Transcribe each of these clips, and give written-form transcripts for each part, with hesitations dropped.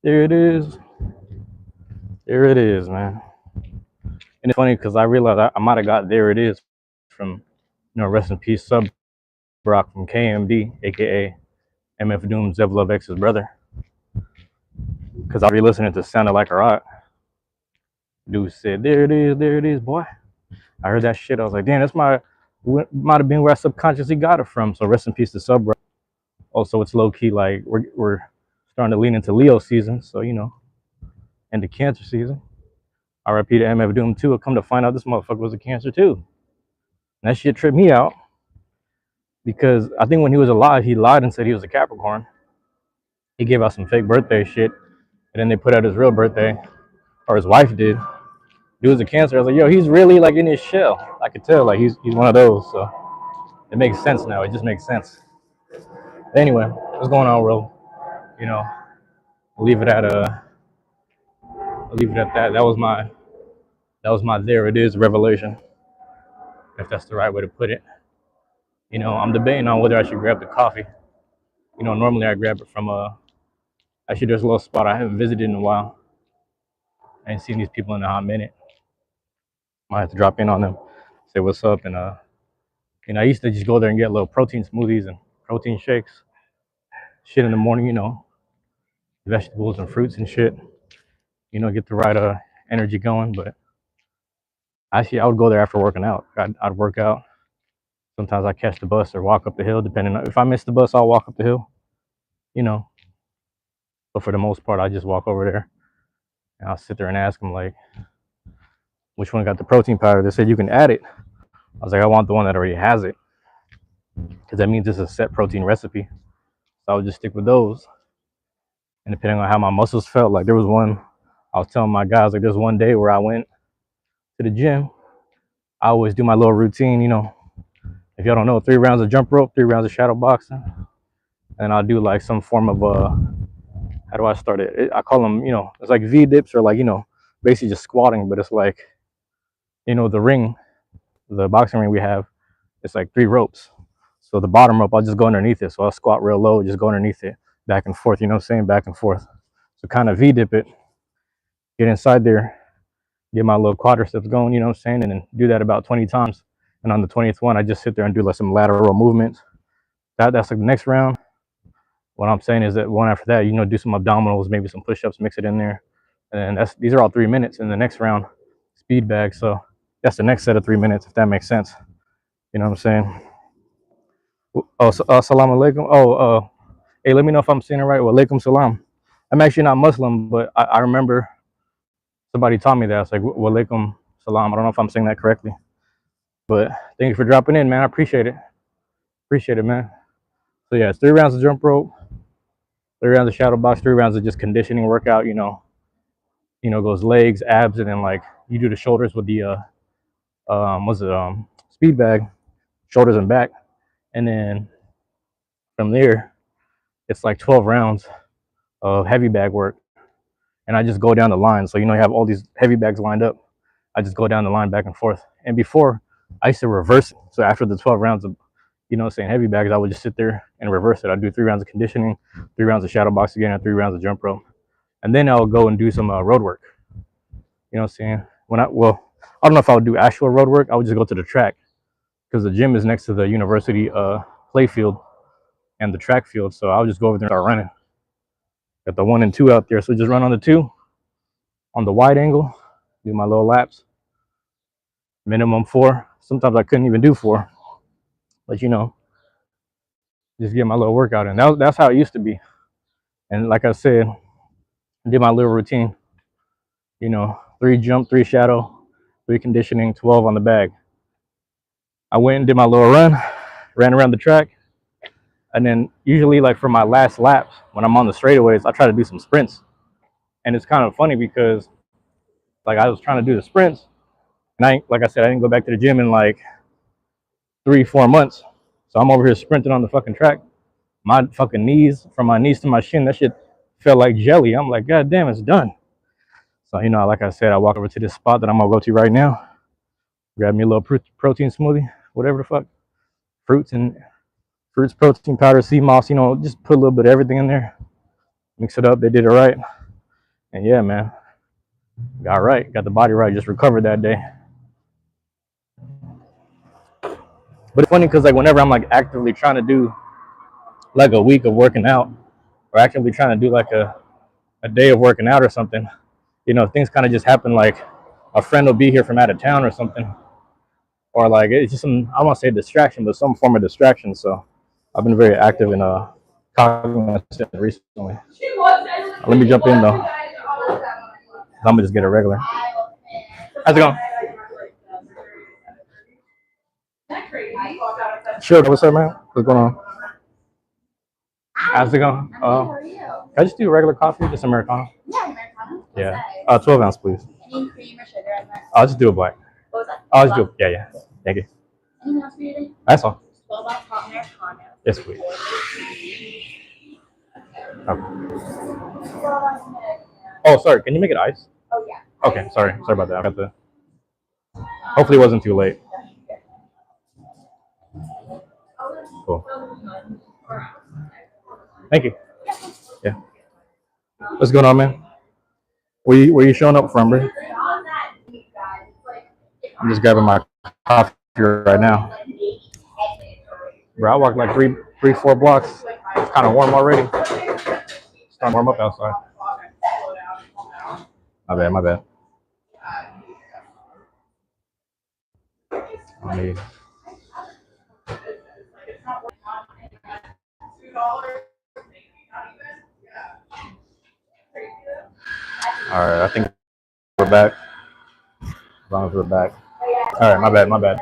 There it is. There it is, man. And it's funny because I realized I might have got there it is from, rest in peace, Sub Brock from KMD, aka MF Doom, Zev Love X's brother. Because I was re-listening to Sounded Like a Rock. Dude said, there it is, boy. I heard that shit. I was like, damn, that's might have been where I subconsciously got it from. So rest in peace to Sub Brock. Also, it's low key like we're starting to lean into Leo season. So, and the Cancer season. RIP to MF Doom too. I come to find out this motherfucker was a Cancer too. And that shit tripped me out because I think when he was alive, he lied and said he was a Capricorn. He gave out some fake birthday shit, and then they put out his real birthday, or his wife did. He was a Cancer. I was like, yo, he's really like in his shell. I could tell, like he's one of those. So it makes sense now. It just makes sense. But anyway, what's going on, Will? You know, I'll leave it at that. That was my there it is revelation, if that's the right way to put it. I'm debating on whether I should grab the coffee. Normally I grab it from actually there's a little spot I haven't visited in a while. I ain't seen these people in a hot minute. Might have to drop in on them, say what's up, and I used to just go there and get little protein smoothies and protein shakes, shit in the morning. Vegetables and fruits and shit. Get the right energy going. But actually, I would go there after working out. I'd work out. Sometimes I catch the bus or walk up the hill, depending on if I miss the bus, I'll walk up the hill. But for the most part, I just walk over there and I'll sit there and ask them like, which one got the protein powder? They said you can add it. I was like, I want the one that already has it, because that means it's a set protein recipe. So I would just stick with those. And depending on how my muscles felt, like there was one, I was telling my guys, like there's one day where I went to the gym. I always do my little routine, if y'all don't know, 3 rounds of jump rope, 3 rounds of shadow boxing. And I'll do like some form of, how do I start it? I call them, it's like V dips, or like, basically just squatting, but it's like, the ring, the boxing ring we have, it's like 3 ropes. So the bottom rope, I'll just go underneath it. So I'll squat real low, just go underneath it, back and forth, back and forth. So kind of V dip it, get inside there, get my little quadriceps going, and then do that about 20 times. And on the 20th one, I just sit there and do like some lateral movements. That's like the next round. What I'm saying is that one after that, do some abdominals, maybe some push-ups, mix it in there. And these are all 3 minutes. In the next round, speed bag. So that's the next set of 3 minutes, if that makes sense. You know what I'm saying? Oh, assalamu alaikum. Hey, let me know if I'm saying it right. Wa alaikum salam. I'm actually not Muslim, but I remember somebody taught me that. It's like wa alaikum salam. I don't know if I'm saying that correctly, but thank you for dropping in, man. I appreciate it. Appreciate it, man. So yeah, it's 3 rounds of jump rope, 3 rounds of shadow box, 3 rounds of just conditioning workout. Goes legs, abs, and then like you do the shoulders with the speed bag, shoulders and back, and then from there it's like 12 rounds of heavy bag work. And I just go down the line. So you have all these heavy bags lined up. I just go down the line back and forth. And before, I used to reverse it. So after the 12 rounds of saying heavy bags, I would just sit there and reverse it. I'd do 3 rounds of conditioning, 3 rounds of shadow box again, and 3 rounds of jump rope. And then I'll go and do some road work. You know what I'm saying? I don't know if I would do actual road work. I would just go to the track, because the gym is next to the university play field and the track field. So I'll just go over there and start running. Got the 1 and 2 out there. So just run on the 2 on the wide angle, do my little laps. Minimum 4. Sometimes I couldn't even do 4. But just get my little workout in. That's how it used to be. And like I said, I did my little routine. 3 jump, 3 shadow, 3 conditioning, 12 on the bag. I went and did my little run, ran around the track. And then usually like for my last laps, when I'm on the straightaways, I try to do some sprints. And it's kind of funny because like I was trying to do the sprints, and like I said, I didn't go back to the gym in like 3-4 months. So I'm over here sprinting on the fucking track. My fucking knees, from my knees to my shin, that shit felt like jelly. I'm like, God damn, it's done. So, like I said, I walk over to this spot that I'm gonna go to right now, grab me a little protein smoothie, whatever the fuck, fruits, protein powder, sea moss, just put a little bit of everything in there, mix it up. They did it right. And yeah, man, got right, got the body right, just recovered that day. But it's funny because like whenever I'm like actively trying to do like a week of working out, or actively trying to do like a day of working out or something, you know, things kind of just happen. Like a friend will be here from out of town or something, or like it's just some, I won't say distraction, but some form of distraction. So I've been very active in cognizant recently. Let me jump in though. I'm gonna just get a regular. How's it going? Sure. What's up, man? What's going on? How's it going? Can I just do regular coffee, just Americano? Yeah. 12 ounce, please. Any cream or sugar in that? I'll just do a black. What was that? I'll just do it. Yeah, yeah. Thank you. Anything else for you today? That's all. 12-ounce hot Americano. Yes, please. Okay. Oh, sorry. Can you make it ice? Oh, yeah. Okay, sorry. Sorry about that. I got the. Hopefully, it wasn't too late. Cool. Thank you. Yeah. What's going on, man? Where you showing up from, bro? I'm just grabbing my coffee right now. Bro, I walked like three, 4 blocks. It's kind of warm already. It's starting to warm up outside. My bad, my bad. I mean, all right, I think we're back. As long as we're back. All right, my bad, my bad.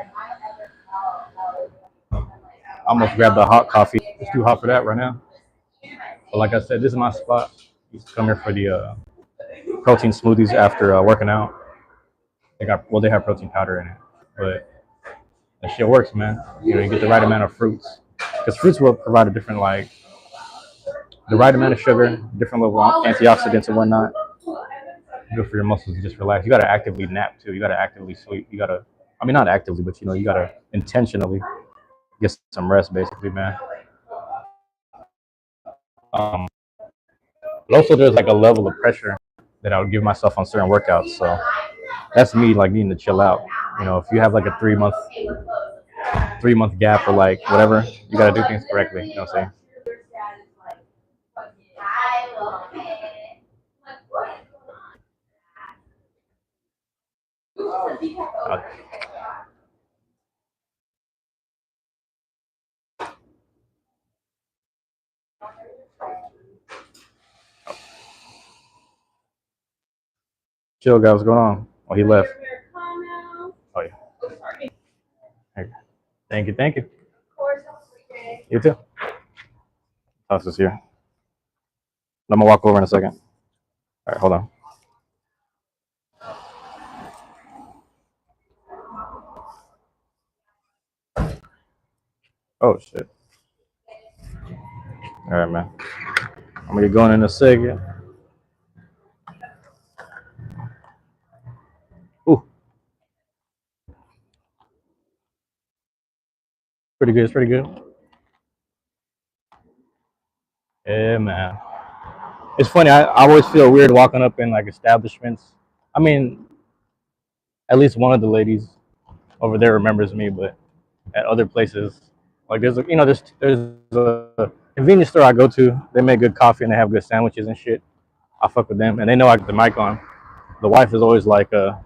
I almost grabbed the hot coffee. It's too hot for that right now. But like I said, this is my spot. I used to come here for the protein smoothies after working out. They have protein powder in it, but that shit works, man. You know, you get the right amount of fruits because fruits will provide a different like the right amount of sugar, different level of antioxidants and whatnot. Good for your muscles to just relax. You gotta actively nap too. You gotta actively sleep. You gotta, I mean, not actively, but you know, you gotta intentionally get some rest, basically, man. Um, but also, there's like a level of pressure that I would give myself on certain workouts. So that's me like needing to chill out. You know, if you have like a 3 month gap or like whatever, you gotta do things correctly. You know what I'm saying? Chill, guys. What's going on? Oh, he left. Oh yeah. Thank you, thank you. You too. Toss this here. I'm gonna walk over in a second. All right, hold on. Oh shit. All right, man. I'm gonna get going in a second. Ooh, pretty good. It's pretty good. Yeah, man. It's funny. I always feel weird walking up in like establishments. I mean, at least one of the ladies over there remembers me, but at other places, like there's a convenience store I go to. They make good coffee and they have good sandwiches and shit. I fuck with them, and they know I got the mic on. The wife is always like, the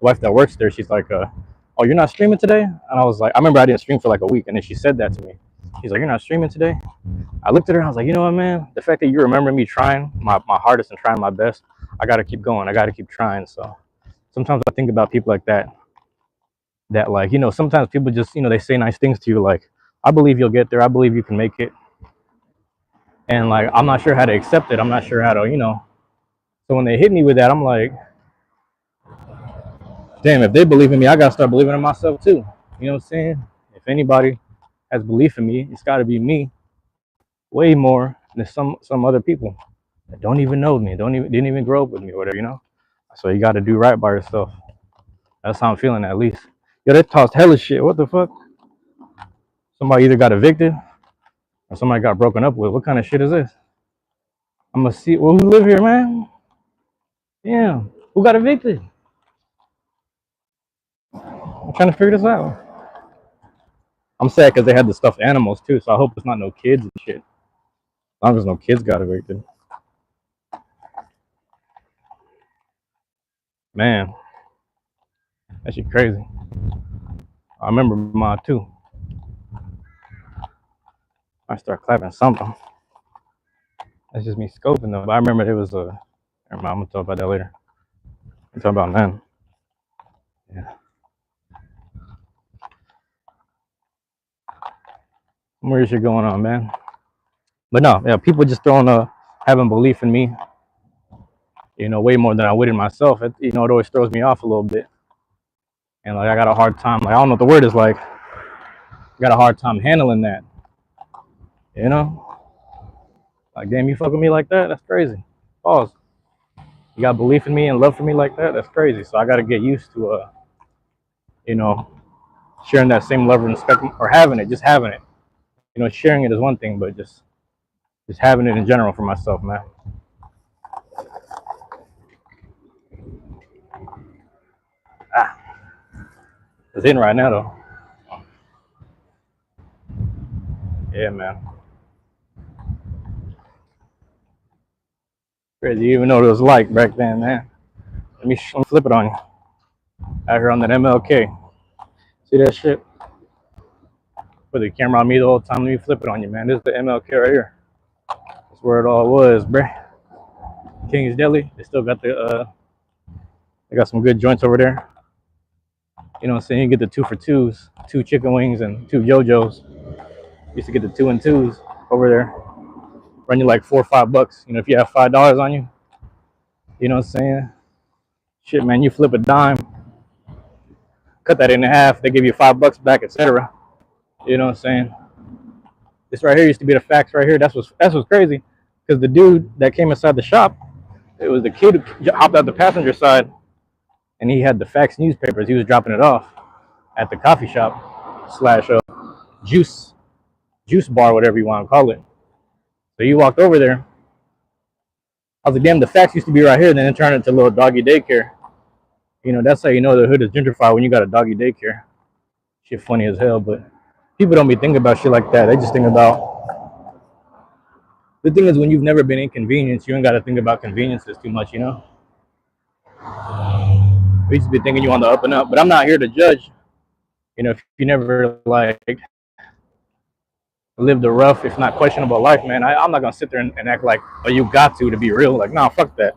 wife that works there, she's like, "Oh, you're not streaming today?" And I was like, I remember I didn't stream for like a week, and then she said that to me. She's like, "You're not streaming today?" I looked at her and I was like, you know what, man? The fact that you remember me trying my hardest and trying my best, I got to keep going. I got to keep trying. So sometimes I think about people like that, that like, you know, sometimes people just, you know, they say nice things to you. Like, I believe you'll get there. I believe you can make it. And like, I'm not sure how to accept it. I'm not sure how to, you know. So when they hit me with that, I'm like, damn, if they believe in me, I got to start believing in myself too. You know what I'm saying? If anybody has belief in me, it's got to be me way more than some other people that don't even know me, didn't even grow up with me or whatever, you know? So you got to do right by yourself. That's how I'm feeling at least. Yo, they tossed hella shit. What the fuck? Somebody either got evicted or somebody got broken up with. What kind of shit is this? I'm gonna see. Well, who live here, man? Damn, who got evicted? I'm trying to figure this out. I'm sad because they had the stuffed animals too, so I hope it's not no kids and shit. As long as no kids got evicted. Man, that shit crazy. I remember mine too. I start clapping something. That's just me scoping though. But I remember it was a. I'm gonna talk about that later. I'm talking about then. Yeah. Where is shit going on, man? But no, yeah, people just throwing having belief in me, way more than I would in myself. It always throws me off a little bit. And like I got a hard time. Like I don't know what the word is like. I got a hard time handling that. You know, like damn, you fuck with me like that? That's crazy. Pause. You got belief in me and love for me like that? That's crazy. So I got to get used to you know, sharing that same love and respect or having it, just having it. Sharing it is one thing, but just having it in general for myself, man. Ah, it's in right now though. Yeah, man. Crazy. You even know what it was like back then, man. Let me flip it on you. Out here on that MLK. See that shit? Put the camera on me the whole time. Let me flip it on you, man. This is the MLK right here. That's where it all was, bruh. King's Deli. They still got they got some good joints over there. You know what I'm saying? You get the 2 for 2s, 2 chicken wings and 2 JoJo's. Used to get the 2 and 2s over there. Run you like $4 or $5. If you have $5 on you, you know what I'm saying? Shit, man, you flip a dime, cut that in half, they give you $5 back, etc. You know what I'm saying? This right here used to be the facts right here. That's what's crazy. Because the dude that came inside the shop, it was the kid who hopped out the passenger side and he had the fax newspapers. He was dropping it off at the coffee shop slash juice juice bar, whatever you want to call it. So you walked over there. I was like, damn, the fax used to be right here. Then it turned into a little doggy daycare. That's how you know the hood is gentrified when you got a doggy daycare. Shit funny as hell, but people don't be thinking about shit like that. They just think about the thing is when you've never been inconvenienced, you ain't got to think about conveniences too much. We used to be thinking you on the up and up, but I'm not here to judge. If you never like lived a rough, if not questionable life, man, I'm not gonna sit there and act like, oh, you got to be real. Like, nah, fuck that.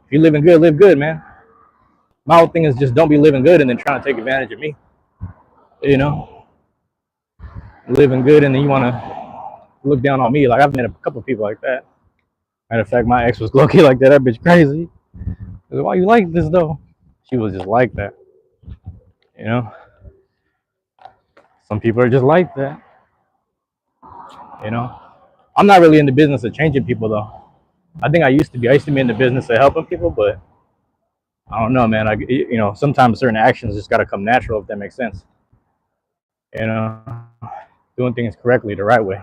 If you living good, live good, man. My whole thing is just don't be living good and then trying to take advantage of me. You know, living good and then you want to look down on me. Like I've met a couple of people like that. Matter of fact, my ex was low key like that. That bitch crazy. I was like, why you like this though? She was just like that. You know, some people are just like that. You know, I'm not really in the business of changing people though. I think I used to be. I used to be in the business of helping people, but I don't know, man. Sometimes certain actions just got to come natural, if that makes sense. You know, doing things correctly, the right way.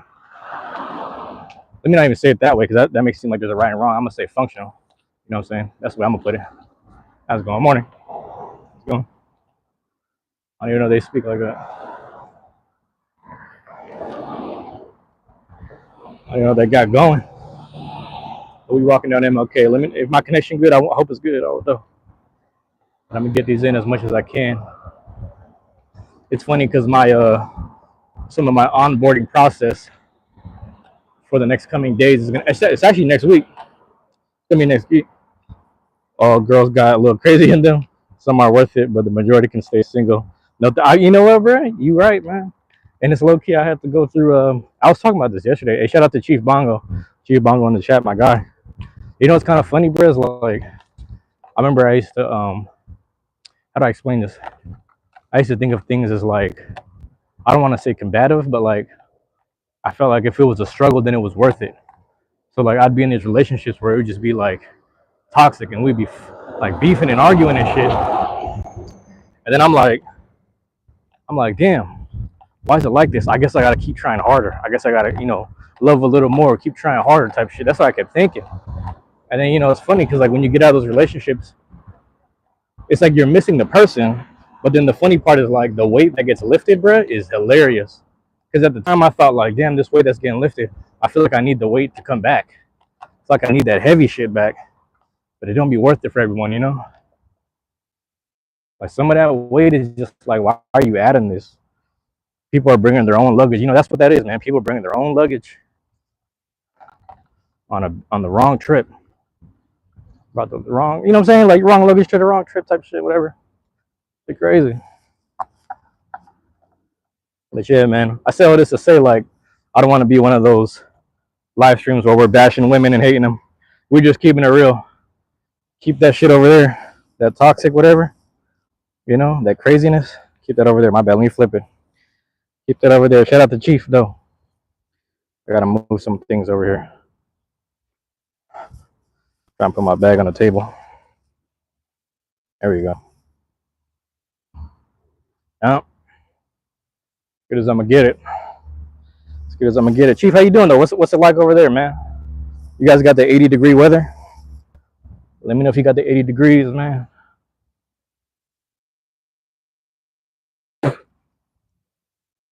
Let me not even say it that way because that makes it seem like there's a right and wrong. I'm gonna say functional. You know what I'm saying? That's the way I'm gonna put it. How's it going? Morning. How's it going? I don't even know they speak like that. I don't know they got going. We walking down MLK. If my connection good, I hope it's good. I don't know. I'm gonna get these in as much as I can. It's funny because some of my onboarding process for the next coming days is it's actually next week. It's gonna be next week. All girls got a little crazy in them. Some are worth it, but the majority can stay single. No, you know what, bro? You right, man. And it's low key. I had to go through. I was talking about this yesterday. Hey, shout out to Chief Bongo. Chief Bongo in the chat, my guy. It's kind of funny, bro. It's like I remember I used to how do I explain this? I used to think of things as like I don't want to say combative, but like I felt like if it was a struggle, then it was worth it. So like I'd be in these relationships where it would just be like toxic, and we'd be like beefing and arguing and shit. And then I'm like, damn, why is it like this? I guess I gotta keep trying harder. I guess I gotta, love a little more, keep trying harder type shit. That's what I kept thinking. And then, you know, it's funny because like when you get out of those relationships, it's like you're missing the person. But then the funny part is like the weight that gets lifted, bro, is hilarious. Because at the time I thought like, damn, this weight that's getting lifted, I feel like I need the weight to come back. It's like I need that heavy shit back, but it don't be worth it for everyone, you know. Like some of that weight is just like, why are you adding this? People are bringing their own luggage. You know, that's what that is, man. People bringing their own luggage on the wrong trip, about the wrong, you know what I'm saying? Like wrong luggage to the wrong trip type shit, whatever. It's crazy. But yeah, man, I say all this to say like, I don't want to be one of those live streams where we're bashing women and hating them. We're just keeping it real. Keep that shit over there, that toxic whatever, you know, that craziness. Keep that over there. My bad. Let me flip it. Keep that over there. Shout out to Chief though. I gotta move some things over here. Trying to put my bag on the table. There we go. Now, good as I'm gonna get it. As good as I'm gonna get it. Chief, how you doing though? What's it like over there, man? You guys got the 80-degree weather? Let me know if you got the 80 degrees, man.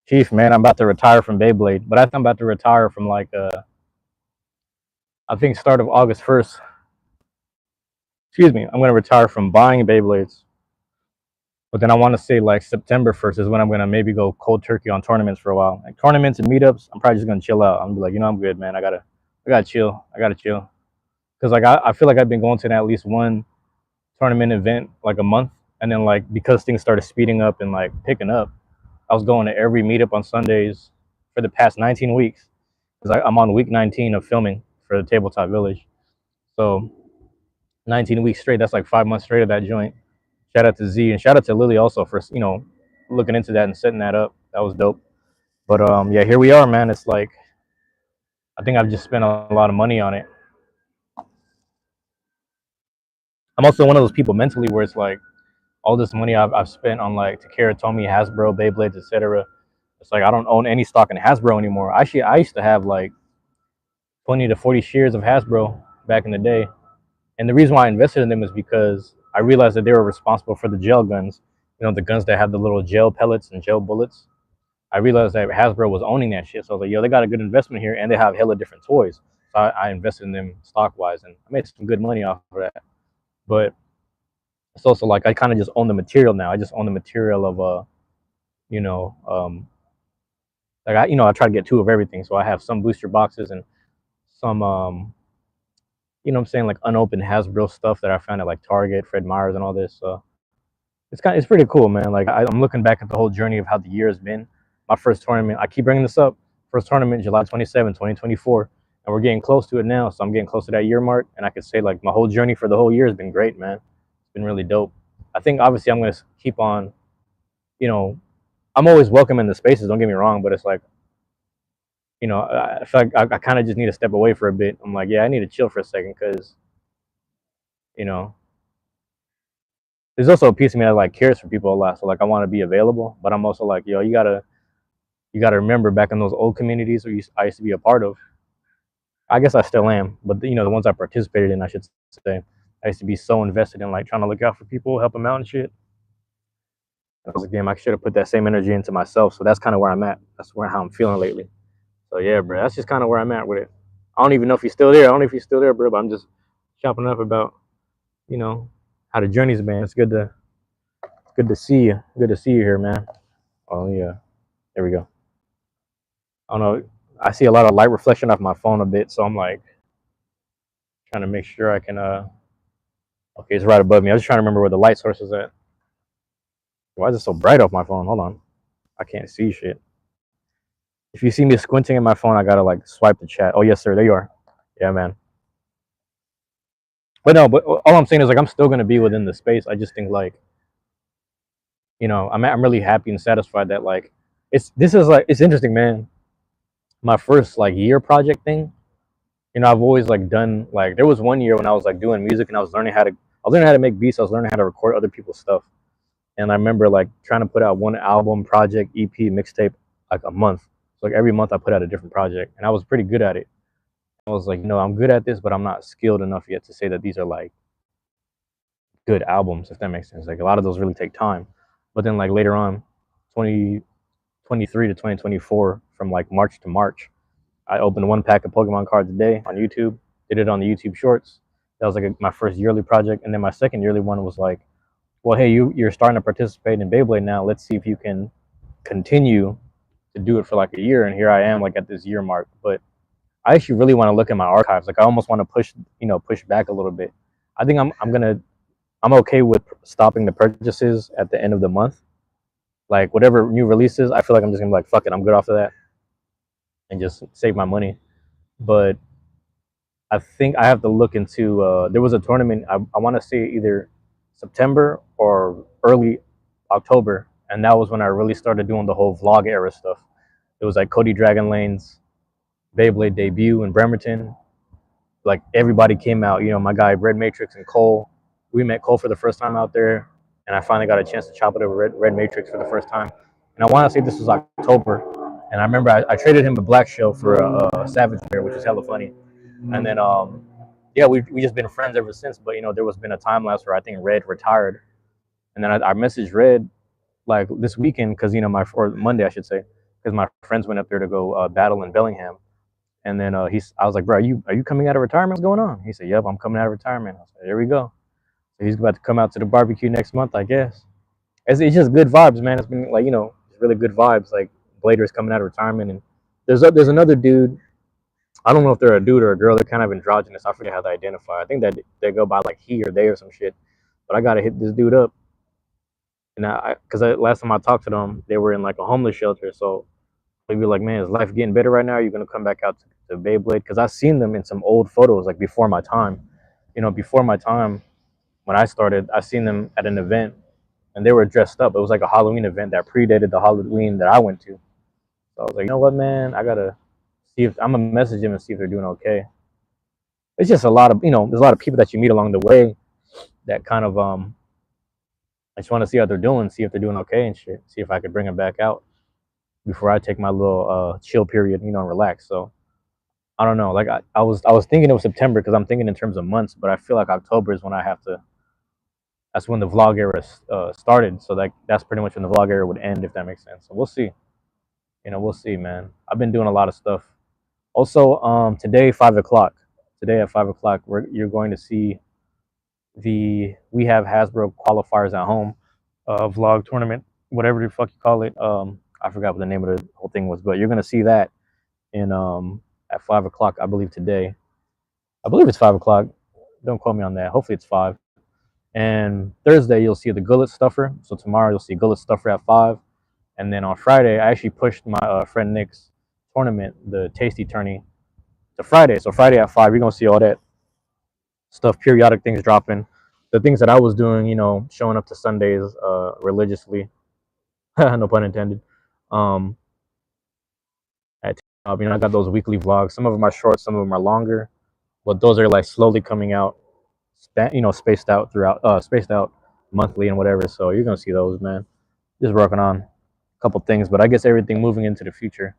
Chief, man, I'm about to retire from Beyblade, but I think I'm about to retire from like I think start of August 1st. Excuse me, I'm gonna retire from buying Beyblades. But then I want to say like September 1st is when I'm gonna maybe go cold turkey on tournaments for a while. Like tournaments and meetups, I'm probably just gonna chill out. I'm be like, you know, I'm good, man. I gotta chill. I gotta chill. Cause like I feel like I've been going to at least one tournament event like a month, and then like because things started speeding up and like picking up, I was going to every meetup on Sundays for the past 19 weeks. Cause I'm on week 19 of filming for the Tabletop Village. So 19 weeks straight. That's like 5 months straight of that joint. Shout out to Z and shout out to Lily also for, you know, looking into that and setting that up. That was dope. But yeah, here we are, man. It's like I think I've just spent a lot of money on it. I'm also one of those people mentally where it's like all this money I've spent on like Takara Tomy, Hasbro, Beyblades, etc. It's like I don't own any stock in Hasbro anymore. Actually, I used to have like 20 to 40 shares of Hasbro back in the day. And the reason why I invested in them is because I realized that they were responsible for the gel guns. You know, the guns that have the little gel pellets and gel bullets. I realized that Hasbro was owning that shit. So I was like, yo, they got a good investment here and they have hella different toys. So I invested in them stock wise and I made some good money off of that. But it's also like I kind of just own the material now. I just own the material of you know, like I try to get two of everything. So I have some booster boxes and some you know what I'm saying, like unopened Hasbro stuff that I found at like Target, Fred Meyer's and all this. So it's pretty cool, man. Like I'm looking back at the whole journey of how the year has been. My first tournament, I keep bringing this up. First tournament, July 27, 2024, and we're getting close to it now. So I'm getting close to that year mark, and I could say like my whole journey for the whole year has been great, man. It's been really dope. I think obviously I'm gonna keep on, you know, I'm always welcome in the spaces. Don't get me wrong, but it's like, you know, I feel like I kind of just need to step away for a bit. I'm like, yeah, I need to chill for a second because, you know, there's also a piece of me that like cares for people a lot. So like I want to be available, but I'm also like, yo, you gotta remember back in those old communities where I used to be a part of. I guess I still am, but you know the ones I participated in, I should say. I used to be so invested in like trying to look out for people, help them out and shit. I was like, damn, I should have put that same energy into myself. So that's kind of where I'm at. That's where how I'm feeling lately. So yeah, bro, that's just kind of where I'm at with it. I don't even know if he's still there. I don't know if he's still there, bro. But I'm just chopping up about, you know, how the journey's been. It's good to see you. Good to see you here, man. Oh yeah, there we go. I don't know. I see a lot of light reflection off my phone a bit, so I'm like trying to make sure I can. Okay, it's right above me. I was just trying to remember where the light source is at. Why is it so bright off my phone? Hold on, I can't see shit. If you see me squinting in my phone, I gotta like swipe the chat. Oh yes, sir. There you are. Yeah, man. But no, but all I'm saying is like I'm still gonna be within the space. I just think like, you know, I'm really happy and satisfied that like it's interesting, man. My first like year project thing. You know, I've always like done like there was one year when I was like doing music and I was learning how to make beats. I was learning how to record other people's stuff. And I remember like trying to put out one album, project, EP, mixtape like a month. So like every month I put out a different project and I was pretty good at it. I was like, I'm good at this, but I'm not skilled enough yet to say that these are like good albums, if that makes sense. Like a lot of those really take time. But then like later on, 2023 to 2024, from like March to March, I opened one pack of Pokemon cards a day on YouTube. Did it on the YouTube Shorts. That was like my first yearly project, and then my second yearly one was like, well, hey, you're starting to participate in Beyblade now. Let's see if you can continue to do it for like a year. And here I am, like at this year mark. But I actually really want to look at my archives. Like I almost want to push back a little bit. I think I'm okay with stopping the purchases at the end of the month. Like whatever new releases, I feel like I'm just gonna be like, fuck it, I'm good off of that, and just save my money. But I think I have to look into. There was a tournament. I want to say either September or early October, and that was when I really started doing the whole vlog era stuff. It was like Cody Dragon Lane's Beyblade debut in Bremerton. Like everybody came out. My guy Red Matrix and Cole. We met Cole for the first time out there, and I finally got a chance to chop it over Red Matrix for the first time. And I want to say this was October, and I remember I traded him a black shell for a Savage Bear, which was hella funny. And then yeah, we just been friends ever since. But there was been a time lapse where I think Red retired, and then I messaged Red like this weekend because or Monday I should say, because my friends went up there to go battle in Bellingham. And then I was like, bro, are you coming out of retirement? What's going on? He said, yep, I'm coming out of retirement. I was like, there we go. So he's about to come out to the barbecue next month, I guess. It's just good vibes, man. It's been like it's really good vibes. Like Blader's coming out of retirement, and there's another dude. I don't know if they're a dude or a girl. They're kind of androgynous. I forget how they identify. I think that they go by like he or they or some shit. But I gotta hit this dude up, and because last time I talked to them, they were in like a homeless shelter. So they'd be like, "Man, is life getting better right now? Are you gonna come back out to Beyblade?" Because I've seen them in some old photos, like before my time. Before my time when I started, I seen them at an event, and they were dressed up. It was like a Halloween event that predated the Halloween that I went to. So I was like, you know what, man, I gotta see if I'm gonna message them and see if they're doing okay. It's just a lot of there's a lot of people that you meet along the way that kind of I just want to see how they're doing, see if they're doing okay and shit. See if I could bring them back out before I take my little chill period, and relax. So I don't know. Like I was thinking it was September because I'm thinking in terms of months, but I feel like October is when I have to. That's when the vlog era started. So that's pretty much when the vlog era would end, if that makes sense. So we'll see. We'll see, man. I've been doing a lot of stuff. Also, today 5 o'clock. Today at 5 o'clock, you're going to see We Have Hasbro qualifiers at home vlog tournament, whatever the fuck you call it. I forgot what the name of the whole thing was, but you're gonna see that in at 5 o'clock, I believe today. I believe it's 5 o'clock. Don't quote me on that. Hopefully it's 5. And Thursday you'll see the Gullet Stuffer. So tomorrow you'll see Gullet Stuffer at 5. And then on Friday I actually pushed my friend Nick's tournament, the Tasty Tourney, to Friday. So Friday at 5, you're gonna see all that stuff, periodic things dropping. The things that I was doing, showing up to Sundays religiously, no pun intended. At I got those weekly vlogs. Some of them are short, some of them are longer, but those are like slowly coming out, spaced out monthly and whatever. So you're gonna see those, man. Just working on a couple things, but I guess everything moving into the future.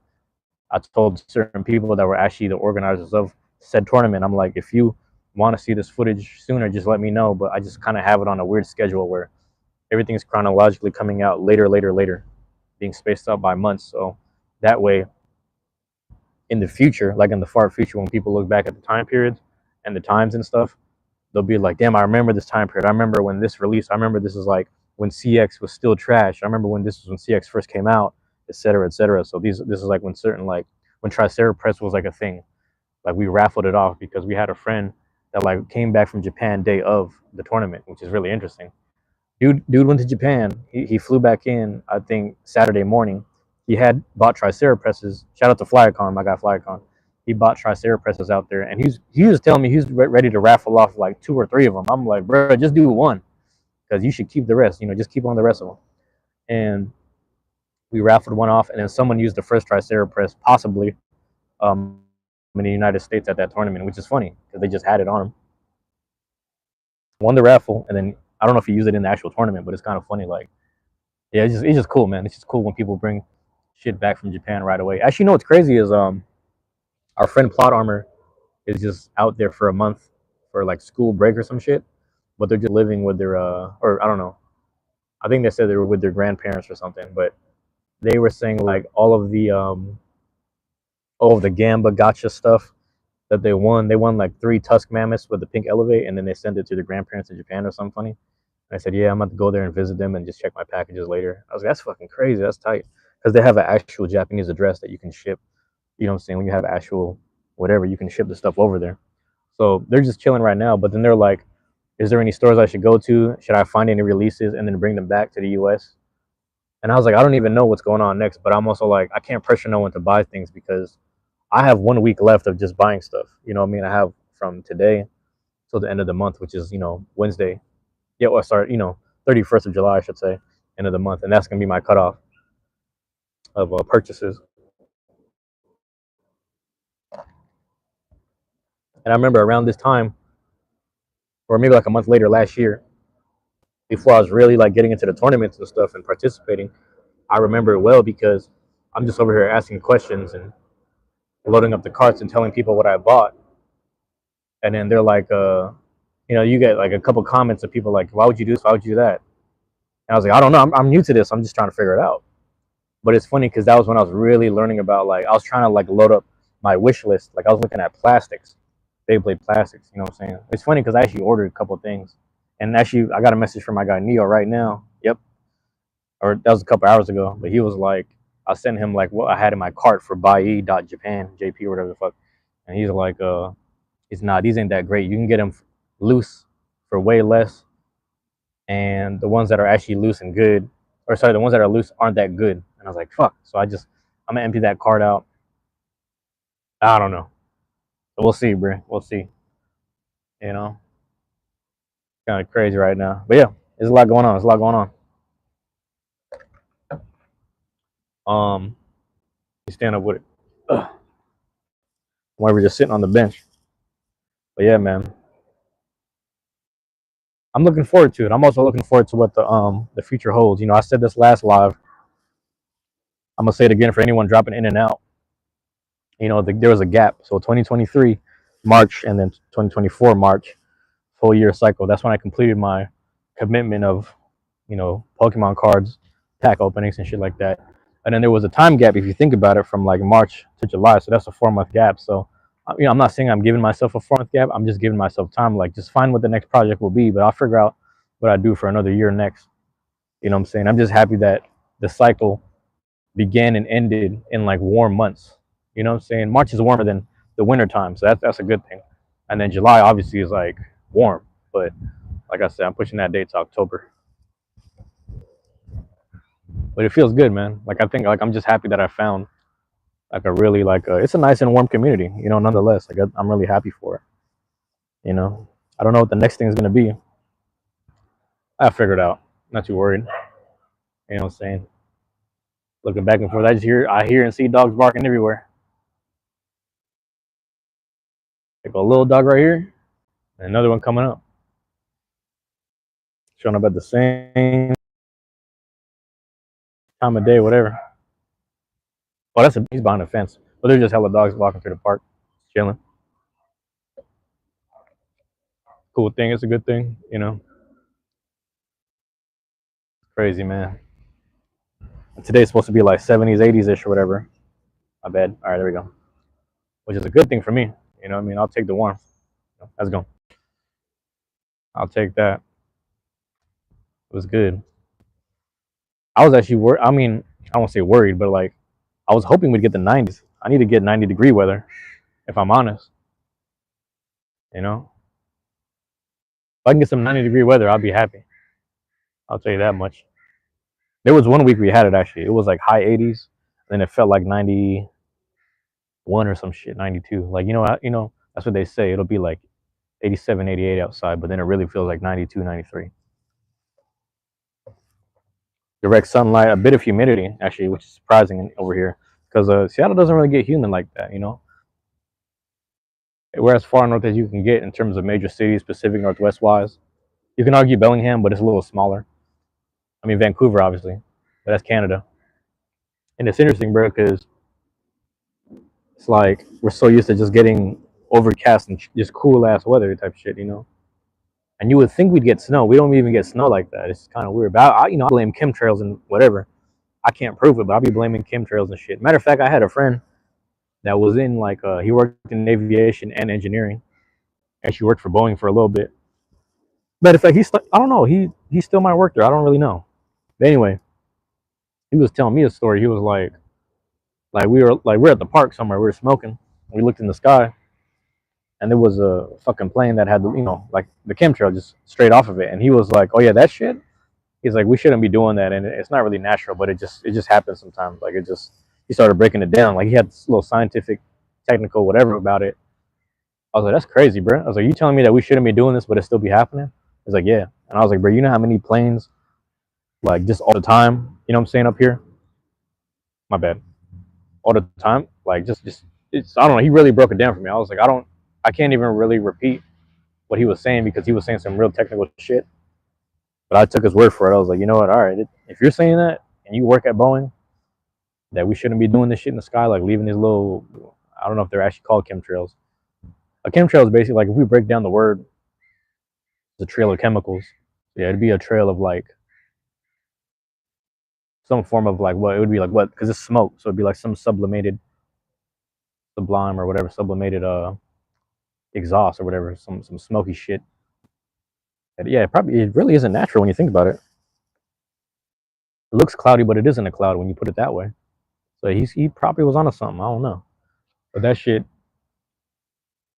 I told certain people that were actually the organizers of said tournament, I'm like, if you want to see this footage sooner, just let me know. But I just kind of have it on a weird schedule where everything's chronologically coming out later, being spaced out by months. So that way, in the future, like in the far future, when people look back at the time periods and the times and stuff, they'll be like, damn, I remember this time period. I remember when this released. I remember this is like when CX was still trash. I remember when this was when CX first came out, et cetera, et cetera. So this is like when when Triceratops was like a thing. Like we raffled it off because we had a friend that like came back from Japan day of the tournament, which is really interesting. Dude went to Japan. He flew back in, I think, Saturday morning. He had bought Triceratops. Shout out to Flyercon, my guy Flyercon. He bought Triceratops out there, and he was telling me he's ready to raffle off like 2 or 3 of them. I'm like, bro, just do one, because you should keep the rest. Just keep on the rest of them. And we raffled one off, and then someone used the first Triceratops, possibly, in the United States at that tournament, which is funny because they just had it on him. Won the raffle, and then I don't know if he used it in the actual tournament, but it's kind of funny. Like, yeah, it's just cool, man. It's just cool when people bring shit back from Japan right away. Actually, you know what's crazy is our friend Plot Armor is just out there for a month for like school break or some shit, but they're just living with their or I don't know. I think they said they were with their grandparents or something, but they were saying like all of the Gamba gotcha stuff that they won. They won like 3 tusk mammoths with the pink elevate, and then they sent it to their grandparents in Japan or something funny. And I said, yeah, I'm about to go there and visit them and just check my packages later. I was like, that's fucking crazy. That's tight. Because they have an actual Japanese address that you can ship. You know what I'm saying? When you have actual whatever, you can ship the stuff over there. So they're just chilling right now. But then they're like, is there any stores I should go to? Should I find any releases and then bring them back to the US? And I was like, I don't even know what's going on next. But I'm also like, I can't pressure no one to buy things because I have 1 week left of just buying stuff. You know what I mean? I have from today till the end of the month, which is, Wednesday. Yeah, or start, 31st of July, I should say, end of the month. And that's going to be my cutoff of purchases. And I remember around this time, or maybe like a month later last year, before I was really like getting into the tournaments and stuff and participating, I remember it well because I'm just over here asking questions and loading up the carts and telling people what I bought. And then they're like, you get like a couple comments of people like, why would you do this? Why would you do that? And I was like, I don't know. I'm new to this. I'm just trying to figure it out. But it's funny because that was when I was really learning about like, I was trying to like load up my wish list. Like I was looking at plastics, Beyblade plastics. You know what I'm saying? It's funny because I actually ordered a couple of things. And actually, I got a message from my guy Neo right now. Yep. Or that was a couple hours ago. But he was like, I sent him like what I had in my cart for Japan, JP or whatever the fuck. And he's like, it's not, these ain't that great. You can get them loose for way less. And the ones that are actually loose and good, or sorry, the ones that are loose aren't that good. And I was like, fuck. So I'm gonna empty that cart out. I don't know. But we'll see, bro. We'll see. You know, kind of crazy right now. But yeah, there's a lot going on. There's a lot going on. You stand up with it. Ugh. Why we're just sitting on the bench. But yeah, man, I'm looking forward to it. I'm also looking forward to what the future holds. You know, I said this last live. I'm gonna say it again for anyone dropping in and out. You know, there was a gap. So 2023 March and then 2024 March, full year cycle. That's when I completed my commitment of, Pokemon cards, pack openings and shit like that. And then there was a time gap if you think about it from like March to July. So that's a 4 month gap. So I'm not saying I'm giving myself a 4 month gap. I'm just giving myself time, like just find what the next project will be. But I'll figure out what I do for another year next. You know what I'm saying? I'm just happy that the cycle began and ended in like warm months. You know what I'm saying? March is warmer than the winter time, so that's a good thing. And then July obviously is like warm, but like I said, I'm pushing that date to October. But it feels good, man. Like I think like I'm just happy that I found like a really it's a nice and warm community, nonetheless. Like I'm really happy for it. You know, I don't know what the next thing is gonna be. I figured out. Not too worried. You know what I'm saying? Looking back and forth, I hear and see dogs barking everywhere. Like a little dog right here, and another one coming up. Showing up at the same time of day, whatever. Oh, he's behind the fence. But there's just hella dogs walking through the park, chilling. Cool thing. It's a good thing, Crazy, man. And today's supposed to be like 70s, 80s ish or whatever. My bad. All right, there we go. Which is a good thing for me. You know what I mean? I'll take the warmth. Let's go. I'll take that. It was good. I was actually worried. I mean, I won't say worried, but like, I was hoping we'd get the 90s. I need to get 90-degree weather, if I'm honest. You know? If I can get some 90-degree weather, I'll be happy. I'll tell you that much. There was 1 week we had it actually. It was like high 80s, then it felt like 91 or some shit, 92. Like that's what they say. It'll be like 87, 88 outside, but then it really feels like 92, 93. Direct sunlight, a bit of humidity actually, which is surprising over here because Seattle doesn't really get humid like that. We're as far north as you can get in terms of major cities, Pacific Northwest wise. You can argue Bellingham, but it's a little smaller. I mean Vancouver, obviously, but that's Canada. And it's interesting, bro, because it's like we're so used to just getting overcast and just cool ass weather type shit, you know. And you would think we'd get snow. We don't even get snow like that. It's kind of weird. But I blame chemtrails and whatever. I can't prove it, but I'll be blaming chemtrails and shit. Matter of fact, I had a friend that was in like he worked in aviation and engineering, and she worked for Boeing for a little bit. Matter of fact, I don't know, he still might work there. I don't really know. But anyway, he was telling me a story. He was like we were at the park somewhere. We were smoking. We looked in the sky, and there was a fucking plane that had like the chemtrail just straight off of it. And he was like, "Oh yeah, that shit." He's like, "We shouldn't be doing that, and it's not really natural, but it just happens sometimes." Like he started breaking it down. Like he had this little scientific, technical, whatever about it. I was like, "That's crazy, bro." I was like, "You telling me that we shouldn't be doing this, but it still be happening?" He's like, "Yeah." And I was like, "Bro, you know how many planes like just all the time? You know what I'm saying up here? My bad. All the time, like just it's I don't know." He really broke it down for me. I was like, I can't even really repeat what he was saying because he was saying some real technical shit. But I took his word for it. I was like, you know what? All right, if you're saying that and you work at Boeing, that we shouldn't be doing this shit in the sky, like leaving these little, I don't know if they're actually called chemtrails. A chemtrail is basically like if we break down the word, it's a trail of chemicals. Yeah, it'd be a trail of like some form of like what it would be like what because it's smoke, so it'd be like some sublime or whatever sublimated exhaust or whatever, some smoky shit. And yeah, it really isn't natural when you think about it. It looks cloudy, but it isn't a cloud when you put it that way. So he probably was onto something. I don't know, but that shit.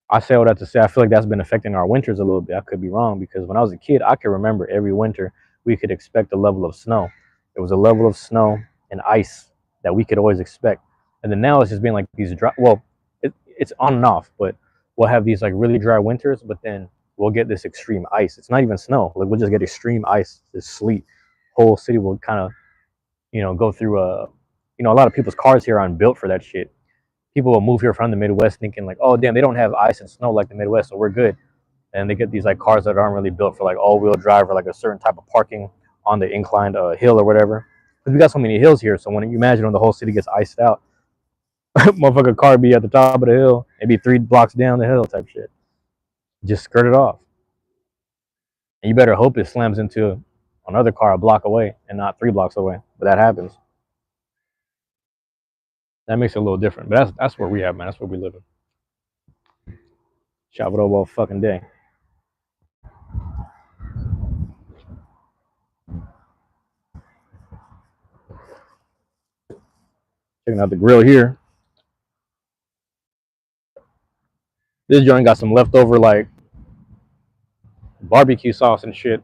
I say all that to say I feel like that's been affecting our winters a little bit. I could be wrong because when I was a kid, I could remember every winter we could expect a level of snow. There was a level of snow and ice that we could always expect, and then now it's just been like these dry. Well, it's on and off, but we'll have these like really dry winters, but then we'll get this extreme ice. It's not even snow. Like we'll just get extreme ice, this sleet. Whole city will kind of go through a lot of people's cars here aren't built for that shit. People will move here from the Midwest thinking like, oh damn, they don't have ice and snow like the Midwest, so we're good. And they get these like cars that aren't really built for like all-wheel drive or like a certain type of parking on the inclined hill or whatever. Because we got so many hills here, so when you imagine when the whole city gets iced out, motherfucker car be at the top of the hill, maybe 3 blocks down the hill type shit. Just skirt it off. And you better hope it slams into another car a block away and not 3 blocks away. But that happens. That makes it a little different. But that's where we have, man. That's where we live in. Chop it over all fucking day. Checking out the grill here. This joint got some leftover like barbecue sauce and shit.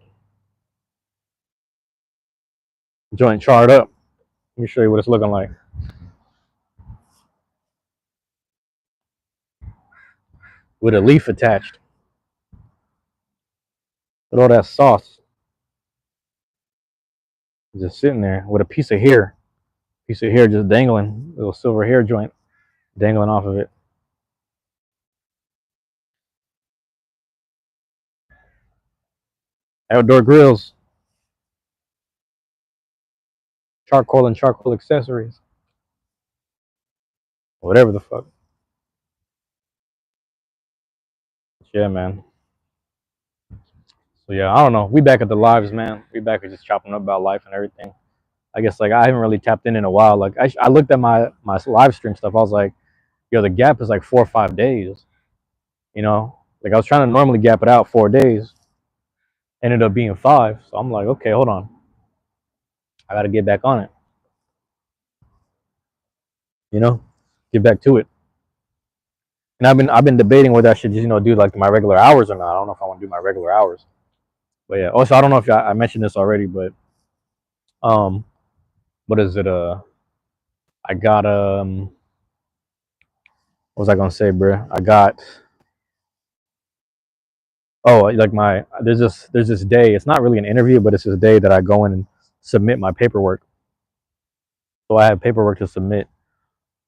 Joint charred up. Let me show you what it's looking like. With a leaf attached. With all that sauce. Just sitting there with a piece of hair. Piece of hair just dangling. Little silver hair joint dangling off of it. Outdoor grills. Charcoal and charcoal accessories. Whatever the fuck. Yeah, man. So yeah, I don't know. We back at the lives, man. We back at just chopping up about life and everything. I guess like I haven't really tapped in a while. Like I looked at my live stream stuff. I was like, yo, the gap is like 4 or 5 days. Like I was trying to normally gap it out 4 days. Ended up being 5. So I'm like, okay, hold on. I got to get back on it. Get back to it. And I've been debating whether I should just do like my regular hours or not. I don't know if I want to do my regular hours. But yeah. Also, I don't know if I mentioned this already, but um, what is it? I got what was I gonna say, bro? I got like there's this day. It's not really an interview, but it's this day that I go in and submit my paperwork. So I have paperwork to submit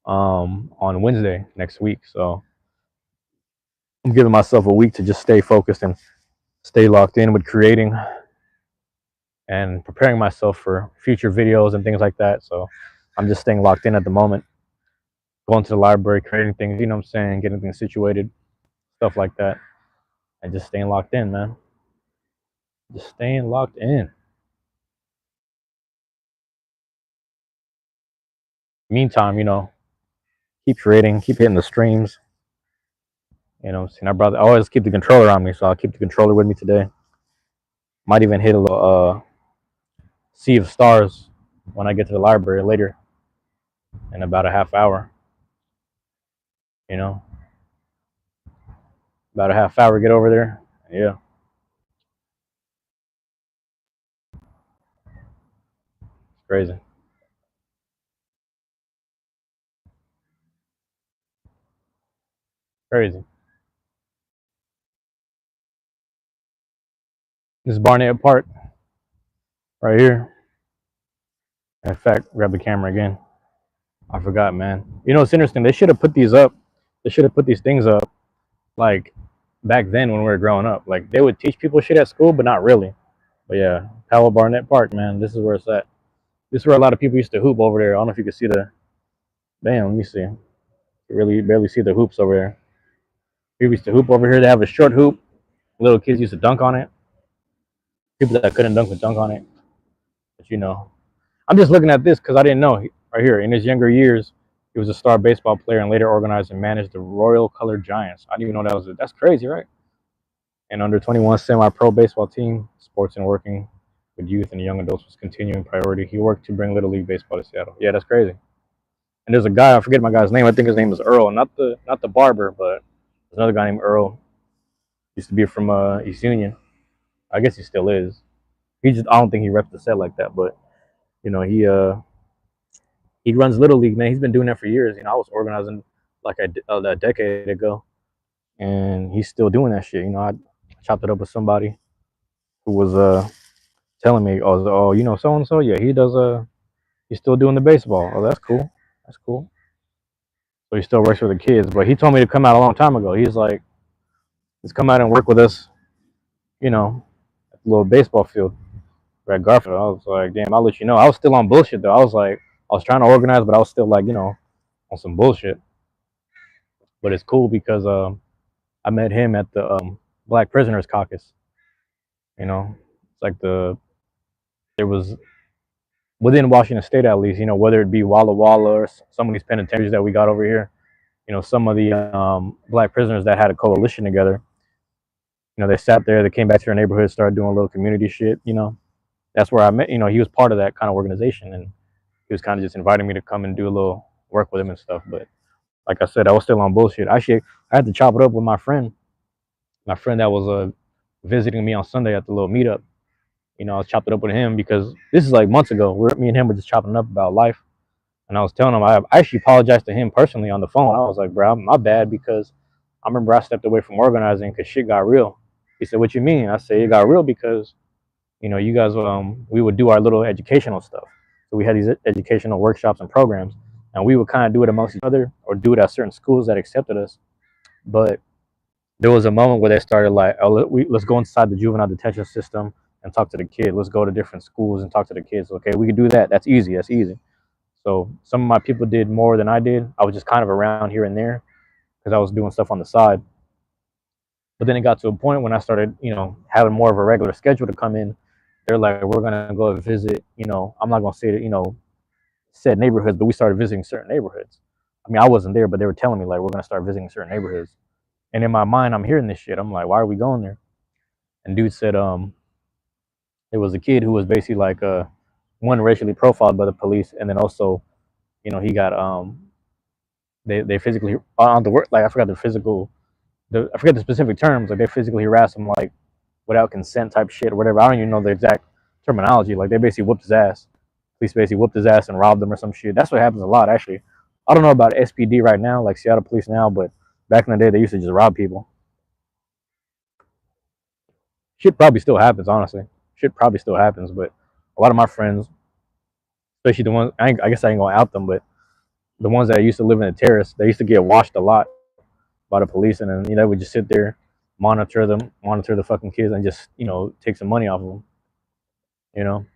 on Wednesday next week. So I'm giving myself a week to just stay focused and stay locked in with creating and preparing myself for future videos and things like that. So I'm just staying locked in at the moment, going to the library, creating things, you know what I'm saying, getting things situated. stuff like that, and just staying locked in, man. Just staying locked in. Meantime, keep creating, keep hitting the streams. See, I always keep the controller on me, so I'll keep the controller with me today. Might even hit a little sea of stars when I get to the library later in about a half hour. You know, about a half hour, get over there. Yeah, it's crazy, crazy. This is Barnett Park right here. In fact, grab the camera again. I forgot, man. It's interesting. They should have put these up. They should have put these things up like back then when we were growing up. Like they would teach people shit at school, but not really. But yeah, Powell Barnett Park, man. This is where it's at. This is where a lot of people used to hoop over there. I don't know if you can see the. Damn, let me see. You really barely see the hoops over there. People used to hoop over here. They have a short hoop. Little kids used to dunk on it. People that couldn't dunk would dunk on it. But I'm just looking at this because I didn't know. Right here, in his younger years, he was a star baseball player and later organized and managed the Royal Colored Giants. I didn't even know that was it. That's crazy, right? And under 21 semi-pro baseball team, sports and working with youth and young adults was continuing priority. He worked to bring Little League baseball to Seattle. Yeah, that's crazy. And there's a guy, I forget my guy's name. I think his name is Earl, not the barber, but there's another guy named Earl. Used to be from East Union. I guess he still is. I don't think he reps the set like that, but you know he runs Little League, man. He's been doing that for years. I was organizing like a decade ago, and he's still doing that shit. I chopped it up with somebody who was telling me, oh, so and so, yeah, he does he's still doing the baseball. Oh, that's cool. That's cool. So he still works with the kids, but he told me to come out a long time ago. He's like, let's come out and work with us, at the little baseball field at Garfield. I was like, damn, I'll let you know. I was still on bullshit though. I was trying to organize, but I was still like, on some bullshit. But it's cool because I met him at the Black Prisoners Caucus. It's like there was within Washington State at least, whether it be Walla Walla or some of these penitentiaries that we got over here, some of the Black prisoners that had a coalition together, they sat there, they came back to their neighborhood, started doing a little community shit. That's where I met. He was part of that kind of organization, and he was kind of just inviting me to come and do a little work with him and stuff. But like I said, I was still on bullshit. Actually, I had to chop it up with my friend that was visiting me on Sunday at the little meetup. I was chopping it up with him because this is like months ago. Me and him were just chopping up about life, and I was telling him I actually apologized to him personally on the phone. I was like, bro, my bad because I remember I stepped away from organizing because shit got real. He said, what you mean? I said, it got real because you guys we would do our little educational stuff. So we had these educational workshops and programs, and we would kind of do it amongst each other or do it at certain schools that accepted us. But there was a moment where they started like, oh, let's go inside the juvenile detention system and talk to the kid. Let's go to different schools and talk to the kids. Okay, we can do that. That's easy. That's easy. So some of my people did more than I did. I was just kind of around here and there because I was doing stuff on the side. But then it got to a point when I started, having more of a regular schedule to come in. They're like, we're gonna go visit. I'm not gonna say that, said neighborhoods, but we started visiting certain neighborhoods. I mean, I wasn't there, but they were telling me like we're gonna start visiting certain neighborhoods. And in my mind, I'm hearing this shit. I'm like, why are we going there? And dude said, there was a kid who was basically like one racially profiled by the police, and then also, he got they physically on the work, like I forgot I forget the specific terms, like they physically harassed him like without consent type shit or whatever. I don't even know the exact terminology. Like they basically whooped his ass. Police basically whooped his ass and robbed him or some shit. That's what happens a lot actually. I don't know about SPD right now, like Seattle police now, but back in the day they used to just rob people. Shit probably still happens, honestly. Shit probably still happens, but a lot of my friends, especially the ones I guess I ain't gonna out them, but the ones that used to live in the terrace, they used to get washed a lot by the police, and then would just sit there, monitor the fucking kids, and just take some money off of them. You know,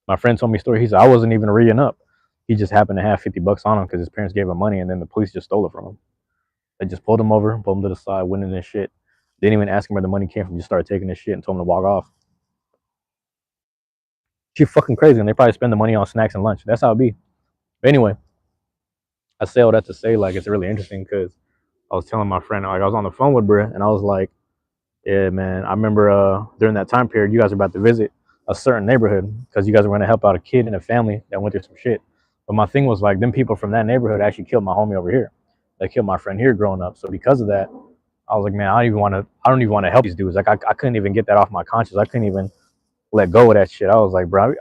my friend told me a story. He said I wasn't even reading up. He just happened to have $50 on him because his parents gave him money, and then the police just stole it from him. They just pulled him over, pulled him to the side, went in this shit. Didn't even ask him where the money came from. Just started taking this shit and told him to walk off. She fucking crazy, and they probably spend the money on snacks and lunch. That's how it be. But anyway, I say all that to say, like, it's really interesting because I was telling my friend, like, I was on the phone with Bria, and I was like, yeah, man, I remember during that time period, you guys were about to visit a certain neighborhood because you guys were going to help out a kid and a family that went through some shit. But my thing was like, them people from that neighborhood actually killed my homie over here. They killed my friend here growing up. So because of that, I was like, man, I don't even want to help these dudes. Like, I couldn't even get that off my conscience. I couldn't even let go of that shit. I was like, bro,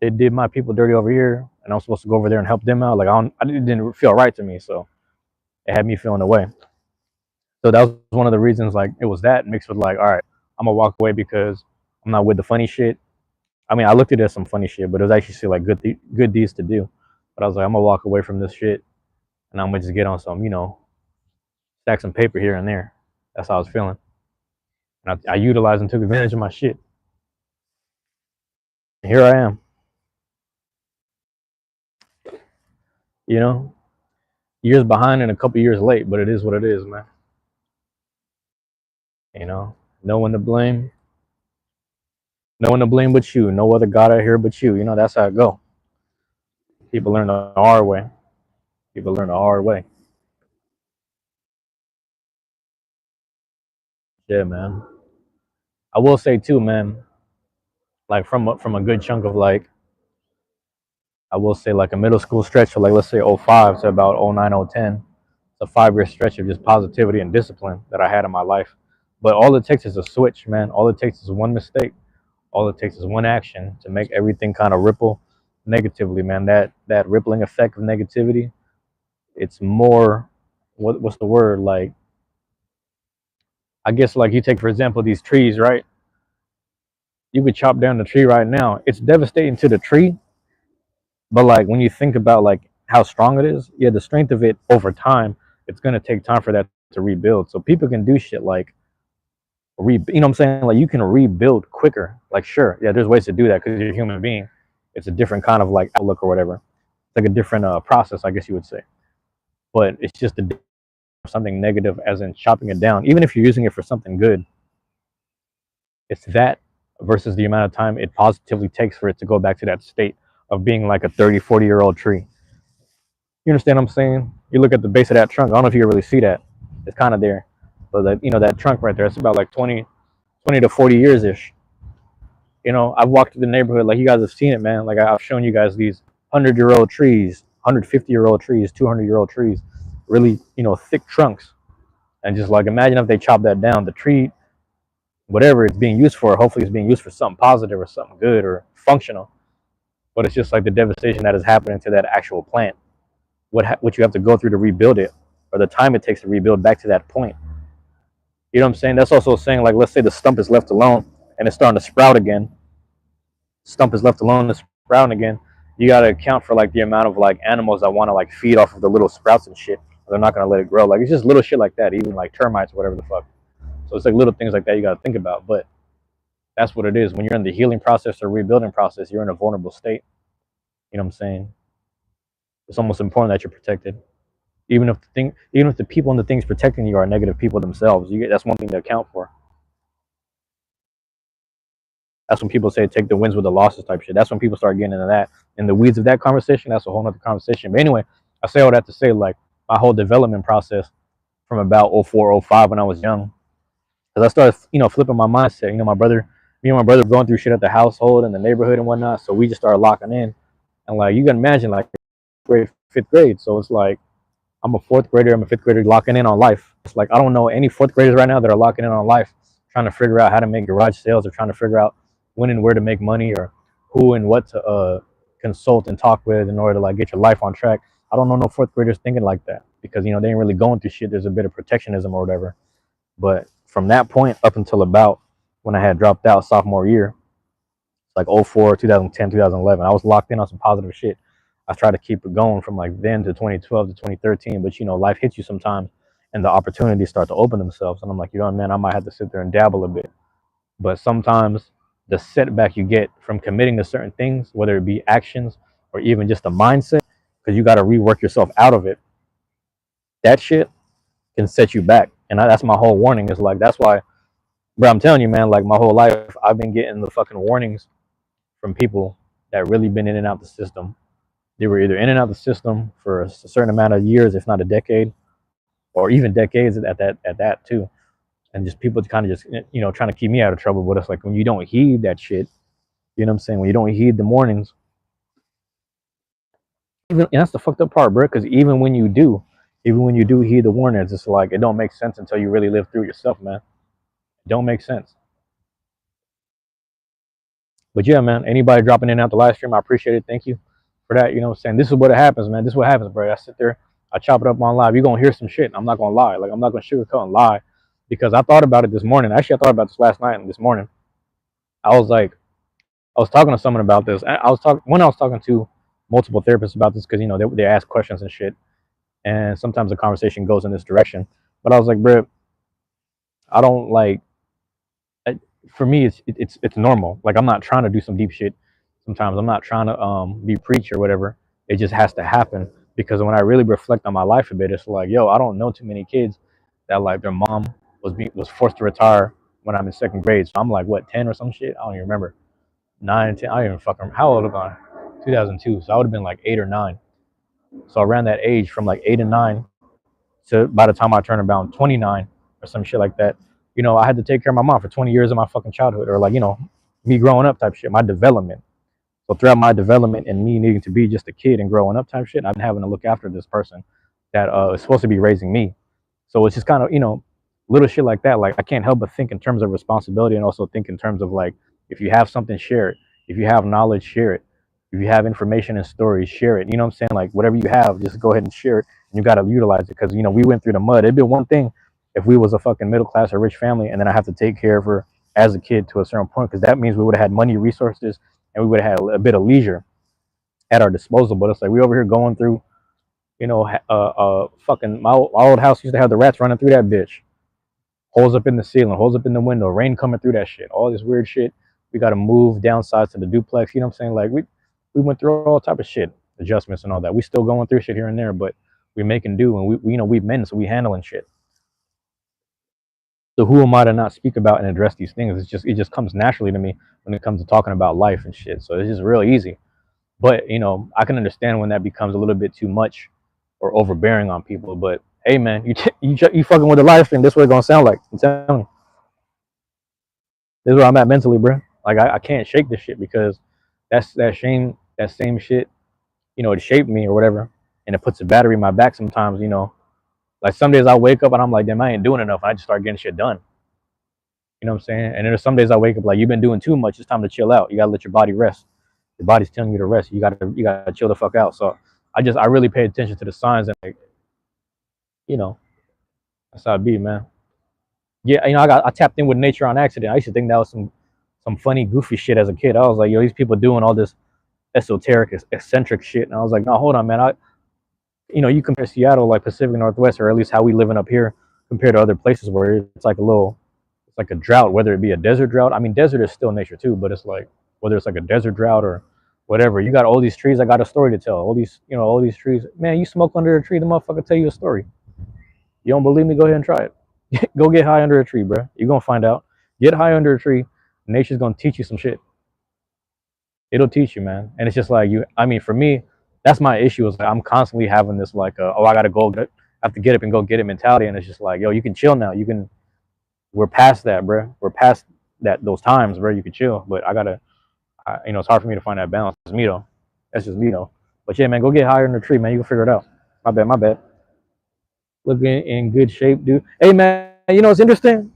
they did my people dirty over here, and I'm supposed to go over there and help them out. Like, it didn't feel right to me. So it had me feeling away. So that was one of the reasons, like, it was that mixed with like, all right, I'm gonna walk away because I'm not with the funny shit. I mean, I looked at it as some funny shit, but it was actually still like good deeds to do. But I was like, I'm gonna walk away from this shit and I'm gonna just get on some, stack some paper here and there. That's how I was feeling. And I utilized and took advantage of my shit. And here I am. You know, years behind and a couple years late, but it is what it is, man. No one to blame. No one to blame but you. No other God out here but you. That's how it go. People learn the hard way. People learn the hard way. Yeah, man. I will say too, man. Like from a good chunk of like, I will say like a middle school stretch, so like let's say '05 to about '09, '10. It's a 5 year stretch of just positivity and discipline that I had in my life. But all it takes is a switch, man. All it takes is one mistake. All it takes is one action to make everything kind of ripple negatively, man. That rippling effect of negativity, it's more, what's the word? Like, I guess like you take for example these trees, right? You could chop down the tree right now. It's devastating to the tree, but like when you think about like how strong it is, yeah, the strength of it over time, it's gonna take time for that to rebuild. So people can do shit like you know what I'm saying? Like you can rebuild quicker. Like sure, yeah, there's ways to do that because you're a human being. It's a different kind of like outlook or whatever. It's like a different process, I guess you would say. But it's just something negative, as in chopping it down. Even if you're using it for something good, it's that versus the amount of time it positively takes for it to go back to that state of being like a 30, 40-year-old tree. You understand what I'm saying? You look at the base of that trunk. I don't know if you can really see that. It's kind of there. But that trunk right there, it's about like 20 to 40 years ish. I've walked through the neighborhood, like you guys have seen it, man. Like I've shown you guys these 100-year-old trees, 150-year-old trees, 200-year-old trees, really, thick trunks. And just like imagine if they chop that down, the tree, whatever it's being used for, hopefully it's being used for something positive or something good or functional. But it's just like the devastation that is happening to that actual plant. What you have to go through to rebuild it, or the time it takes to rebuild back to that point. You know what I'm saying? That's also saying, like, let's say the stump is left alone and it's starting to sprout again. Stump is left alone and it's sprouting again. You got to account for like the amount of like animals that want to like feed off of the little sprouts and shit. They're not gonna let it grow. Like it's just little shit like that, even like termites or whatever the fuck. So it's like little things like that you got to think about. But that's what it is. When you're in the healing process or rebuilding process, you're in a vulnerable state. You know what I'm saying? It's almost important that you're protected. Even if the people and the things protecting you are negative people themselves, that's one thing to account for. That's when people say take the wins with the losses type shit. That's when people start getting into that. In the weeds of that conversation, that's a whole nother conversation. But anyway, I say all that to say, like, my whole development process from about '04, '05 when I was young, because I started, flipping my mindset. Me and my brother going through shit at the household and the neighborhood and whatnot. So we just started locking in. And like, you can imagine, like, fifth grade. So it's like, I'm a fourth grader, I'm a fifth grader locking in on life. It's like, I don't know any fourth graders right now that are locking in on life, trying to figure out how to make garage sales or trying to figure out when and where to make money or who and what to consult and talk with in order to like get your life on track. I don't know no fourth graders thinking like that because, they ain't really going through shit. There's a bit of protectionism or whatever. But from that point up until about when I had dropped out sophomore year, like '04, 2010, 2011, I was locked in on some positive shit. I tried to keep it going from like then to 2012 to 2013, but life hits you sometimes and the opportunities start to open themselves. And I'm like, man, I might have to sit there and dabble a bit. But sometimes the setback you get from committing to certain things, whether it be actions or even just a mindset, because you got to rework yourself out of it, that shit can set you back. And that's my whole warning. Is like, that's why, bro, I'm telling you, man, like my whole life I've been getting the fucking warnings from people that really been in and out the system. They were either in and out the system for a certain amount of years, if not a decade, or even decades at that too. And just people kind of just, trying to keep me out of trouble. But it's like when you don't heed that shit, you know what I'm saying? When you don't heed the warnings, even, and that's the fucked up part, bro. Because even when you do heed the warnings, it's like it don't make sense until you really live through it yourself, man. It don't make sense. But yeah, man, anybody dropping in out the live stream, I appreciate it. Thank you for that. You know what I'm saying? This is what it happens, man. This is what happens, bro. I sit there, I chop it up on live. You're gonna hear some shit. I'm not gonna lie. Like, I'm not gonna sugarcoat and lie. Because I thought about it this morning. Actually, I thought about this last night and this morning. I was like, I was talking to someone about this. I was talking to multiple therapists about this because they ask questions and shit, and sometimes the conversation goes in this direction. But I was like, bro, I don't like. For me, it's normal. Like, I'm not trying to do some deep shit. Sometimes I'm not trying to be preach or whatever. It just has to happen because when I really reflect on my life a bit, it's like, yo, I don't know too many kids that like their mom was forced to retire when I'm in second grade. So I'm like, what, 10 or some shit? I don't even remember. 9, 10. I don't even fucking. How old was I? 2002. So I would have been like 8 or 9. So around that age, from like 8 and 9 to by the time I turned about 29 or some shit like that, I had to take care of my mom for 20 years of my fucking childhood, or like, me growing up type shit, my development. So throughout my development and me needing to be just a kid and growing up type shit, I've been having to look after this person that is supposed to be raising me. So it's just kind of, little shit like that. Like, I can't help but think in terms of responsibility and also think in terms of like, if you have something, share it. If you have knowledge, share it. If you have information and stories, share it. You know what I'm saying? Like, whatever you have, just go ahead and share it. And you got to utilize it because, we went through the mud. It'd be one thing if we was a fucking middle class or rich family and then I have to take care of her as a kid to a certain point, because that means we would have had money, resources, and we would have had a bit of leisure at our disposal. But it's like we over here going through, fucking my old house used to have the rats running through that bitch, holes up in the ceiling, holes up in the window, rain coming through that shit, all this weird shit. We got to move downsize to the duplex. You know what I'm saying? Like, we went through all type of shit, adjustments and all that. We still going through shit here and there, but we making do, and we men, so we handling shit. So who am I to not speak about and address these things? It just comes naturally to me when it comes to talking about life and shit. So it's just real easy. But I can understand when that becomes a little bit too much or overbearing on people. But hey, man, you fucking with the live stream. This is what it's gonna sound like. I'm telling you, this is where I'm at mentally, bro. Like, I can't shake this shit because that same shit, it shaped me or whatever, and it puts a battery in my back sometimes. Like some days I wake up and I'm like, damn, I ain't doing enough. And I just start getting shit done. You know what I'm saying? And then there's some days I wake up like, you've been doing too much. It's time to chill out. You gotta let your body rest. Your body's telling you to rest. You gotta chill the fuck out. So I really pay attention to the signs and like, you know, that's how it be, man. Yeah, I tapped in with nature on accident. I used to think that was some funny, goofy shit as a kid. I was like, yo, these people doing all this esoteric, eccentric shit. And I was like, no, hold on, man. You compare Seattle, like Pacific Northwest, or at least how we living up here compared to other places where it's like it's like a drought, whether it be a desert drought. I mean, desert is still nature too, but it's like, whether it's like a desert drought or whatever, you got all these trees. I got a story to tell. All these trees, man, you smoke under a tree, the motherfucker tell you a story. You don't believe me? Go ahead and try it. Go get high under a tree, bro. You're going to find out. Get high under a tree. Nature's going to teach you some shit. It'll teach you, man. And it's just like for me, that's my issue. Is like I'm constantly having this like, I got to go, I have to get up and go get it mentality. And it's just like, yo, you can chill now. We're past that, bro. We're past those times, bro. You can chill. But it's hard for me to find that balance. It's me, though. That's just me, though. But yeah, man, go get higher in the tree, man. You can figure it out. My bad. Looking in good shape, dude. Hey, man, it's interesting.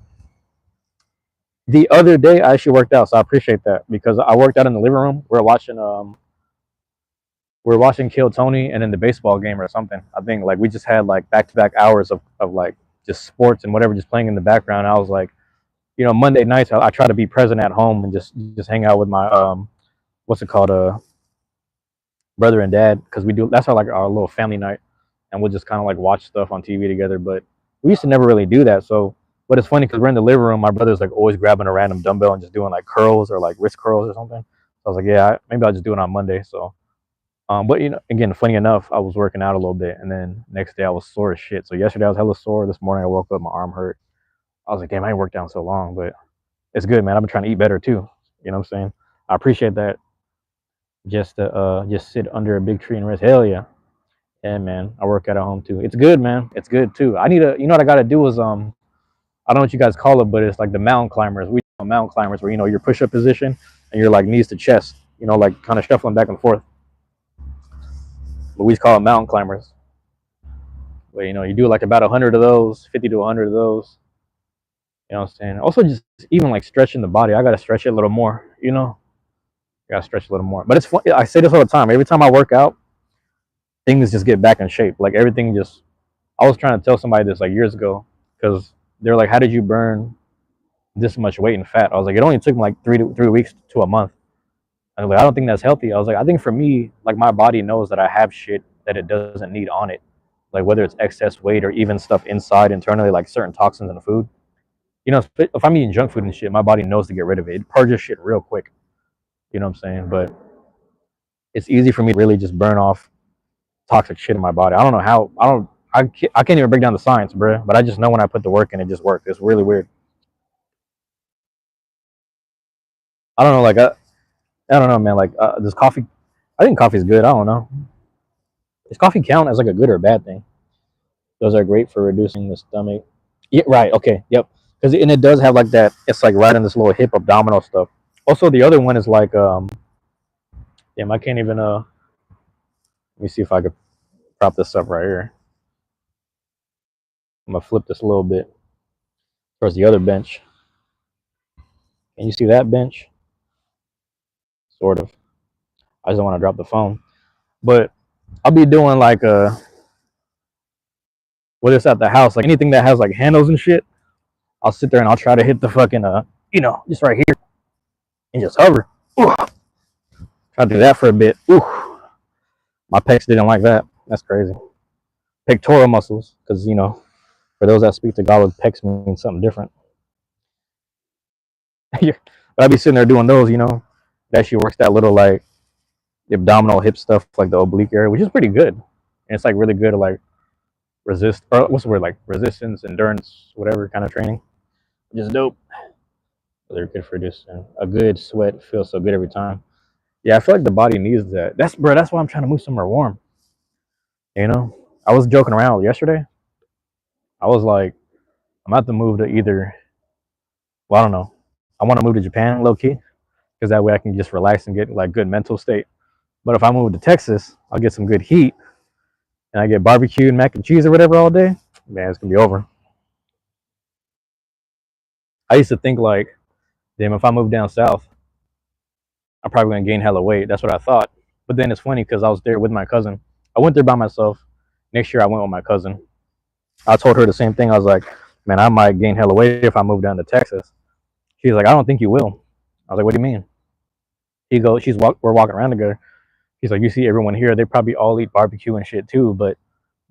The other day, I actually worked out, so I appreciate that because I worked out in the living room. We're watching Kill Tony and then the baseball game or something. I think like we just had like back-to-back hours of like just sports and whatever just playing in the background. I was like, Monday nights I try to be present at home and just hang out with my what's it called, brother and dad, because that's our little family night, and we'll just kind of like watch stuff on TV together. But we used to never really do that. So, but it's funny because we're in the living room. My brother's like always grabbing a random dumbbell and just doing like curls or like wrist curls or something. So I was like, yeah, maybe I'll just do it on Monday. So But again, funny enough, I was working out a little bit, and then next day I was sore as shit. So yesterday I was hella sore. This morning I woke up, my arm hurt. I was like, damn, I ain't worked out in so long, but it's good, man. I've been trying to eat better too. You know what I'm saying? I appreciate that. Just to just sit under a big tree and rest. Hell yeah. Yeah, man. I work out at home too. It's good, man. It's good too. I need to, what I gotta do is I don't know what you guys call it, but it's like the mountain climbers. We call mountain climbers where your push up position and you're like knees to chest, like kind of shuffling back and forth. But we call it mountain climbers. But you do like about 100 of those, 50 to 100 of those. You know what I'm saying? Also, just even like stretching the body. I gotta stretch it a little more. I gotta stretch a little more. But it's fun. I say this all the time. Every time I work out, things just get back in shape. Like everything just. I was trying to tell somebody this like years ago because they're like, "How did you burn this much weight and fat?" I was like, "It only took me like 3 weeks to a month." I was like, "I don't think that's healthy." I was like, "I think for me, like my body knows that I have shit that it doesn't need on it, like whether it's excess weight or even stuff inside internally, like certain toxins in the food. If I'm eating junk food and shit, my body knows to get rid of it. It purges shit real quick. You know what I'm saying? But it's easy for me to really just burn off toxic shit in my body. I don't know how. I can't even break down the science, bro. But I just know when I put the work in, it just works. It's really weird. I don't know. Like I don't know, man. Like does coffee? I think coffee is good. I don't know. Does coffee count as like a good or a bad thing? Those are great for reducing the stomach. Yeah, right. Okay. Yep. Because it does have like that. It's like right in this little hip abdominal stuff. Also, the other one is like damn, I can't even let me see if I could prop this up right here. I'm gonna flip this a little bit towards the other bench. Can you see that bench? Sort of. I just don't want to drop the phone. But I'll be doing like when it's at the house, like anything that has like handles and shit. I'll sit there and I'll try to hit the fucking just right here and just hover. Ooh. Try to do that for a bit. Ooh, my pecs didn't like that. That's crazy. Pectoral muscles, because for those that speak Tagalog, pecs mean something different. But I'll be sitting there doing those. That she works that little like the abdominal hip stuff, like the oblique area, which is pretty good. And it's like really good to like resist, or what's the word, like resistance, endurance, whatever kind of training. Just dope. They're good for this. And a good sweat feels so good every time. Yeah, I feel like the body needs that. That's why I'm trying to move somewhere warm. I was joking around yesterday. I was like, I'm about to move to either. Well, I don't know. I want to move to Japan, low key, because that way I can just relax and get like good mental state. But if I move to Texas, I'll get some good heat, and I get barbecue and mac and cheese or whatever all day. Man, it's gonna be over. I used to think like, damn, if I move down south, I'm probably gonna gain hella weight. That's what I thought. But then it's funny because I was there with my cousin. I went there by myself. Next year I went with my cousin. I told her the same thing. I was like, man, I might gain hella weight if I move down to Texas. She's like, I don't think you will. I was like, what do you mean? We're walking around together. He's like, you see everyone here, they probably all eat barbecue and shit too, but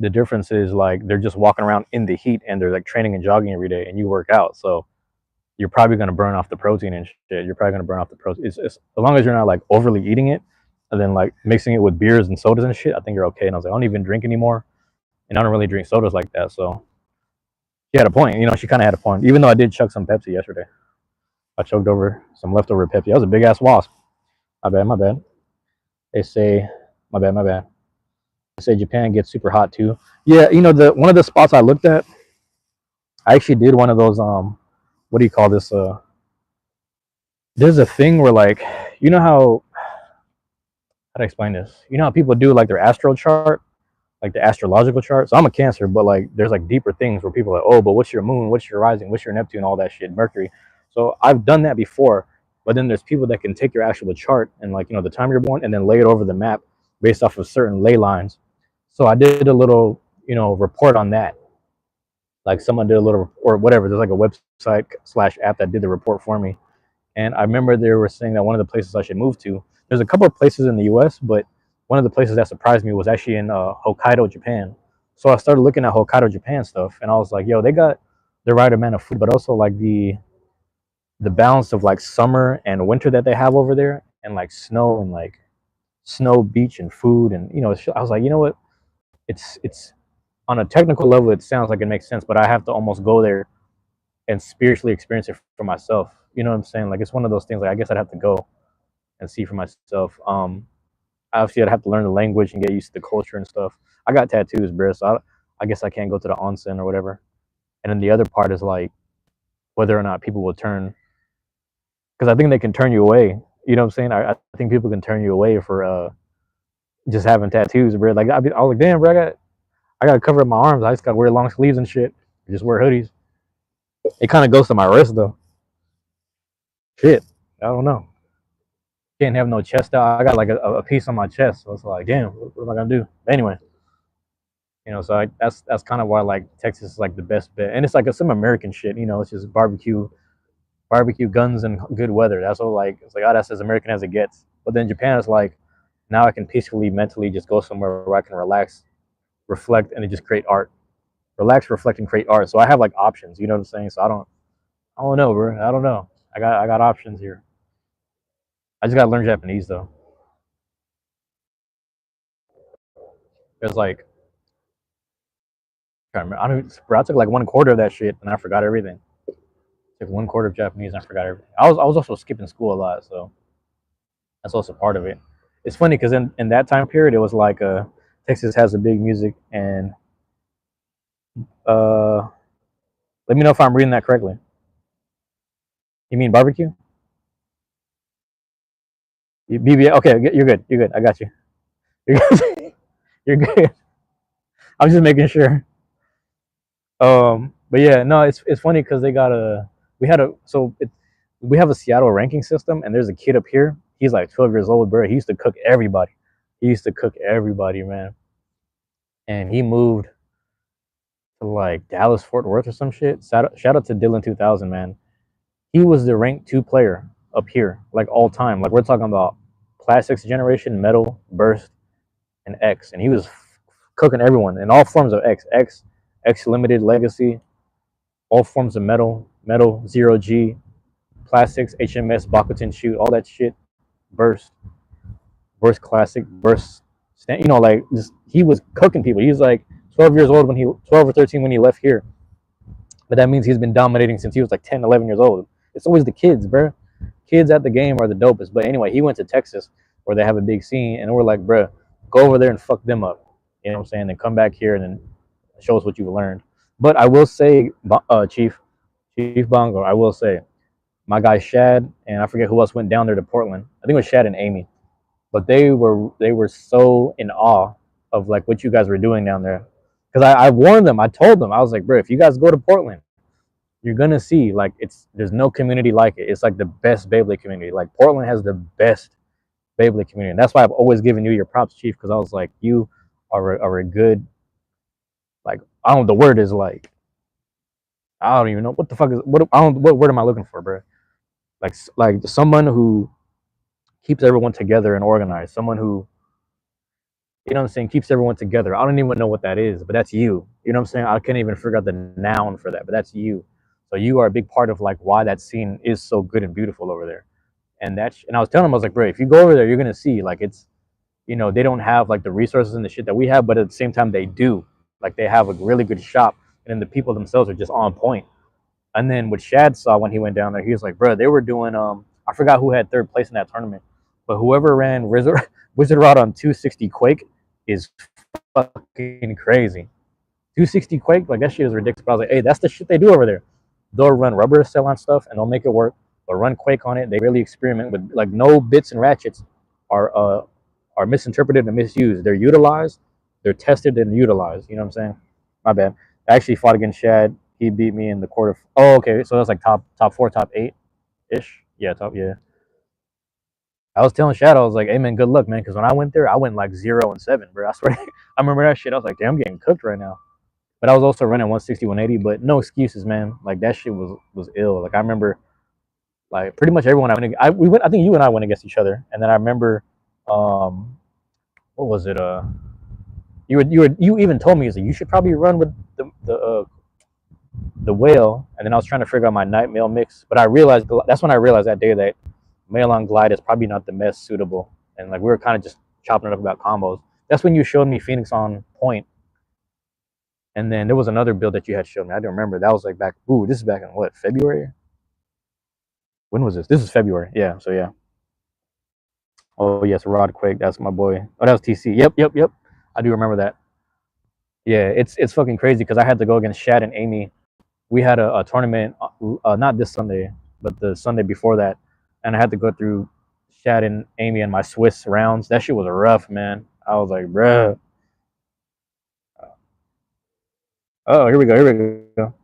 the difference is like they're just walking around in the heat and they're like training and jogging every day, and you work out, so you're probably gonna burn off the protein and shit. You're probably gonna burn off the protein. It's as long as you're not like overly eating it, and then like mixing it with beers and sodas and shit. I think you're okay. And I was like, I don't even drink anymore, and I don't really drink sodas like that. So she had a point. She kind of had a point. Even though I did chug some Pepsi yesterday, I chugged over some leftover Pepsi. That was a big ass wasp. My bad, my bad. They say, my bad, my bad. They say Japan gets super hot too. Yeah, the one of the spots I looked at, I actually did one of those what do you call this? There's a thing where like, you know how to explain this? You know how people do like their astral chart, like the astrological chart. So I'm a Cancer, but like there's like deeper things where people are like, oh, but what's your moon? What's your rising? What's your Neptune? All that shit, Mercury. So I've done that before, but then there's people that can take your actual chart and like the time you're born and then lay it over the map based off of certain ley lines. So I did a little report on that. Like someone did a little or whatever. There's like a website slash app that did the report for me. And I remember they were saying that one of the places I should move to. There's a couple of places in the U.S., but one of the places that surprised me was actually in Hokkaido, Japan. So I started looking at Hokkaido, Japan stuff, and I was like, yo, they got the right amount of food, but also like the balance of like summer and winter that they have over there, and like snow and like snow, beach, and food, and I was like, you know what? It's on a technical level, it sounds like it makes sense, but I have to almost go there and spiritually experience it for myself. You know what I'm saying? Like it's one of those things. Like I guess I'd have to go and see for myself. Obviously I'd have to learn the language and get used to the culture and stuff. I got tattoos, bro, so I guess I can't go to the onsen or whatever. And then the other part is like whether or not people will turn, because I think they can turn you away. You know what I'm saying? I think people can turn you away for just having tattoos, bro. Like I was like, damn, bro, I got to cover up my arms. I just got to wear long sleeves and shit. Just wear hoodies. It kind of goes to my wrist though. Shit, I don't know. Can't have no chest out. I got like a piece on my chest, so it's like, damn, what am I gonna do? But anyway, so that's kind of why like Texas is like the best bet, and it's like some American shit. It's just barbecue, guns, and good weather. That's all. Like it's like, oh, that's as American as it gets. But then Japan is like, now I can peacefully, mentally just go somewhere where I can relax, reflect, and just create art. Relax, reflect, and create art. So I have like options. You know what I'm saying? So I don't know, bro. I don't know. I got options here. I just gotta learn Japanese though. There's like, I remember, I don't. Bro, I took like 1/4 of that shit and I forgot everything. Took 1/4 of Japanese and I forgot everything. I was also skipping school a lot, so that's also part of it. It's funny because in that time period, it was like Texas has a big music, and uh, let me know if I'm reading that correctly. You mean barbecue? BBA? Okay, you're good. You're good. I got you. You're good. You're good. I'm just making sure. But yeah, no, it's funny because they got a we had a so it, we have a Seattle ranking system, and there's a kid up here. He's like 12 years old, bro. He used to cook everybody. He used to cook everybody, man. And he moved to like Dallas, Fort Worth, or some shit. Shout out to Dylan 2000, man. He was the ranked 2 player up here, like all time. Like we're talking about plastics generation, metal, burst, and X, and he was cooking everyone in all forms of X limited, legacy, all forms of metal, zero G, plastics, HMS, Bakutin shoot, all that shit, burst, burst classic, burst, like just he was cooking people. He was like 12 years old when he 12 or 13 when he left here, but that means he's been dominating since he was like 10, 11 years old. It's always the kids, bro. Kids at the game are the dopest. But anyway, he went to Texas where they have a big scene, and we're like, bro, go over there and fuck them up. You know what I'm saying? Then come back here and then show us what you've learned. But I will say, Chief Bongo, I will say, my guy Shad and I forget who else went down there to Portland. I think it was Shad and Amy, but they were so in awe of like what you guys were doing down there. Because I warned them, I told them, I was like, bro, if you guys go to Portland, you're gonna see like there's no community like it. It's like the best Beyblade community. Like Portland has the best Beyblade community. And that's why I've always given you your props, Chief, because I was like, you are a good, like, I don't know, the word is like, I don't even know what the fuck is what word am I looking for, bro? Like someone who keeps everyone together and organized. Someone who, you know what I'm saying, keeps everyone together. I don't even know what that is, but that's you. You know what I'm saying? I can't even figure out the noun for that, but that's you. So you are a big part of like why that scene is so good and beautiful over there. And I was telling him, I was like, bro, if you go over there, you're gonna see like they don't have like the resources and the shit that we have, but at the same time they do. Like they have a really good shop, and then the people themselves are just on point. And then what Shad saw when he went down there, he was like, bro, they were doing I forgot who had third place in that tournament, but whoever ran Wizard Rod on 260 Quake is fucking crazy. 260 Quake, like that shit is ridiculous. But I was like, hey, that's the shit they do over there. They'll run rubber cell on stuff and they'll make it work. They'll run Quake on it. They really experiment with like no bits and ratchets are misinterpreted and misused. They're utilized, they're tested and utilized. You know what I'm saying? My bad. I actually fought against Shad. He beat me in the quarter. Oh, okay. So that's like top 4, top 8 ish. Yeah, yeah. I was telling Shad, I was like, hey man, good luck, man. Because when I went there, I went like 0-7, bro. I swear. I remember that shit. I was like, damn, I'm getting cooked right now. But I was also running 160, 180. But no excuses, man. Like that shit was ill. Like I remember, like pretty much everyone we went. I think you and I went against each other. And then I remember, what was it? You even told me, is that you should probably run with the whale. And then I was trying to figure out my night mail mix. But I realized that's when I realized that day that mail on glide is probably not the most suitable. And like we were kind of just chopping it up about combos. That's when you showed me Phoenix on Point, and then there was another build that you had shown me. I don't remember. That was like back. Ooh, this is back in what, February? When was this? This is February. Yeah. So yeah. Oh yes, Rod Quake. That's my boy. Oh, that was TC. Yep, yep, yep. I do remember that. Yeah, it's fucking crazy because I had to go against Shad and Amy. We had a tournament, not this Sunday, but the Sunday before that, and I had to go through Shad and Amy and my Swiss rounds. That shit was rough, man. I was like, bruh. Oh, here we go. Here we go.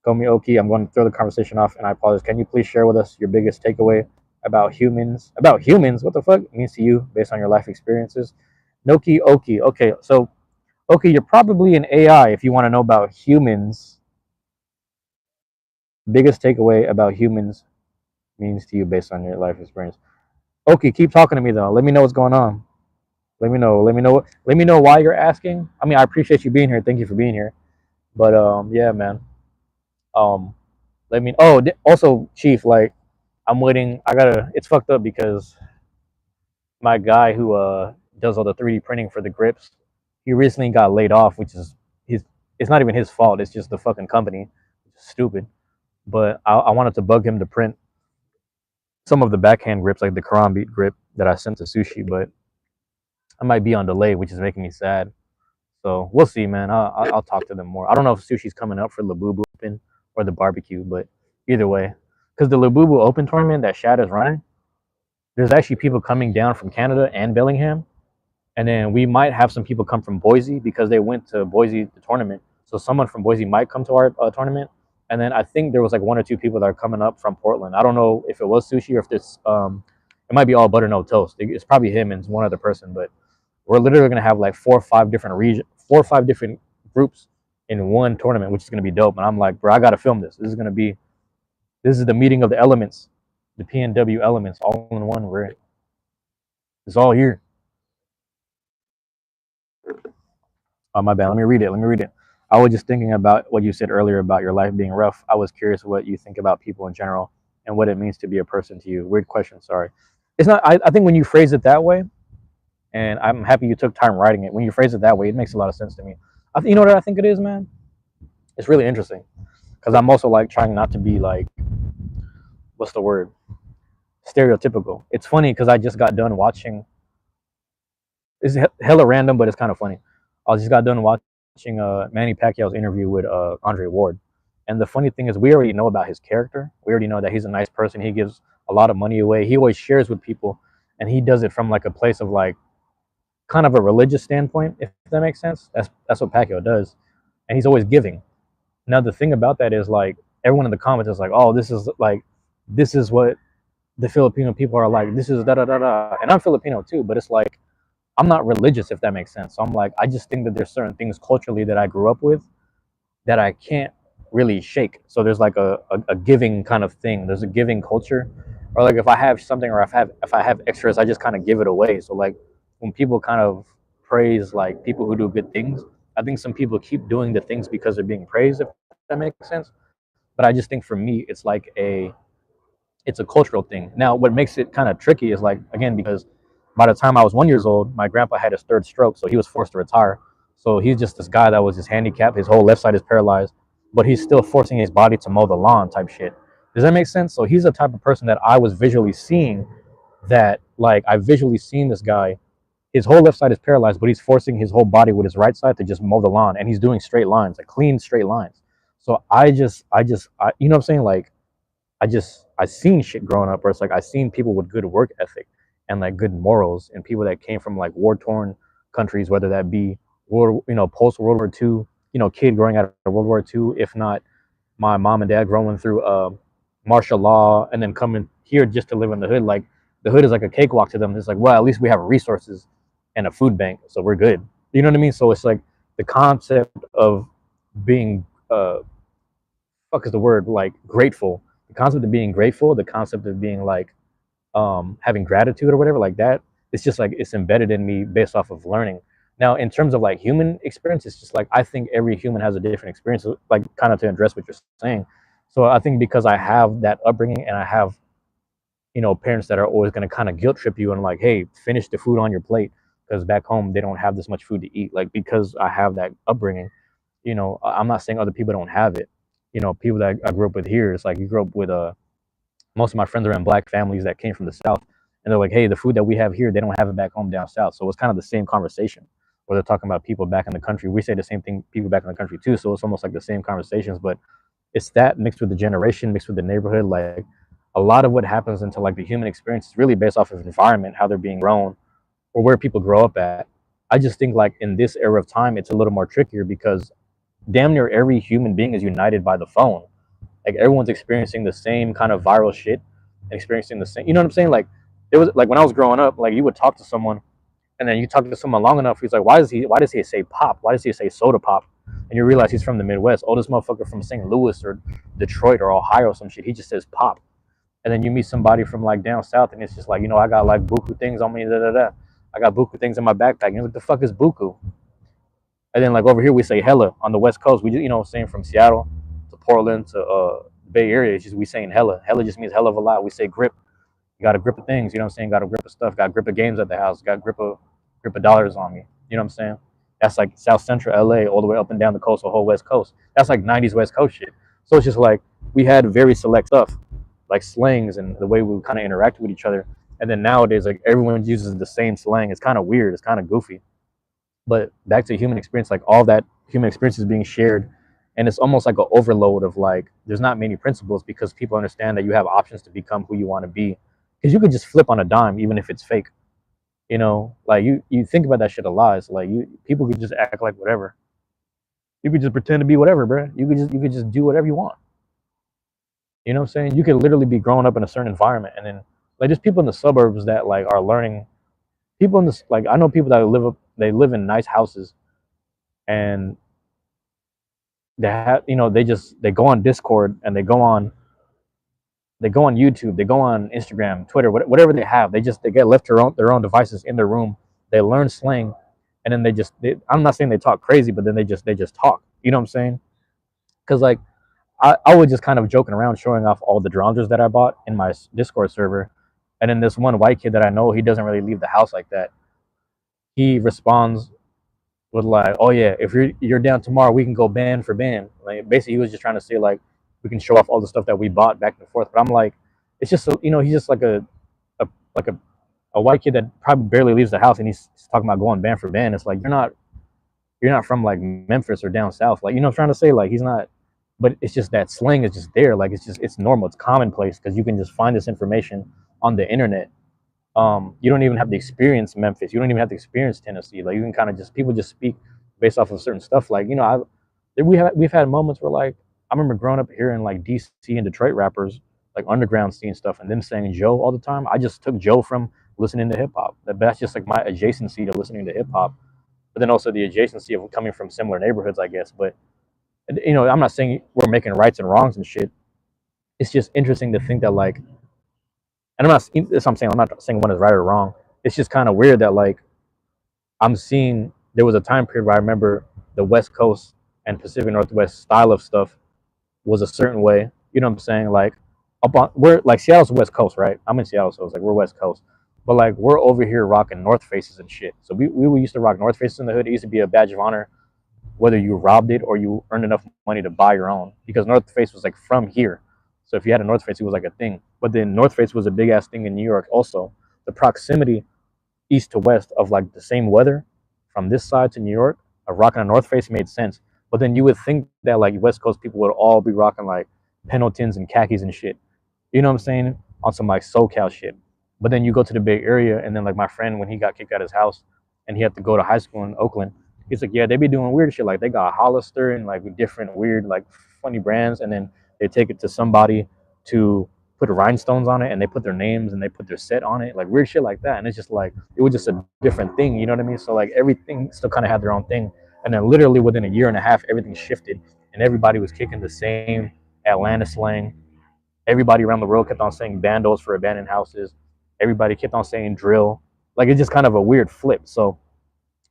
Call me Oki. I'm going to throw the conversation off, and I apologize. Can you please share with us your biggest takeaway about humans? About humans? What the fuck it means to you based on your life experiences? Noki Oki. Okay, so okay, you're probably an AI if you want to know about humans. Biggest takeaway about humans means to you based on your life experience. Okay, keep talking to me though. Let me know what's going on. Let me know. Let me know. Let me know why you're asking. I mean, I appreciate you being here. Thank you for being here. But yeah, man. Um, let me. Oh, also, Chief. Like, I'm waiting. I gotta. It's fucked up because my guy who does all the 3D printing for the grips, he recently got laid off, which is his. It's not even his fault. It's just the fucking company. It's stupid. But I wanted to bug him to print some of the backhand grips, like the Quran beat grip that I sent to Sushi, but I might be on delay, which is making me sad. So we'll see, man. I'll talk to them more. I don't know if Sushi's coming up for Labubu Open or the barbecue, but either way, because the Labubu Open tournament that Shad is running, there's actually people coming down from Canada and Bellingham, and then we might have some people come from Boise because they went to Boise the tournament. So someone from Boise might come to our tournament, and then I think there was like 1 or 2 people that are coming up from Portland. I don't know if it was Sushi or if this it might be all butter no toast. It's probably him and one other person, but we're literally gonna have like 4 or 5 different region, 4 or 5 different groups in one tournament, which is gonna be dope. And I'm like, bro, I gotta film this. This is the meeting of the elements, the PNW elements, all in one. It's all here. Oh my bad. Let me read it. Let me read it. I was just thinking about what you said earlier about your life being rough. I was curious what you think about people in general and what it means to be a person to you. Weird question. Sorry. It's not. I think when you phrase it that way, and I'm happy you took time writing it. When you phrase it that way, it makes a lot of sense to me. You know what I think it is, man. It's really interesting because I'm also like trying not to be like, what's the word, stereotypical. It's funny because I just got done watching. It's hella random, but it's kind of funny. I just got done watching Manny Pacquiao's interview with Andre Ward, and the funny thing is, we already know about his character. We already know that he's a nice person. He gives a lot of money away. He always shares with people, and he does it from like a place of like kind of a religious standpoint, if that makes sense. That's what Pacquiao does, and he's always giving. Now the thing about that is like everyone in the comments is like, oh, this is what the Filipino people are like. This is da da da da, and I'm Filipino too, but it's like I'm not religious, if that makes sense. So I'm like, I just think that there's certain things culturally that I grew up with that I can't really shake. So there's like a giving kind of thing. There's a giving culture, or like if I have something or if I have extras, I just kind of give it away. So like when people kind of praise like people who do good things, I think some people keep doing the things because they're being praised. If that makes sense. But I just think for me, it's a cultural thing. Now, what makes it kind of tricky is like again because by the time I was 1 years old, my grandpa had his third stroke, so he was forced to retire. So he's just this guy that was just handicapped. His whole left side is paralyzed, but he's still forcing his body to mow the lawn type shit. Does that make sense? So he's the type of person that I was visually seeing that like I visually seen this guy. His whole left side is paralyzed, but he's forcing his whole body with his right side to just mow the lawn, and he's doing straight lines, like clean straight lines. So you know what I'm saying? Like I seen shit growing up where it's like I seen people with good work ethic and like good morals and people that came from like war torn countries, whether that be post World War II, kid growing out of World War II, if not my mom and dad growing through martial law and then coming here just to live in the hood. Like the hood is like a cakewalk to them. It's like, well, at least we have resources and a food bank, so we're good. You know what I mean? So it's like the concept of being fuck is the word, like grateful. The concept of being grateful, the concept of being like having gratitude or whatever like that, it's just like it's embedded in me based off of learning. Now in terms of like human experience, it's just like I think every human has a different experience, like kind of to address what you're saying. So I think because I have that upbringing and I have parents that are always going to kind of guilt trip you and like, hey, finish the food on your plate, because back home they don't have this much food to eat. Like, because I have that upbringing, I'm not saying other people don't have it. People that I grew up with here, it's like you grew up with most of my friends are in black families that came from the South, and they're like, hey, the food that we have here, they don't have it back home down South. So it's kind of the same conversation where they're talking about people back in the country. We say the same thing, people back in the country too. So it's almost like the same conversations, but it's that mixed with the generation, mixed with the neighborhood. Like, a lot of what happens into like the human experience is really based off of environment, how they're being grown, or where people grow up at. I just think like in this era of time, it's a little more trickier because damn near every human being is united by the phone. Like, everyone's experiencing the same kind of viral shit, experiencing the same. You know what I'm saying? Like, it was like when I was growing up, like you would talk to someone, and then you talk to someone long enough, he's like, why does he say pop? Why does he say soda pop? And you realize he's from the Midwest. Oh, this motherfucker from St. Louis or Detroit or Ohio or some shit. He just says pop. And then you meet somebody from like down south, and it's just like, I got like buku things on me, da da da. I got buku things in my backpack. And you're like, the fuck is buku? And then like over here we say hella on the West Coast. We just, saying from Seattle to Portland to Bay Area, it's just we saying hella. Hella just means hell of a lot. We say grip. You got a grip of things, got a grip of stuff, got a grip of games at the house, got a grip of dollars on me. You know what I'm saying? That's like South Central LA all the way up and down the coast, the whole West Coast. That's like 90s West Coast shit. So it's just like we had very select stuff, like slangs and the way we kind of interact with each other. And then nowadays, like everyone uses the same slang. It's kind of weird. It's kind of goofy. But back to human experience, like all that human experience is being shared, and it's almost like an overload of like there's not many principles because people understand that you have options to become who you want to be, because you could just flip on a dime even if it's fake. Like you think about that shit a lot. It's like people could just act like whatever. You could just pretend to be whatever, bro. You could just do whatever you want. You know what I'm saying? You could literally be growing up in a certain environment, and then like there's people in the suburbs that like are learning. People in this, like, I know people that live in nice houses, and they have they go on Discord, and they go on YouTube, they go on Instagram, Twitter, whatever they have. They get left their own devices in their room. They learn slang, and then I'm not saying they talk crazy, but then they just talk. You know what I'm saying? Because like I was just kind of joking around, showing off all the drowners that I bought in my Discord server, and then this one white kid that I know, he doesn't really leave the house like that. He responds with like, "Oh yeah, if you're down tomorrow, we can go band for band." Like basically, he was just trying to say like we can show off all the stuff that we bought back and forth. But I'm like, it's just he's just like a like a white kid that probably barely leaves the house, and he's talking about going band for band. It's like you're not from like Memphis or down south. Like, I'm trying to say, like, he's not. But it's just that slang is just there. Like, it's normal. It's commonplace because you can just find this information on the internet. You don't even have to experience Memphis. You don't even have to experience Tennessee. Like, you can kind of just, people just speak based off of certain stuff. Like, we've had moments where like I remember growing up here in like DC and Detroit rappers, like underground scene stuff, and them saying Joe all the time. I just took Joe from listening to hip hop. That's just like my adjacency to listening to hip hop. But then also the adjacency of coming from similar neighborhoods, I guess. But I'm not saying we're making rights and wrongs and shit. It's just interesting to think that like, and that's what I'm saying. I'm not saying one is right or wrong. It's just kind of weird that like I'm seeing there was a time period where I remember the West Coast and Pacific Northwest style of stuff was a certain way. You know what I'm saying? Like we're like Seattle's West Coast, right? I'm in Seattle, so it's like we're West Coast. But like we're over here rocking North Faces and shit. So we used to rock North Faces in the hood. It used to be a badge of honor, whether you robbed it or you earned enough money to buy your own, because North Face was like from here. So if you had a North Face, it was like a thing. But then North Face was a big ass thing in New York also. The proximity east to west of like the same weather from this side to New York of rocking a North Face made sense. But then you would think that like West Coast people would all be rocking like Pendletons and khakis and shit. You know what I'm saying? On some like SoCal shit. But then you go to the Bay Area, and then like my friend, when he got kicked out of his house and he had to go to high school in Oakland, he's like, yeah, they be doing weird shit. Like they got Hollister and like different weird, like funny brands, and then they take it to somebody to put rhinestones on it, and they put their names and they put their set on it, like weird shit like that. And it's just like it was just a different thing, you know what I mean? So like everything still kind of had their own thing, and then literally within a year and a half, everything shifted, and everybody was kicking the same Atlanta slang. Everybody around the world kept on saying bandos for abandoned houses. Everybody kept on saying drill. Like it's just kind of a weird flip. So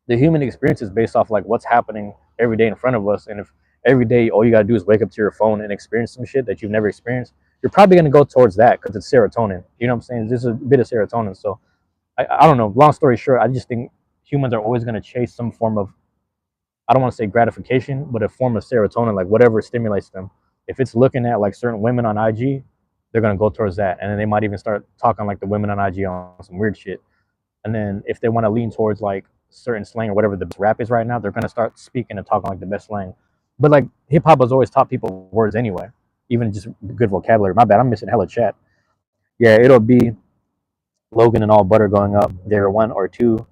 the human experience is based off like what's happening every day in front of us. And if every day all you gotta do is wake up to your phone and experience some shit that you've never experienced, you're probably going to go towards that because it's serotonin. You know what I'm saying? There's a bit of serotonin. So I don't know. Long story short, I just think humans are always going to chase some form of, I don't want to say gratification, but a form of serotonin, like whatever stimulates them. If it's looking at like certain women on IG, they're going to go towards that. And then they might even start talking like the women on IG on some weird shit. And then if they want to lean towards like certain slang or whatever the rap is right now, they're going to start speaking and talking like the best slang. But like hip hop has always taught people words anyway, even just good vocabulary. My bad, I'm missing hella chat. Yeah, it'll be Logan and All Butter going up. There one or two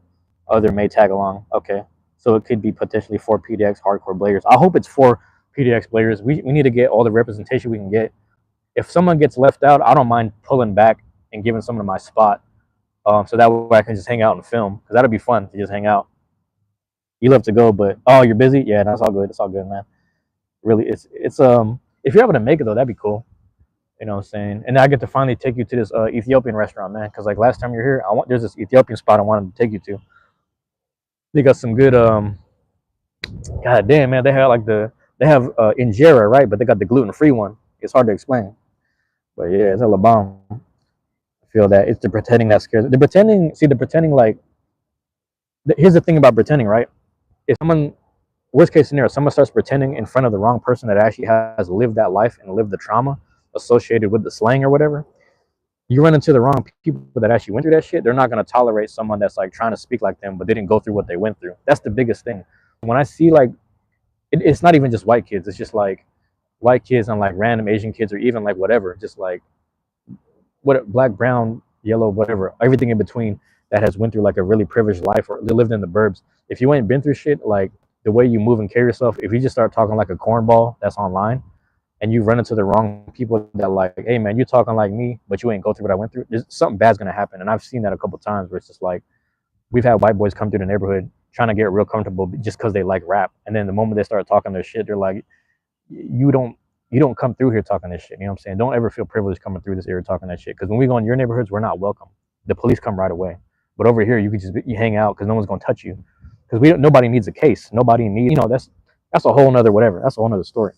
other may tag along. Okay, so it could be potentially 4 PDX hardcore players. I hope it's 4 PDX players. We need to get all the representation we can get. If someone gets left out, I don't mind pulling back and giving someone my spot. So that way I can just hang out and film, because that'll be fun to just hang out. You love to go, but oh, you're busy. Yeah, that's all good. It's all good, man. Really, it's if you're able to make it though, that'd be cool. You know what I'm saying? And I get to finally take you to this Ethiopian restaurant, man. Because like last time you're here, there's this Ethiopian spot I wanted to take you to. They got some good God damn, man, they have injera, right? But they got the gluten-free one. It's hard to explain, but yeah, it's a bomb. I feel that it's the pretending that scares. The pretending, see, the pretending like. Here's the thing about pretending, right? If someone, worst case scenario, someone starts pretending in front of the wrong person that actually has lived that life and lived the trauma associated with the slang or whatever, you run into the wrong people that actually went through that shit. They're not going to tolerate someone that's like trying to speak like them, but didn't go through what they went through. That's the biggest thing. When I see like, it's not even just white kids. It's just like white kids and like random Asian kids or even like whatever, just like what black, brown, yellow, whatever, everything in between that has went through like a really privileged life or they lived in the burbs. If you ain't been through shit, like the way you move and carry yourself, if you just start talking like a cornball that's online and you run into the wrong people that like, hey man, you're talking like me, but you ain't go through what I went through, there's something bad's gonna happen. And I've seen that a couple times where it's just like, we've had white boys come through the neighborhood trying to get real comfortable just because they like rap. And then the moment they start talking their shit, they're like, you don't come through here talking this shit. You know what I'm saying? Don't ever feel privileged coming through this area talking that shit. Because when we go in your neighborhoods, we're not welcome. The police come right away. But over here, you can just you hang out because no one's gonna touch you. Because nobody needs a case. Nobody needs, that's a whole nother whatever. That's a whole nother story.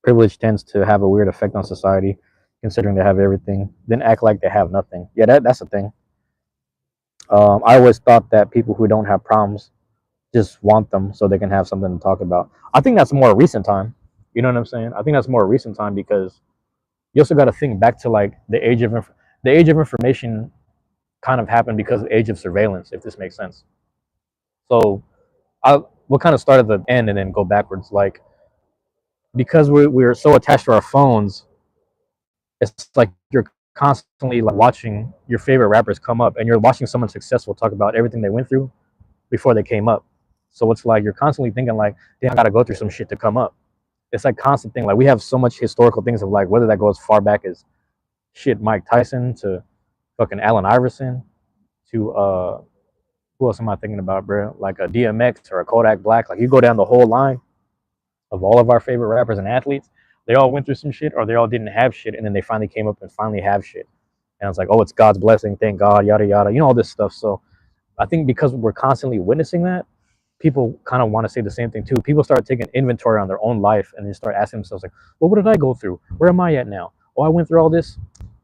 Privilege tends to have a weird effect on society, considering they have everything, then act like they have nothing. Yeah, that's a thing. I always thought that people who don't have problems just want them so they can have something to talk about. I think that's more recent time. You know what I'm saying? I think that's more recent time because you also got to think back to like the age of information kind of happened because of the age of surveillance, if this makes sense. So we'll kind of start at the end and then go backwards. Like, because we're so attached to our phones, it's like you're constantly like watching your favorite rappers come up and you're watching someone successful talk about everything they went through before they came up. So it's like you're constantly thinking like, damn, I gotta go through some shit to come up. It's like constant thing. Like we have so much historical things of like, whether that goes far back as shit Mike Tyson to fucking Allen Iverson to who else am I thinking about, bro? Like a DMX or a Kodak Black. Like you go down the whole line of all of our favorite rappers and athletes. They all went through some shit or they all didn't have shit and then they finally came up and finally have shit. And it's like, oh, it's God's blessing, thank God, yada yada, all this stuff. So I think because we're constantly witnessing that, people kind of want to say the same thing too. People start taking inventory on their own life and they start asking themselves like, well, what did I go through? Where am I at now? Oh, I went through all this.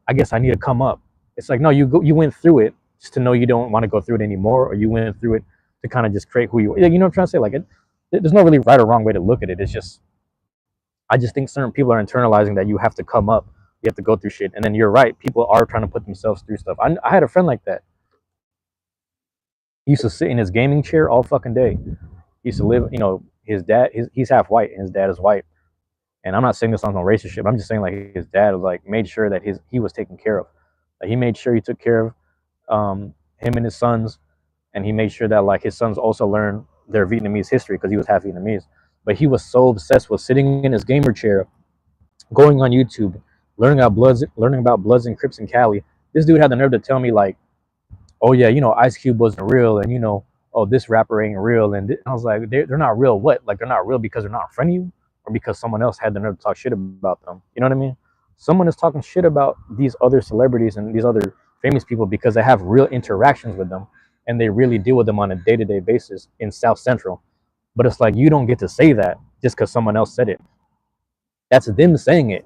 I guess I need to come up. It's like, no, you went through it just to know you don't want to go through it anymore, or you went through it to kind of just create who you are. You know what I'm trying to say? Like, there's no really right or wrong way to look at it. It's just, I just think certain people are internalizing that you have to come up, you have to go through shit. And then you're right, people are trying to put themselves through stuff. I had a friend like that. He used to sit in his gaming chair all fucking day. He used to live, his dad, he's half white and his dad is white. And I'm not saying this on no racist shit, but I'm just saying like his dad was like made sure that he was taken care of. Like, he made sure he took care of him and his sons, and he made sure that like his sons also learned their Vietnamese history because he was half Vietnamese. But he was so obsessed with sitting in his gamer chair, going on YouTube, learning about Bloods and Crips in Cali. This dude had the nerve to tell me like, oh yeah, Ice Cube wasn't real, and oh, this rapper ain't real. And I was like, they're not real. What? Like, they're not real because they're not in front of you, or because someone else had the nerve to talk shit about them? You know what I mean? Someone is talking shit about these other celebrities and these other famous people because they have real interactions with them and they really deal with them on a day-to-day basis in South Central. But it's like, you don't get to say that just because someone else said it. That's them saying it.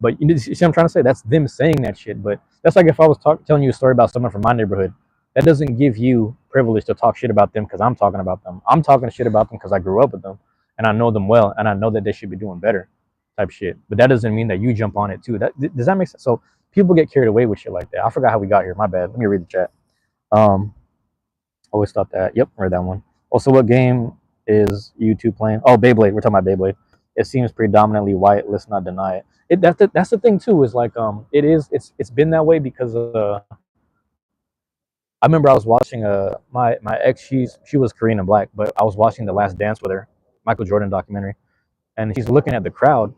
But you see what I'm trying to say? That's them saying that shit. But that's like if I was telling you a story about someone from my neighborhood. That doesn't give you privilege to talk shit about them because I'm talking about them. I'm talking shit about them because I grew up with them and I know them well and I know that they should be doing better, type shit. But that doesn't mean that you jump on it too. Does that make sense? So people get carried away with shit like that. I forgot how we got here. My bad. Let me read the chat. Always thought that. Yep, read that one. Also, what game is you two playing? Oh, Beyblade. We're talking about Beyblade. It seems predominantly white. Let's not deny it. That's the thing too. Is like it's been that way because I remember I was watching my ex. She was Korean and black, but I was watching The Last Dance with her, Michael Jordan documentary, and she's looking at the crowd.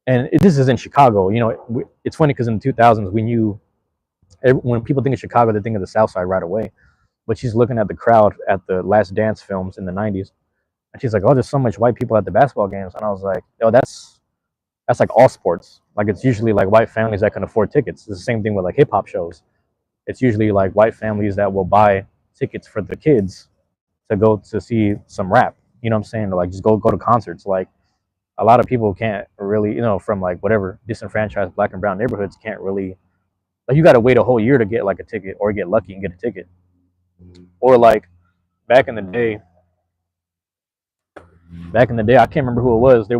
And this is in Chicago. You know, it's funny because in the 2000s we knew when people think of Chicago, they think of the South Side right away. But she's looking at the crowd at the Last Dance films in the 90s. And she's like, oh, there's so much white people at the basketball games. And I was like, oh, that's like all sports. Like it's usually like white families that can afford tickets. It's the same thing with like hip hop shows. It's usually like white families that will buy tickets for the kids to go to see some rap. You know what I'm saying? Or like just go to concerts. Like a lot of people can't really, you know, from like whatever disenfranchised black and brown neighborhoods can't really, like you got to wait a whole year to get like a ticket or get lucky and get a ticket. Or like back in the day, I can't remember who it was. There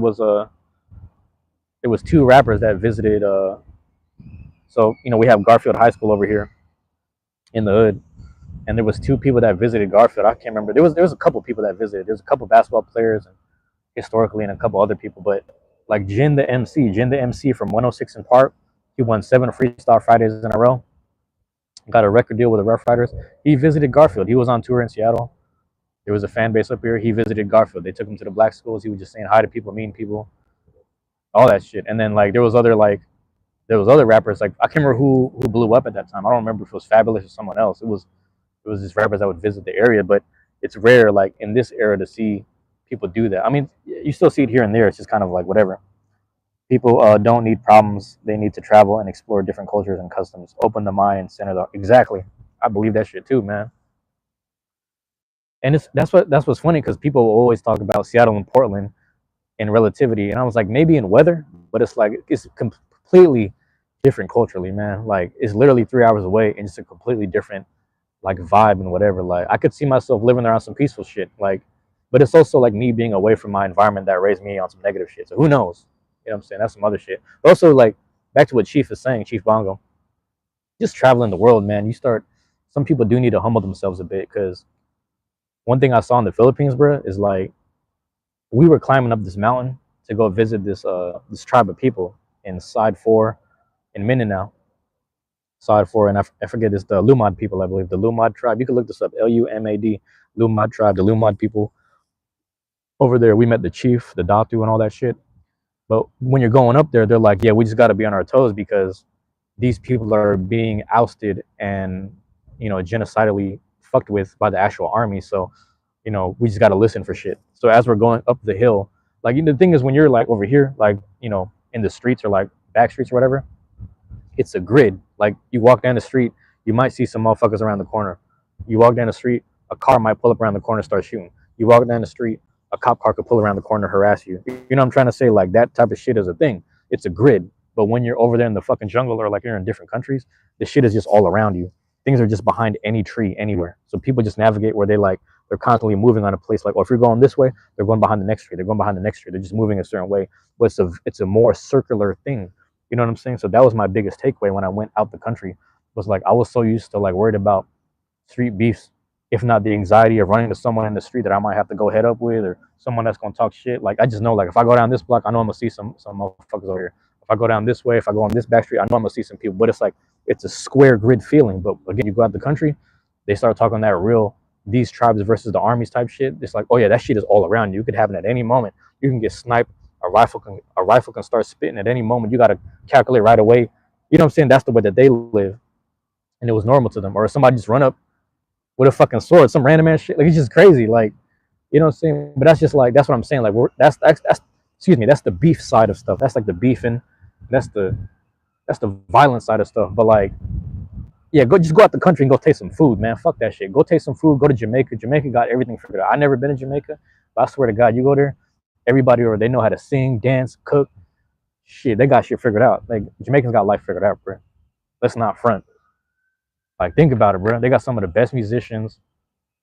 was two rappers that visited. So you know we have Garfield High School over here in the hood, and there was two people that visited Garfield. I can't remember. There was a couple people that visited. There's a couple basketball players and historically, and a couple other people. But like Jin the MC from 106 in Park, he won 7 Freestyle Fridays in a row. Got a record deal with the Rough Riders. He visited Garfield. He was on tour in Seattle. There was a fan base up here. He visited Garfield. They took him to the black schools. He was just saying hi to people, meeting people, all that shit. And then like there was other rappers. Like I can't remember who blew up at that time. I don't remember if it was Fabulous or someone else. It was just rappers that would visit the area. But it's rare, like in this era, to see people do that. I mean, you still see it here and there. It's just kind of like whatever. People don't need problems. They need to travel and explore different cultures and customs. Open the mind, center the exactly. I believe that shit too, man. And that's what's funny because people will always talk about Seattle and Portland in relativity, and I was like maybe in weather, but it's like it's completely different culturally, man. Like it's literally 3 hours away and just a completely different like vibe and whatever. Like I could see myself living there on some peaceful shit, like, but it's also like me being away from my environment that raised me on some negative shit. So who knows? You know what I'm saying? That's some other shit. But also like back to what Chief is saying, Chief Bongo, just traveling the world, man. Some people do need to humble themselves a bit because one thing I saw in the Philippines, bro, is like we were climbing up this mountain to go visit this tribe of people in Side 4 in Mindanao. Side 4, and I forget, it's the Lumad people, I believe. The Lumad tribe. You can look this up. Lumad, Lumad tribe, the Lumad people. Over there, we met the chief, the Datu, and all that shit. But when you're going up there, they're like, yeah, we just got to be on our toes because these people are being ousted and, you know, genocidally fucked with by the actual army. So, you know, we just got to listen for shit. So as we're going up the hill, like, you know, the thing is when you're like over here, like, you know, in the streets or like back streets or whatever, it's a grid. Like you walk down the street, you might see some motherfuckers around the corner. You walk down the street, a car might pull up around the corner and start shooting. You walk down the street, a cop car could pull around the corner, harass you. You know what I'm trying to say? Like that type of shit is a thing. It's a grid. But when you're over there in the fucking jungle or like you're in different countries, the shit is just all around you. Things are just behind any tree anywhere. So people just navigate where they're constantly moving on a place. Like, or if you're going this way, they're going behind the next tree. They're going behind the next tree. They're just moving a certain way. But it's a more circular thing. You know what I'm saying? So that was my biggest takeaway when I went out the country. Was like I was so used to like worried about street beefs, if not the anxiety of running to someone in the street that I might have to go head up with, or someone that's gonna talk shit. Like I just know, like if I go down this block, I know I'm gonna see some motherfuckers over here. If I go down this way, if I go on this back street, I know I'm gonna see some people. But it's like it's a square grid feeling. But again, you go out the country, they start talking that real these tribes versus the armies type shit. It's like, oh yeah, that shit is all around you. You could happen at any moment. You can get sniped. A rifle can start spitting at any moment. You gotta calculate right away. You know what I'm saying? That's the way that they live, and it was normal to them. Or somebody just run up with a fucking sword, some random ass shit. Like it's just crazy. Like, you know what I'm saying? But that's just like that's what I'm saying. Like that's excuse me, that's the beef side of stuff. That's like the beefing. That's the violent side of stuff. But like, yeah, just go out the country and go taste some food, man. Fuck that shit. Go taste some food. Go to Jamaica. Jamaica got everything figured out. I never been to Jamaica, but I swear to God, you go there, everybody over, they know how to sing, dance, cook. shit, they got shit figured out. Like Jamaicans got life figured out, bro. Let's not front. Like think about it, bro. They got some of the best musicians.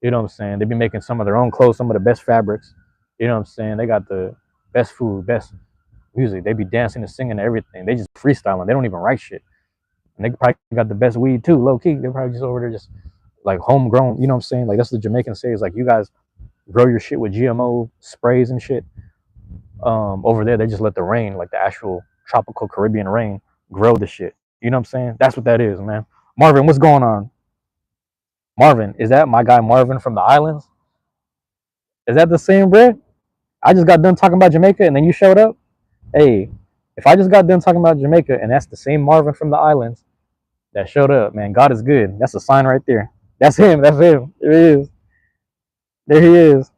You know what I'm saying? They be making some of their own clothes, some of the best fabrics. You know what I'm saying? They got the best food, best music. They be dancing and singing and everything. They just freestyling. They don't even write shit. And they probably got the best weed too, low key. They're probably just over there just like homegrown. You know what I'm saying? Like that's what the Jamaicans say is like you guys grow your shit with GMO sprays and shit. Over there they just let the rain, like the actual tropical Caribbean rain, grow the shit. You know what I'm saying? That's what that is, man. Marvin, what's going on? Marvin, is that my guy Marvin from the islands? Is that the same, bro? I just got done talking about Jamaica and then you showed up. Hey, if I just got done talking about Jamaica and that's the same Marvin from the islands that showed up, man, God is good. That's a sign right there. That's him. That's him. There he is. There he is.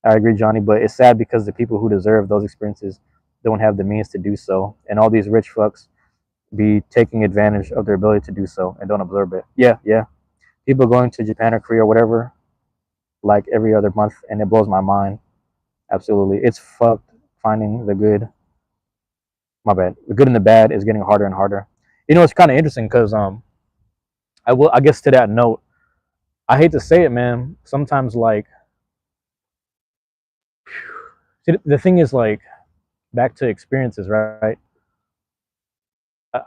I agree, Johnny, but it's sad because the people who deserve those experiences don't have the means to do so. And all these rich fucks be taking advantage of their ability to do so and don't observe it. Yeah, yeah. People going to Japan or Korea or whatever, like every other month, and it blows my mind. Absolutely. It's fucked finding the good. My bad. The good and the bad is getting harder and harder. You know, it's kind of interesting because I guess to that note, I hate to say it, man. Sometimes like see, the thing is like back to experiences, right? Uh,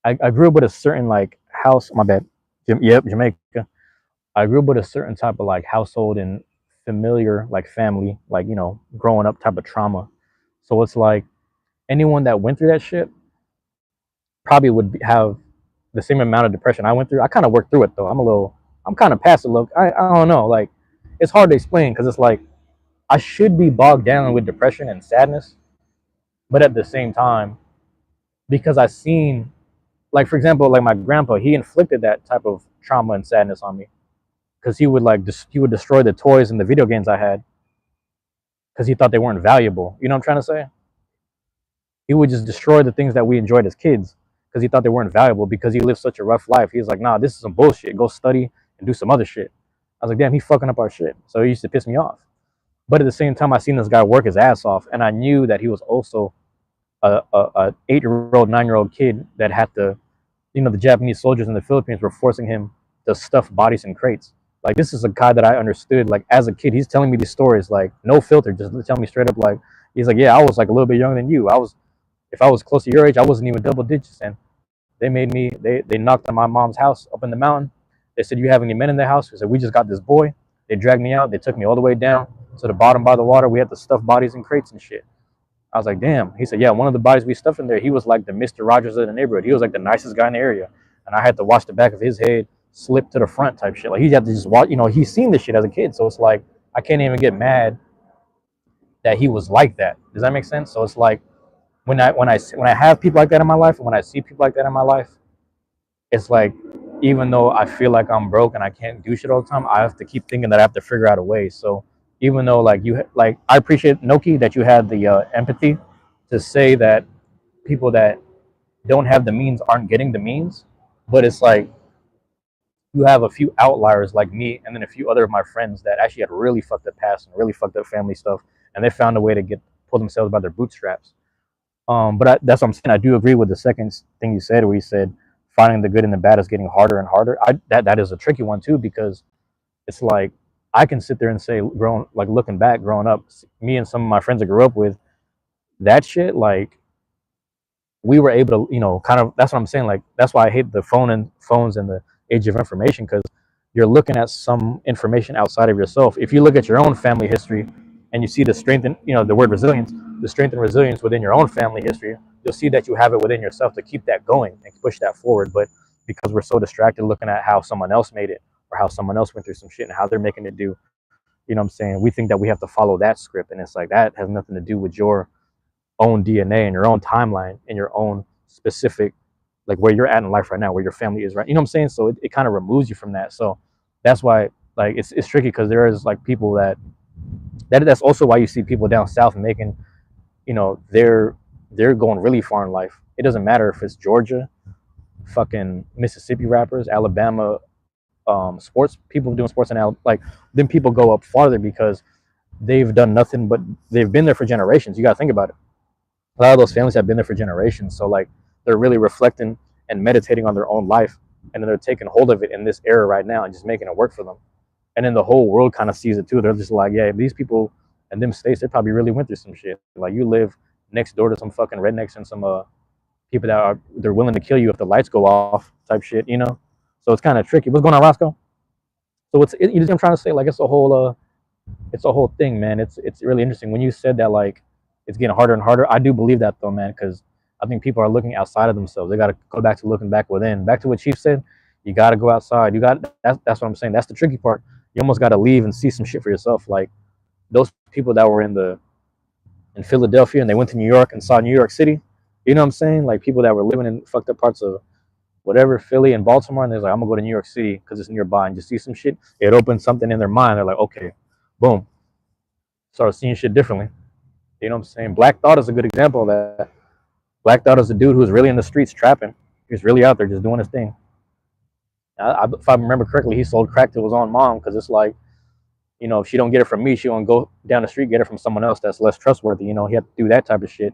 I grew up with a certain like house. My bad. Yep, Jamaica. I grew up with a certain type of like household and familiar like family, like you know, growing up type of trauma. So it's like anyone that went through that shit probably would have the same amount of depression I went through. I kind of worked through it though. I'm kind of past it. Look, I don't know. Like, it's hard to explain because it's like I should be bogged down with depression and sadness, but at the same time, because I seen, like for example, like my grandpa, he inflicted that type of trauma and sadness on me because he would like he would destroy the toys and the video games I had because he thought they weren't valuable. You know what I'm trying to say? He would just destroy the things that we enjoyed as kids because he thought they weren't valuable because he lived such a rough life. He was like, nah, this is some bullshit. Go study and do some other shit. I was like, damn, he fucking up our shit. So he used to piss me off. But at the same time, I seen this guy work his ass off, and I knew that he was also a 8-year-old, 9-year-old kid that had to, you know, the Japanese soldiers in the Philippines were forcing him to stuff bodies in crates. Like this is a guy that I understood. Like as a kid, he's telling me these stories, like no filter, just tell me straight up. Like he's like, yeah, I was like a little bit younger than you. If I was close to your age, I wasn't even double digits, and they made me. They knocked on my mom's house up in the mountain. They said, "You have any men in the house?" I said, "We just got this boy." They dragged me out. They took me all the way down to the bottom by the water. We had to stuff bodies in crates and shit. I was like, "Damn." He said, "Yeah, one of the bodies we stuffed in there, he was like the Mr. Rogers of the neighborhood. He was like the nicest guy in the area." And I had to watch the back of his head slip to the front type shit. Like he had to just watch. You know, he's seen this shit as a kid, so it's like I can't even get mad that he was like that. Does that make sense? So it's like when I have people like that in my life, and when I see people like that in my life, it's like even though I feel like I'm broke and I can't do shit all the time, I have to keep thinking that I have to figure out a way. So even though like I appreciate Noki that you had the empathy to say that people that don't have the means aren't getting the means, but it's like you have a few outliers like me and then a few other of my friends that actually had really fucked up past and really fucked up family stuff, and they found a way to get pull themselves by their bootstraps. That's what I'm saying. I do agree with the second thing you said, where you said finding the good and the bad is getting harder and harder. That is a tricky one too, because it's like I can sit there and say, looking back, growing up, me and some of my friends I grew up with, that shit, like we were able to, you know, kind of. That's what I'm saying. Like that's why I hate the phones and the age of information, because you're looking at some information outside of yourself. If you look at your own family history and you see the strength and, you know, the word resilience, the strength and resilience within your own family history, you'll see that you have it within yourself to keep that going and push that forward. But because we're so distracted looking at how someone else made it or how someone else went through some shit and how they're making it do, you know what I'm saying? We think that we have to follow that script, and it's like that has nothing to do with your own DNA and your own timeline and your own specific, like where you're at in life right now, where your family is, right? You know what I'm saying? So it kind of removes you from that. So that's why like it's tricky, because there is like people that's also why you see people down south making, you know, they're going really far in life. It doesn't matter if it's Georgia, fucking Mississippi rappers, Alabama, sports people doing sports, and like then people go up farther because they've done nothing but they've been there for generations. You got to think about it. A lot of those families have been there for generations. So like they're really reflecting and meditating on their own life, and then they're taking hold of it in this era right now and just making it work for them. And then the whole world kind of sees it too. They're just like, yeah, these people in them states, they probably really went through some shit. Like you live next door to some fucking rednecks and some people that are they're willing to kill you if the lights go off type shit, you know. So it's kind of tricky. What's going on, Roscoe? So you know what I'm trying to say? Like it's a whole thing, man. It's really interesting when you said that like it's getting harder and harder. I do believe that though, man, because I think people are looking outside of themselves. They got to go back to looking back within. Back to what Chief said. You got to go outside. You got that's what I'm saying. That's the tricky part. You almost got to leave and see some shit for yourself. Like those people that were in Philadelphia and they went to New York and saw New York City. You know what I'm saying? Like people that were living in fucked up parts of whatever, Philly and Baltimore, and they're like, I'm gonna go to New York City because it's nearby and just see some shit. It opens something in their mind. They're like, okay, boom, start seeing shit differently. You know what I'm saying? Black Thought is a good example of that. Black Thought is a dude who's really in the streets trapping. He's really out there just doing his thing. If I remember correctly, he sold crack to his own mom because it's like, you know, if she don't get it from me, she gonna go down the street get it from someone else that's less trustworthy. You know, he had to do that type of shit.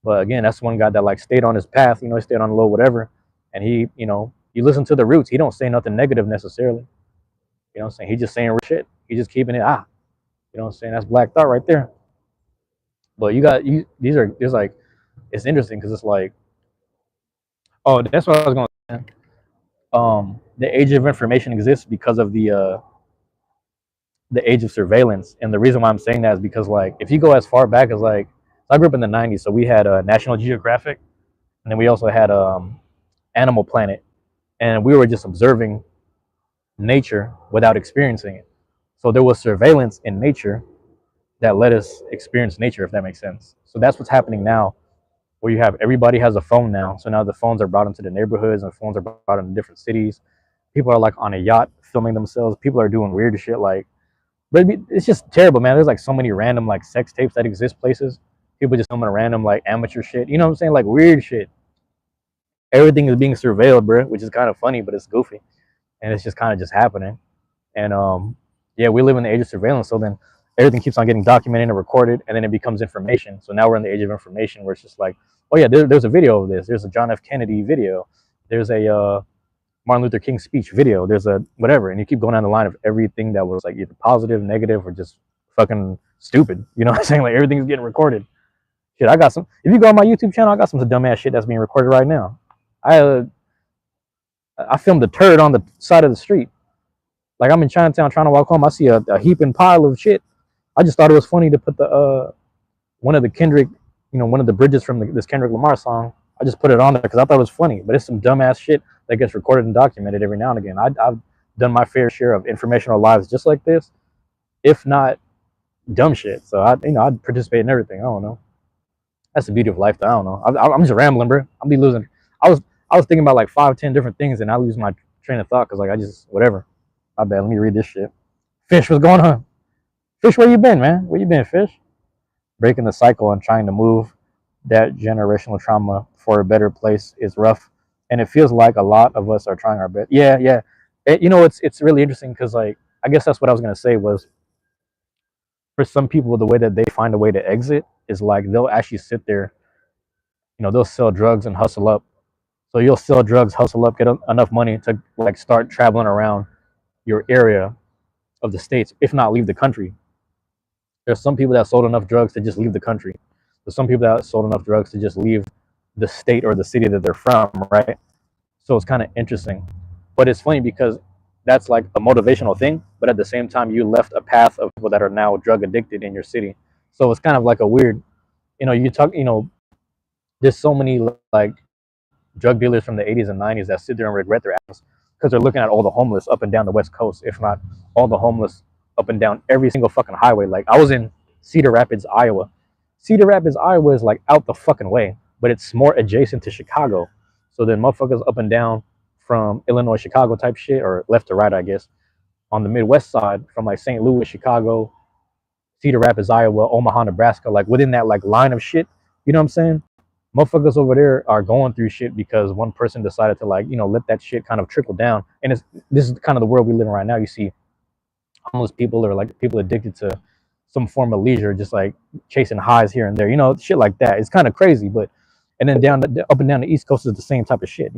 But again, that's one guy that like stayed on his path. You know, he stayed on the low, whatever. And he, you know, you listen to the roots. He don't say nothing negative necessarily. You know what I'm saying? He just saying shit. He just keeping it. You know what I'm saying? That's Black Thought right there. But you got you. There's like, it's interesting because it's like, oh, that's what I was going to say. The age of information exists because of the age of surveillance, and the reason why I'm saying that is because like if you go as far back as like I grew up in the '90s, so we had National Geographic, and then we also had Animal Planet, and we were just observing nature without experiencing it. So there was surveillance in nature that let us experience nature, if that makes sense. So that's what's happening now, where you have everybody has a phone now. So now the phones are brought into the neighborhoods and phones are brought into different cities. People are like on a yacht filming themselves. People are doing weird shit like, but it's just terrible, man. There's like so many random like sex tapes that exist places. People just filming random like amateur shit. You know what I'm saying? Like weird shit. Everything is being surveilled, bro, which is kind of funny, but it's goofy, and it's just kind of just happening. And yeah, we live in the age of surveillance. So then everything keeps on getting documented and recorded, and then it becomes information. So now we're in the age of information, where it's just like, oh yeah, there's a video of this. There's a John F. Kennedy video. There's a Martin Luther King speech video. There's a whatever, and you keep going down the line of everything that was like either positive, negative, or just fucking stupid. You know what I'm saying? Like everything's getting recorded. Shit, I got some. If you go on my YouTube channel, I got some dumbass shit that's being recorded right now. I filmed a turd on the side of the street. Like I'm in Chinatown trying to walk home. I see a heaping pile of shit. I just thought it was funny to put the one of the Kendrick, you know, one of the bridges from this Kendrick Lamar song. I just put it on there because I thought it was funny. But it's some dumbass shit that gets recorded and documented every now and again. I've done my fair share of informational lives just like this, if not dumb shit. So I'd participate in everything. I don't know. That's the beauty of life. I don't know. I'm just rambling, bro. I'll be losing. I was thinking about like 5, 10 different things, and I lose my train of thought because like I just whatever. My bad. Let me read this shit. Fish, what's going on? Fish, where you been, man? Where you been, Fish? Breaking the cycle and trying to move that generational trauma for a better place is rough, and it feels like a lot of us are trying our best. Yeah, yeah. You know, it's really interesting because like I guess that's what I was gonna say was for some people the way that they find a way to exit is like they'll actually sit there, you know, they'll sell drugs and hustle up. So you'll sell drugs, hustle up, get enough money to like start traveling around your area of the states, if not leave the country. There's some people that sold enough drugs to just leave the country. There's some people that sold enough drugs to just leave the state or the city that they're from, right? So it's kind of interesting. But it's funny because that's like a motivational thing, but at the same time, you left a path of people that are now drug addicted in your city. So it's kind of like a weird, you talk, there's so many like drug dealers from the 80s and 90s that sit there and regret their actions because they're looking at all the homeless up and down the West Coast, if not all the homeless up and down every single fucking highway. Like I was in Cedar Rapids, Iowa. Cedar Rapids, Iowa is like out the fucking way, but it's more adjacent to Chicago. So then motherfuckers up and down from Illinois, Chicago type shit, or left to right, I guess, on the Midwest side from like St. Louis, Chicago, Cedar Rapids, Iowa, Omaha, Nebraska, like within that like line of shit, you know what I'm saying? Motherfuckers over there are going through shit because one person decided to like, let that shit kind of trickle down. And this is kind of the world we live in right now. You see homeless people or like people addicted to some form of leisure, just like chasing highs here and there, shit like that. It's kind of crazy, but and then up and down the East Coast is the same type of shit,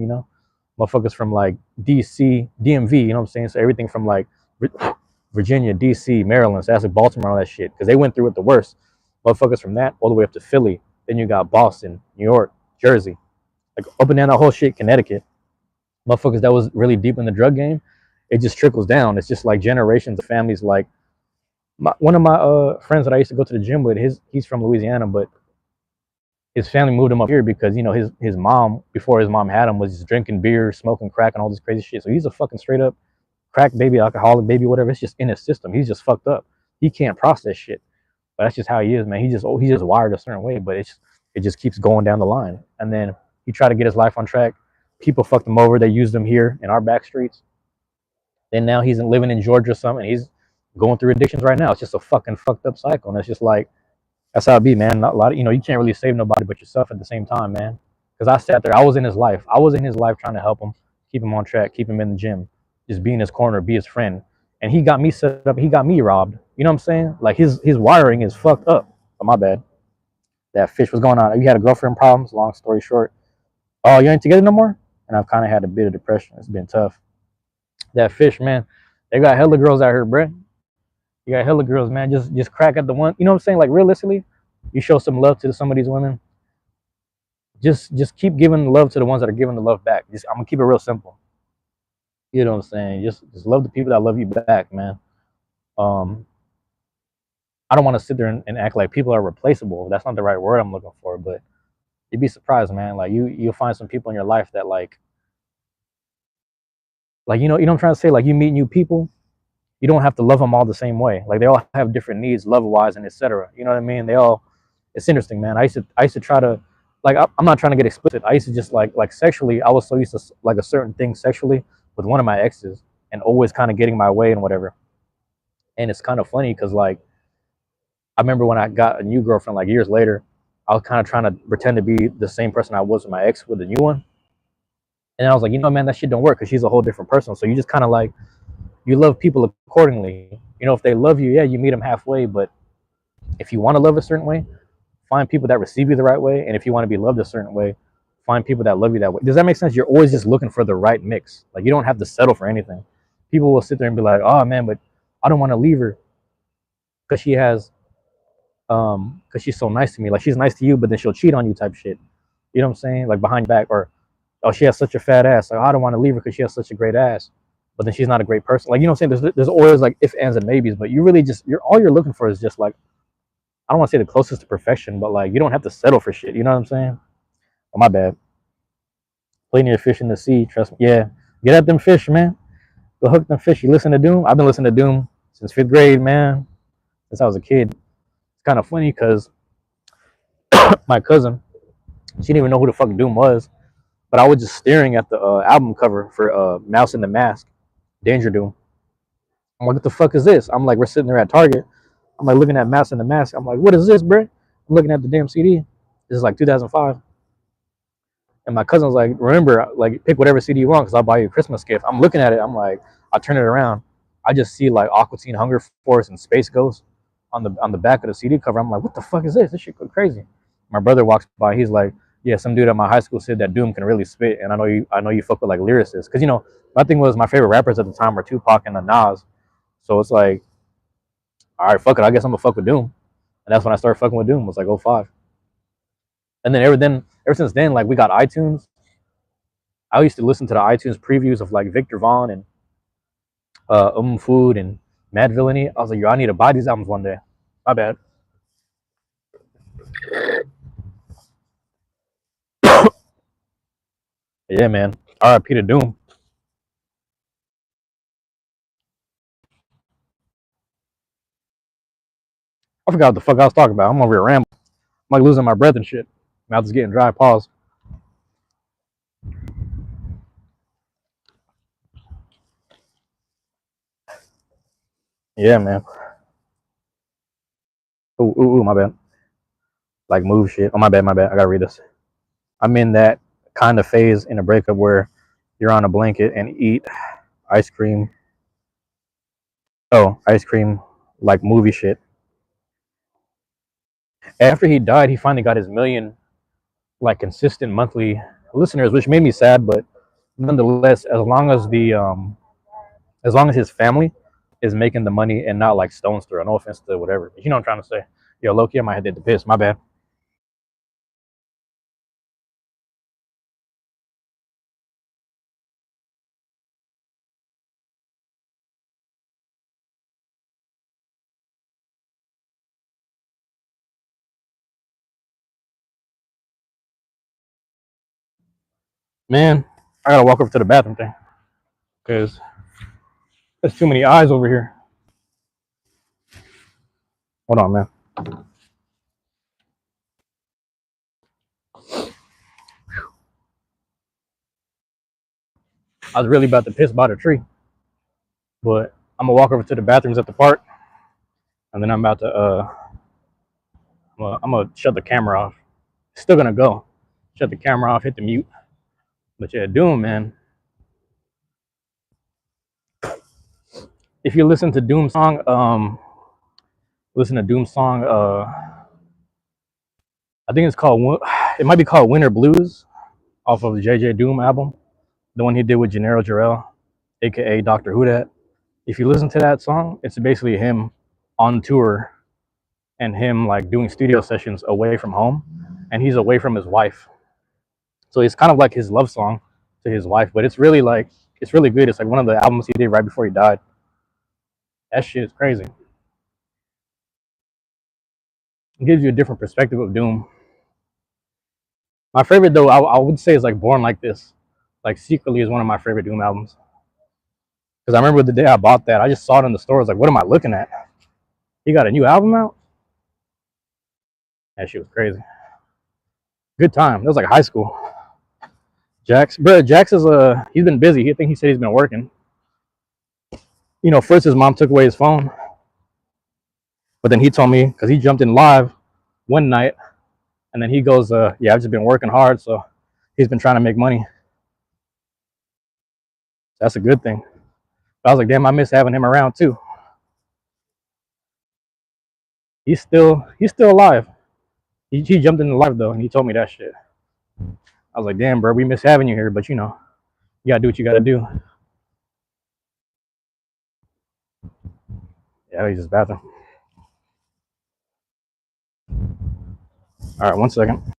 motherfuckers from like DC, DMV, you know what I'm saying? So everything from like Virginia, DC, Maryland, so that's like Baltimore, all that shit, because they went through it the worst. Motherfuckers from that all the way up to Philly. Then you got Boston, New York, Jersey, like up and down that whole shit, Connecticut. Motherfuckers that was really deep in the drug game, it just trickles down. It's just like generations of families. Like one of my friends that I used to go to the gym with, he's from Louisiana, but his family moved him up here because his mom, before his mom had him, was just drinking beer, smoking crack, and all this crazy shit. So he's a fucking straight up crack baby, alcoholic baby, whatever. It's just in his system. He's just fucked up. He can't process shit. But that's just how he is, man. He's just wired a certain way. But it just keeps going down the line. And then he tried to get his life on track. People fucked him over. They used him here in our back streets. Then now he's living in Georgia or something. And he's going through addictions right now. It's just a fucking fucked up cycle. And it's just like, that's how it be, man. Not a lot of, you can't really save nobody but yourself at the same time, man. Because I sat there, I was in his life. I was in his life trying to help him, keep him on track, keep him in the gym, just be in his corner, be his friend. And he got me set up, he got me robbed. You know what I'm saying? Like his wiring is fucked up. Oh, my bad. That fish was going on. You had a girlfriend problems, long story short. Oh, you ain't together no more? And I've kind of had a bit of depression. It's been tough. That fish, man. They got hella girls out here, bruh. You got hella girls, man. Just crack at the one. You know what I'm saying? Like realistically, you show some love to some of these women. Just keep giving love to the ones that are giving the love back. I'm gonna keep it real simple. You know what I'm saying? Just love the people that love you back, man. I don't want to sit there and act like people are replaceable. That's not the right word I'm looking for, but you'd be surprised, man. Like you'll find some people in your life that like you know what I'm trying to say? Like you meet new people, you don't have to love them all the same way. Like they all have different needs, love wise, and etc. You know what I mean? It's interesting, man. I used to try to, like, I'm not trying to get explicit. I used to just like sexually, I was so used to like a certain thing sexually with one of my exes, and always kind of getting my way and whatever. And it's kind of funny because like I remember when I got a new girlfriend like years later, I was kind of trying to pretend to be the same person I was with my ex with the new one. And I was like, man, that shit don't work because she's a whole different person. So you just kind of like, you love people accordingly. If they love you, yeah, you meet them halfway. But if you want to love a certain way, find people that receive you the right way. And if you want to be loved a certain way, find people that love you that way. Does that make sense? You're always just looking for the right mix. Like you don't have to settle for anything. People will sit there and be like, oh man, but I don't want to leave her because because she's so nice to me. Like she's nice to you, but then she'll cheat on you type shit. You know what I'm saying? Like behind your back, or oh, she has such a fat ass. Like, oh, I don't want to leave her because she has such a great ass, but then she's not a great person. Like, you know what I'm saying? There's always like if, ands, and maybes, but you really all you're looking for is just like, I don't want to say the closest to perfection, but like you don't have to settle for shit. You know what I'm saying? Oh, my bad. Plenty of fish in the sea. Trust me. Yeah, get at them fish, man. Go hook them fish. You listen to Doom? I've been listening to Doom since 5th grade, man. Since I was a kid. It's kind of funny because my cousin, she didn't even know who the fuck Doom was, but I was just staring at the album cover for Mouse in the Mask, Danger Doom. I'm like, what the fuck is this? I'm like, we're sitting there at Target. I'm like looking at Mouse in the Mask. I'm like, what is this, bro? I'm looking at the damn CD. This is like 2005. And my cousin was like, remember, like, pick whatever CD you want because I'll buy you a Christmas gift. I'm looking at it. I'm like, I turn it around. I just see like Aqua Teen Hunger Force and Space Ghost on the back of the CD cover. I'm like, what the fuck is this? This shit go crazy. My brother walks by. He's like, yeah, some dude at my high school said that Doom can really spit, and I know you fuck with like lyricists, because my thing was my favorite rappers at the time were Tupac and Nas. So it's like, all right, fuck it. I guess I'm gonna fuck with Doom, and that's when I started fucking with Doom. It was like '05, and then ever since then, like we got iTunes. I used to listen to the iTunes previews of like Victor Vaughn and Food and Mad Villainy. I was like, yo, I need to buy these albums one day. My bad. Yeah, man. R.I.P. to Doom. I forgot what the fuck I was talking about. I'm over here rambling. I'm like losing my breath and shit. Mouth is getting dry. Pause. Yeah, man. Ooh, my bad. Like move shit. Oh, my bad. I gotta read this. I'm in that kind of phase in a breakup where you're on a blanket and eat ice cream. Oh, ice cream like movie shit. After he died, he finally got his million like consistent monthly listeners, which made me sad. But nonetheless, as long as his family is making the money and not like Stone's throw. No offense to whatever, but you know what I'm trying to say. Yo, Loki, I might have did the piss. My bad. Man, I gotta walk over to the bathroom thing because there's too many eyes over here. Hold on, man. I was really about to piss by the tree, but I'm gonna walk over to the bathrooms at the park, and then I'm gonna shut the camera off. Still gonna go. Shut the camera off, hit the mute. But yeah, Doom, man. If you listen to Doom song, listen to Doom song. I think it's called. It might be called Winter Blues, off of the JJ Doom album, the one he did with Gennaro Jarrell, aka Doctor Who Dat. If you listen to that song, it's basically him on tour and him like doing studio sessions away from home, and he's away from his wife. So it's kind of like his love song to his wife, but it's really good. It's like one of the albums he did right before he died. That shit is crazy. It gives you a different perspective of Doom. My favorite though, I would say is like Born Like This. Like secretly is one of my favorite Doom albums. Because I remember the day I bought that, I just saw it in the store. I was like, what am I looking at? He got a new album out? That shit was crazy. Good time. That was like high school. Jax is he's been busy. I think he said he's been working. You know, first his mom took away his phone, but then he told me because he jumped in live one night, and then he goes, "Yeah, I've just been working hard, so he's been trying to make money." That's a good thing. But I was like, "Damn, I miss having him around too." He's still alive. He jumped in the live though, and he told me that shit. I was like, "Damn, bro, we miss having you here, but you know, you gotta do what you gotta do." Yeah, he's just bathroom. All right, 1 second.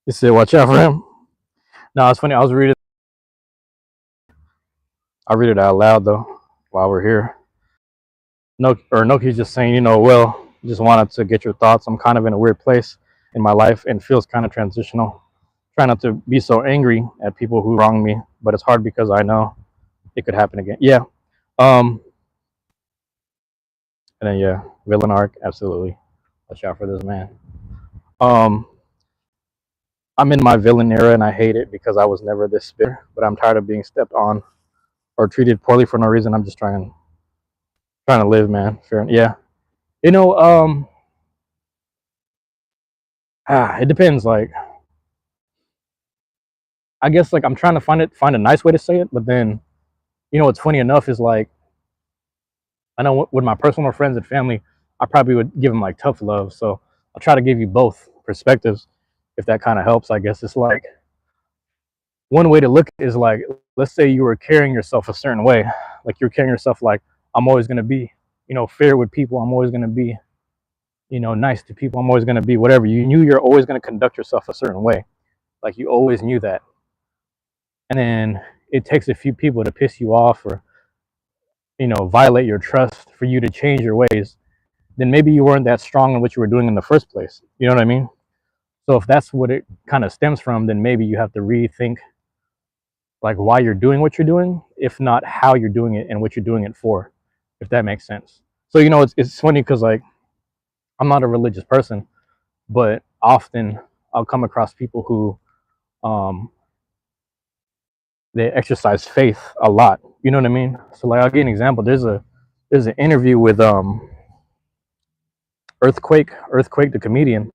He said, "Watch out for him." No, it's funny. I read it out loud though while we're here. No, or Noki's just saying, well, just wanted to get your thoughts. I'm kind of in a weird place in my life and feels kind of transitional. Try not to be so angry at people who wrong me, but it's hard because I know it could happen again. Yeah. Um. And then yeah, villain arc, absolutely. Watch out for this man. Um. I'm in my villain era and I hate it because I was never this bitter, but I'm tired of being stepped on. or treated poorly for no reason. I'm just trying to live, man. Fair, yeah. You know, it depends. Like, I guess like I'm trying to find a nice way to say it, but then what's funny enough is like I know with my personal friends and family, I probably would give them like tough love. So I'll try to give you both perspectives, if that kind of helps. I guess it's like one way to look at it is like, let's say you were carrying yourself a certain way, like you're carrying yourself like I'm always gonna be, fair with people. I'm always gonna be, nice to people. I'm always gonna be whatever. You knew you're always gonna conduct yourself a certain way, like you always knew that. And then it takes a few people to piss you off or violate your trust for you to change your ways, then maybe you weren't that strong in what you were doing in the first place. You know what I mean? So if that's what it kind of stems from, then maybe you have to rethink like why you're doing what you're doing, if not how you're doing it and what you're doing it for, if that makes sense. So it's funny because like I'm not a religious person, but often I'll come across people who they exercise faith a lot. You know what I mean? So like I'll give an example. There's an interview with Earthquake the comedian,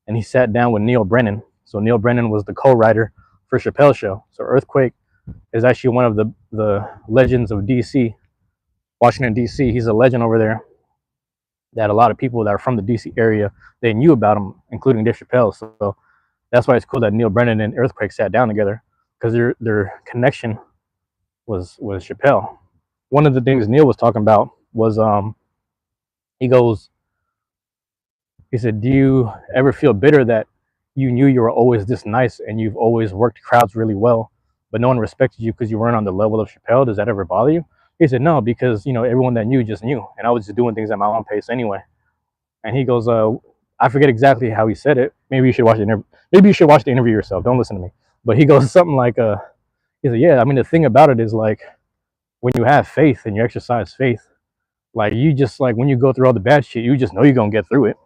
and he sat down with Neil Brennan. So Neil Brennan was the co-writer for Chappelle's Show. So Earthquake is actually one of the legends of DC, Washington DC. He's a legend over there that a lot of people that are from the DC area, they knew about him, including Dave Chappelle. So that's why it's cool that Neil Brennan and Earthquake sat down together, because their connection was Chappelle. One of the things Neil was talking about was he said, do you ever feel bitter that you knew you were always this nice and you've always worked crowds really well, but no one respected you because you weren't on the level of Chappelle? Does that ever bother you? He said, no, because everyone that knew just knew, and I was just doing things at my own pace anyway. And he goes, I forget exactly how he said it. Maybe you should watch the interview. Maybe you should watch the interview yourself. Don't listen to me. But he goes something like, he said, yeah, I mean, the thing about it is like when you have faith and you exercise faith, like you just like when you go through all the bad shit, you just know you're gonna get through it.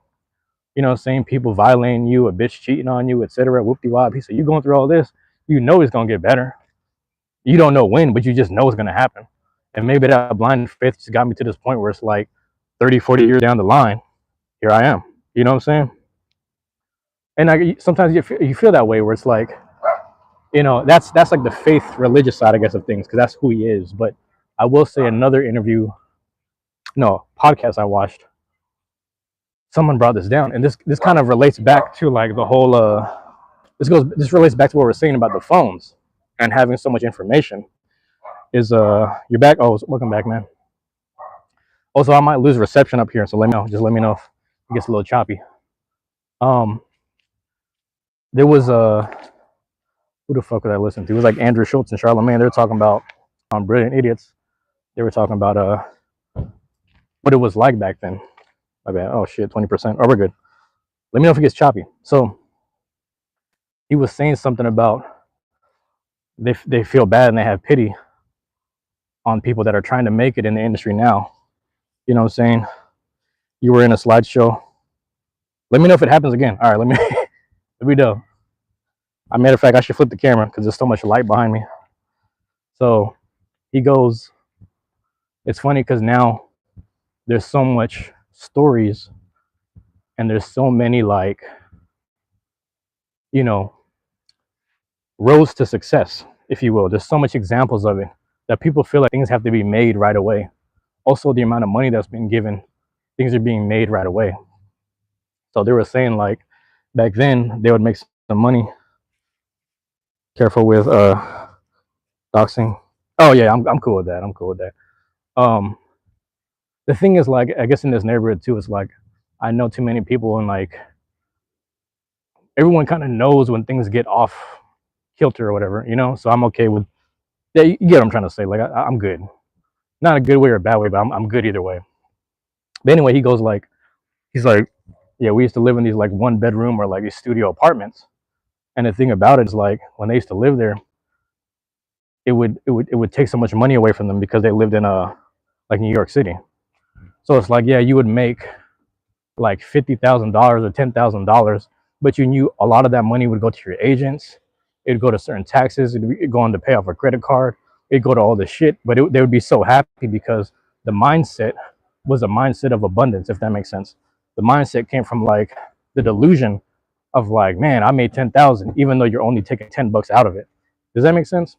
You know what I'm saying? People violating you, a bitch cheating on you, etc. Whoop-de-wop. He said, you going through all this, you know it's gonna get better. You don't know when, but you just know it's gonna happen. And maybe that blind faith just got me to this point where it's like 30, 40 years down the line, here I am. You know what I'm saying? And sometimes you feel that way where it's like, that's like the faith religious side, I guess, of things, because that's who he is. But I will say another podcast I watched, someone brought this down, and this kind of relates back to like the whole this relates back to what we're saying about the phones and having so much information. Is you're back? Oh, welcome back, man. Also, I might lose reception up here, so let me know if it gets a little choppy. There was who the fuck did I listen to? It was like Andrew Schultz and Charlamagne. They were talking about Brilliant Idiots. They were talking about what it was like back then. My bad. Oh shit, 20%. Oh, we're good. Let me know if it gets choppy. So he was saying something about they feel bad and they have pity on people that are trying to make it in the industry now. You know what I'm saying? You were in a slideshow. Let me know if it happens again. All right, let me know. As a matter of fact, I should flip the camera because there's so much light behind me. So he goes, it's funny because now there's so much stories and there's so many like, roads to success, if you will. There's so much examples of it that people feel like things have to be made right away. Also, the amount of money that's been given, things are being made right away. So they were saying like back then they would make some money. Careful with doxing. Oh yeah, I'm cool with that. I'm cool with that. The thing is, like, I guess in this neighborhood too, it's like I know too many people, and like everyone kind of knows when things get off kilter or whatever, So I'm okay with. Yeah, you get what I'm trying to say. Like I'm good. Not a good way or a bad way, but I'm good either way. But anyway, he's like, yeah, we used to live in these like 1-bedroom or like these studio apartments. And the thing about it is like when they used to live there, it would take so much money away from them because they lived in like New York City. So it's like, yeah, you would make like $50,000 or $10,000, but you knew a lot of that money would go to your agents. It'd go to certain taxes. It'd go on to pay off a credit card. It'd go to all this shit, but they would be so happy because the mindset was a mindset of abundance, if that makes sense. The mindset came from like the delusion of like, man, I made 10,000, even though you're only taking $10 out of it. Does that make sense?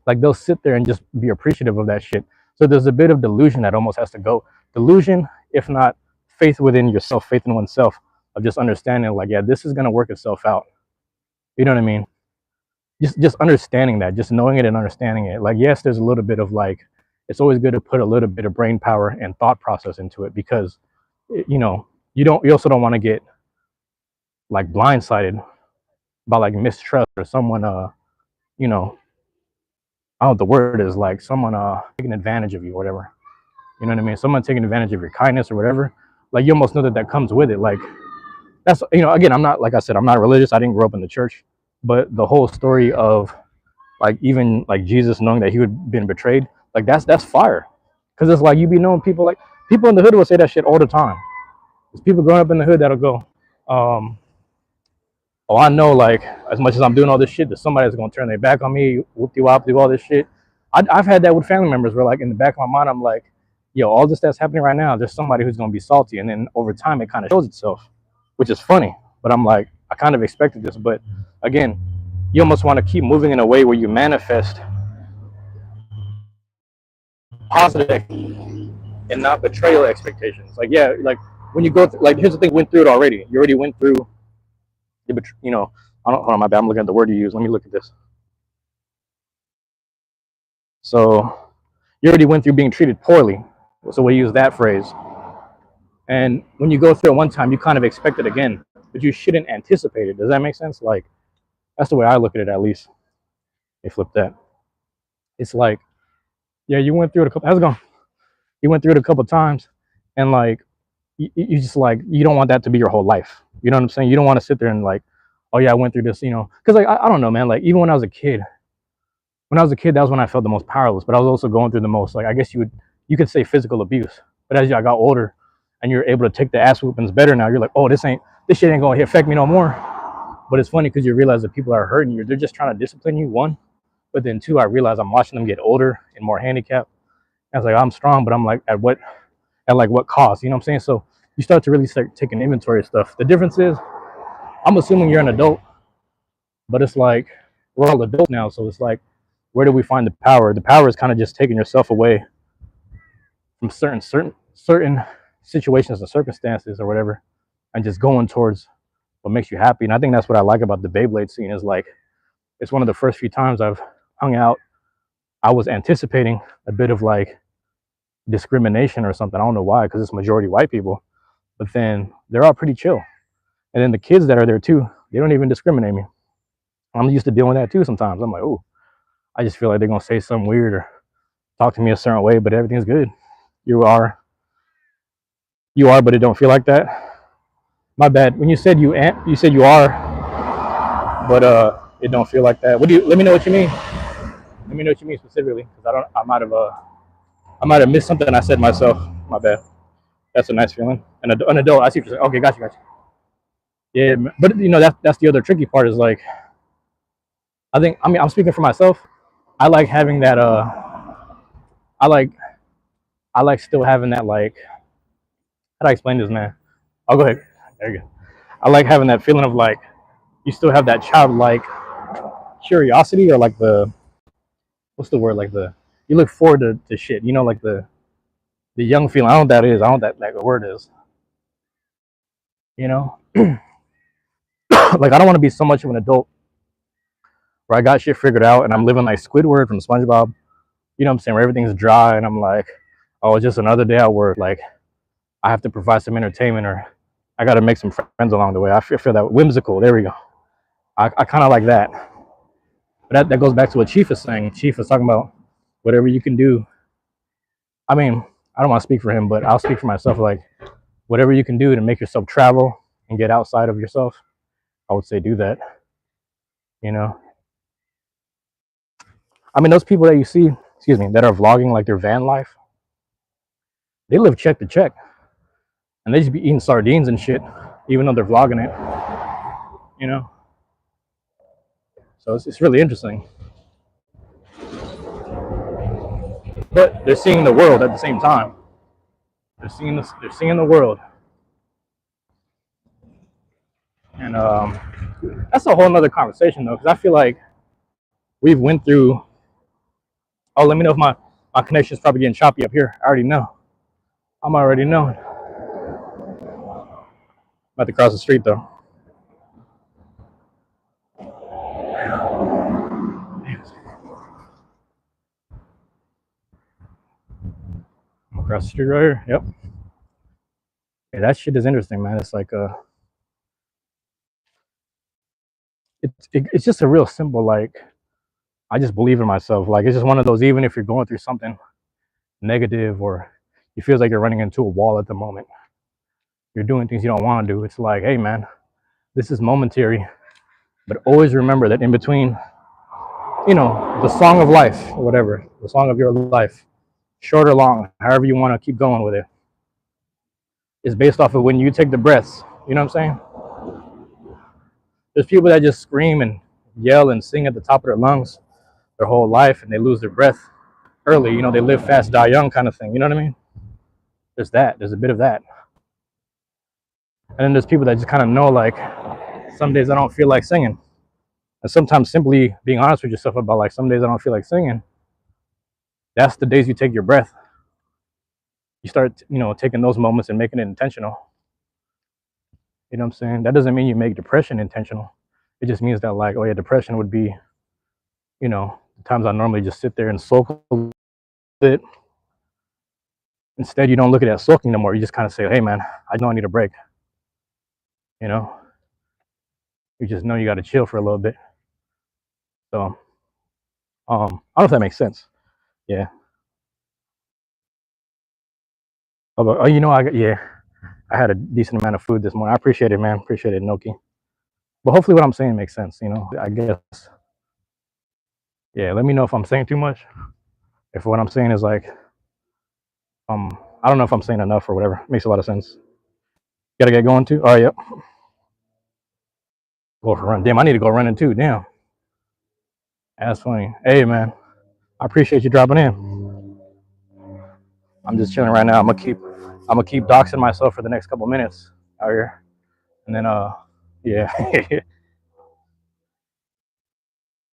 Like they'll sit there and just be appreciative of that shit. So there's a bit of delusion that almost has to go. Delusion, if not faith within yourself, faith in oneself, of just understanding like, yeah, this is gonna work itself out. You know what I mean? Just understanding that, just knowing it and understanding it. Like, yes, there's a little bit of like, it's always good to put a little bit of brain power and thought process into it because, you know, you also don't want to get like blindsided by like mistrust or someone, you know, I don't know what the word is, like someone taking advantage of you or whatever. You know what I mean? Someone taking advantage of your kindness or whatever. Like you almost know that that comes with it. Like that's, you know, again, I'm not, like I said, I'm not religious. I didn't grow up in the church, but the whole story of like even like Jesus knowing that he would been betrayed, like that's fire. Cause it's like you be knowing people, like people in the hood will say that shit all the time. There's people growing up in the hood that'll go, um, oh, I know, like, as much as I'm doing all this shit, there's somebody that's gonna turn their back on me, whoop de wop, do all this shit. I've had that with family members where, like, in the back of my mind, I'm like, yo, all this that's happening right now, there's somebody who's gonna be salty, and then over time, it kind of shows itself, which is funny. But I'm like, I kind of expected this, but again, you almost want to keep moving in a way where you manifest positive and not betrayal expectations. Like, yeah, like when you go through, like, here's the thing, went through it already. You already went through the, you know, I don't, hold on, my bad, I'm looking at the word you use. Let me look at this. So you already went through being treated poorly. So we use that phrase. And when you go through it one time, you kind of expect it again, but you shouldn't anticipate it. Does that make sense? Like, that's the way I look at it, at least. They flip that. It's like, yeah, you went through it a couple, how's it going? You went through it a couple times, and like, you just like, you don't want that to be your whole life. You know what I'm saying? You don't want to sit there and like, oh yeah, I went through this, you know, because like, I don't know, man. Like, even when I was a kid, that was when I felt the most powerless. But I was also going through the most, like, I guess you could say physical abuse. But as I got older, and you're able to take the ass whoopings better now, you're like, oh, this shit ain't gonna affect me no more. But it's funny because you realize that people are hurting you. They're just trying to discipline you. One, but then two, I realize I'm watching them get older and more handicapped. I was like, I'm strong, but I'm like, at like what cost? You know what I'm saying? So you start to really start taking inventory of stuff. The difference is, I'm assuming you're an adult, but it's like we're all adults now. So it's like, where do we find the power? The power is kind of just taking yourself away from certain situations and circumstances or whatever, and just going towards what makes you happy. And I think that's what I like about the Beyblade scene is like, it's one of the first few times I've hung out, I was anticipating a bit of like discrimination or something. I don't know why, because it's majority white people, but then they're all pretty chill. And then the kids that are there too, they don't even discriminate me. I'm used to dealing with that too sometimes. I'm like, oh, I just feel like they're gonna say something weird or talk to me a certain way, but everything's good. You are, but it don't feel like that. My bad. When you said you said you are, but it don't feel like that. What do you? Let me know what you mean. Let me know what you mean specifically, because I might have missed something I said myself. My bad. That's a nice feeling. An adult. I see what you're saying. Okay, got you. Yeah, but you know that's the other tricky part is like, I mean, I'm speaking for myself. I like having that. I like I like still having that, like, how do I explain this, man? I'll go ahead. There you go. I like having that feeling of like you still have that childlike curiosity, or like the, what's the word, like the, you look forward to shit, you know, like the young feeling. I don't know what that is. I don't know what that word is. You know, like I don't want to be so much of an adult where I got shit figured out and I'm living like Squidward from SpongeBob. You know what I'm saying? Where everything's dry and I'm like, oh, it's just another day at work. Like I have to provide some entertainment, or I got to make some friends along the way. I feel that whimsical. There we go. I kind of like that. But that goes back to what Chief is saying. Chief is talking about whatever you can do. I mean, I don't want to speak for him, but I'll speak for myself. Like whatever you can do to make yourself travel and get outside of yourself, I would say do that. You know, I mean, those people that you see, excuse me, that are vlogging like their van life, they live check to check, and they just be eating sardines and shit, even though they're vlogging it. You know, so it's really interesting. but they're seeing the world at the same time. They're seeing the world, and that's a whole nother conversation though, because I feel like we've went through. Oh, let me know if my connection is probably getting choppy up here. I already know. I'm already knowing. About to cross the street though. I'm across the street right here. Yep. Yeah, that shit is interesting, man. It's like it's just a real simple like. I just believe in myself. Like it's just one of those. Even if you're going through something negative or you feel like you're running into a wall at the moment, you're doing things you don't want to do. It's like, hey, man, this is momentary, but always remember that in between, the song of life or whatever, the song of your life, short or long, however you want to keep going with it, is based off of when you take the breaths. You know what I'm saying? There's people that just scream and yell and sing at the top of their lungs their whole life and they lose their breath early. They live fast, die young kind of thing. You know what I mean? There's that. There's a bit of that. And then there's people that just kind of know, like, some days I don't feel like singing. And sometimes simply being honest with yourself about, like, some days I don't feel like singing. That's the days you take your breath. You start, taking those moments and making it intentional. You know what I'm saying? That doesn't mean you make depression intentional. It just means that, like, oh yeah, depression would be, times I normally just sit there and sulk a bit. Instead, you don't look at that sulking no more. You just kind of say, hey man, I know I need a break. You just know you got to chill for a little bit. So, I don't know if that makes sense. Yeah. Oh, I had a decent amount of food this morning. I appreciate it, man. Appreciate it, Noki. But hopefully, what I'm saying makes sense. I guess. Yeah. Let me know if I'm saying too much. If what I'm saying is like, I don't know if I'm saying enough or whatever. Makes a lot of sense. Gotta get going too. Oh, yep. Go for a run. Damn, I need to go running too. Damn. That's funny. Hey, man. I appreciate you dropping in. I'm just chilling right now. I'm gonna keep doxing myself for the next couple minutes out here, and then yeah.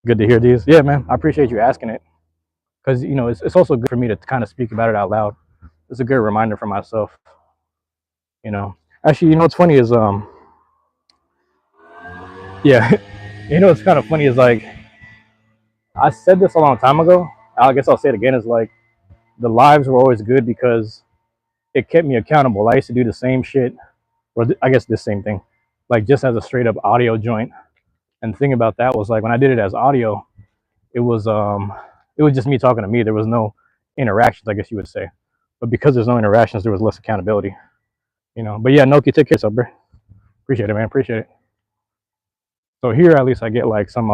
Good to hear these. Yeah, man. I appreciate you asking it because it's also good for me to kind of speak about it out loud. It's a good reminder for myself. You know. Actually, what's funny is yeah. What's kind of funny is like I said this a long time ago. I guess I'll say it again. Is like the lives were always good because it kept me accountable. I used to do the same shit, or I guess the same thing, like just as a straight up audio joint. And the thing about that was like when I did it as audio, it was just me talking to me. There was no interactions, I guess you would say. But because there's no interactions, there was less accountability. But yeah, Noki, take care of yourself, bro. Appreciate it, man. Appreciate it. So here at least I get like some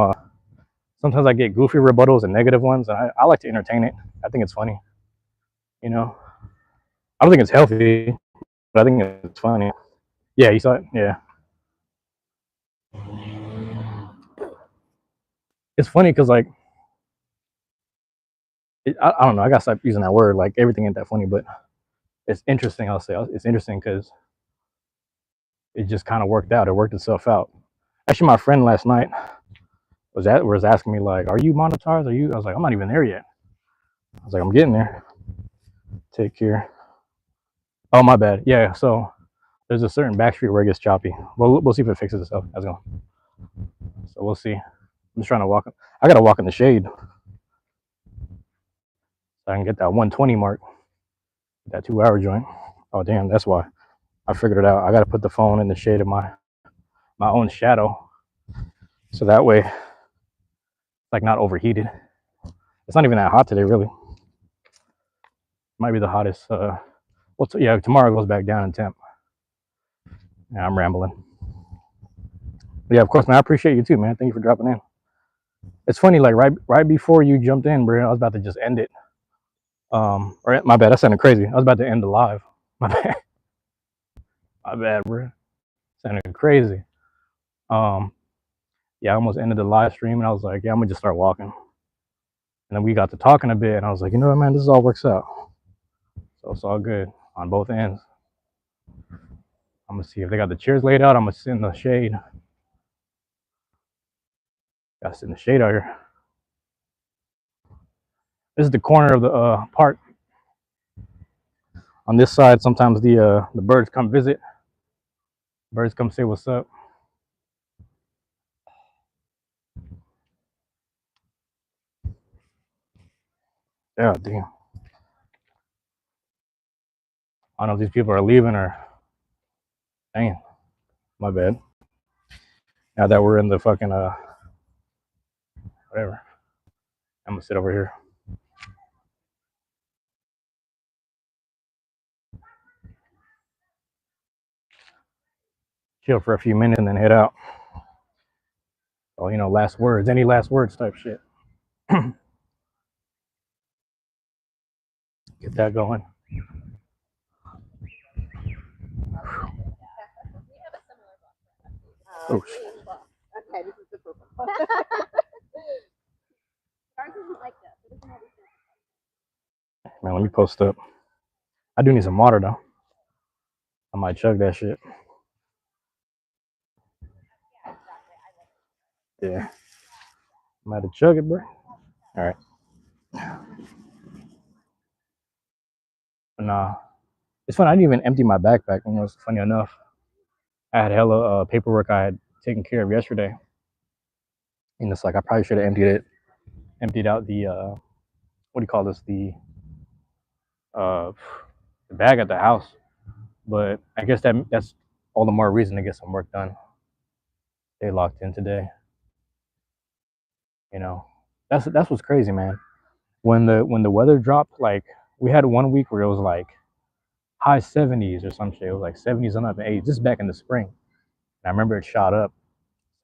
sometimes I get goofy rebuttals and negative ones, and I like to entertain it. I think it's funny. You know. I don't think it's healthy, but I think it's funny. Yeah, you saw it? Yeah. It's funny because like I don't know, I gotta stop using that word. Like everything ain't that funny, but it's interesting. I'll say it's interesting because it just kind of worked out. It worked itself out. Actually, my friend last night was asking me like, "Are you monetized? Are you?" I was like, "I'm not even there yet." I was like, "I'm getting there." Take care. Oh, my bad. Yeah. So there's a certain back street where it gets choppy. We'll see if it fixes itself. Let's go. So we'll see. I'm just trying to walk. I gotta walk in the shade so I can get that 120 mark. That 2 hour joint. Oh damn, that's why. I figured it out. I gotta put the phone in the shade of my own shadow. So that way it's like not overheated. It's not even that hot today, really. Might be the hottest. Yeah, tomorrow goes back down in temp. Yeah, I'm rambling. But yeah, of course, man. I appreciate you too, man. Thank you for dropping in. It's funny, like right before you jumped in, bro. I was about to just end it. Or my bad. That sounded crazy. I was about to end the live. My bad. My bad, bro. Sounded crazy. Yeah, I almost ended the live stream, and I was like, yeah, I'm gonna just start walking. And then we got to talking a bit, and I was like, you know what, man, this all works out. So it's all good on both ends. I'm gonna see if they got the chairs laid out. I'm gonna sit in the shade. Gotta sit in the shade out here. This is the corner of the park. On this side, sometimes the birds come visit. Birds come say what's up. Yeah, damn. I don't know if these people are leaving or. Dang, my bad. Now that we're in the fucking whatever, I'm gonna sit over here. Chill for a few minutes and then head out. Oh, you know, last words. Any last words type shit. Get that going. Oh shit. Okay, this is the purple. Ours isn't like that. It doesn't have these. Man, let me post up. I do need some water though. I might chug that shit. Yeah. I'm about to chug it, bro. All right. Nah. It's funny. I didn't even empty my backpack. You know, it's funny enough. I had hella paperwork I had taken care of yesterday. And it's like I probably should have emptied out the what do you call this? Uh, the bag at the house. But I guess that's all the more reason to get some work done. Stay locked in today. You know, that's what's crazy, man. When the weather dropped, like we had 1 week where it was like high 70s or some shit. It was like 70s and up and 80s. Just back in the spring. And I remember it shot up.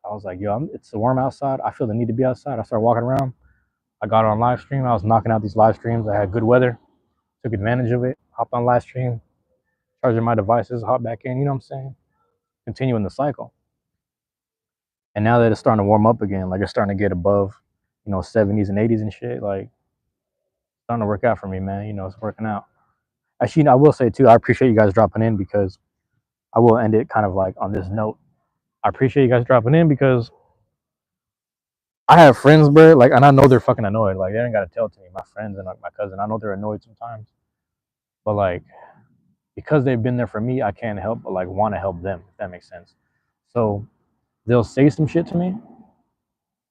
I was like, yo, it's warm outside. I feel the need to be outside. I started walking around. I got on live stream. I was knocking out these live streams. I had good weather. Took advantage of it. Hopped on live stream, charging my devices, hopped back in. You know what I'm saying? Continuing the cycle. And now that it's starting to warm up again, like it's starting to get above, 70s and 80s and shit, like it's starting to work out for me, man. You know, it's working out. Actually, I will say too, I appreciate you guys dropping in because I will end it kind of like on this note. I appreciate you guys dropping in because I have friends, bro, like, and I know they're fucking annoyed. Like, they ain't gotta tell it to me. My friends and like my cousin, I know they're annoyed sometimes, but like, because they've been there for me, I can't help but like want to help them. If that makes sense. So they'll say some shit to me,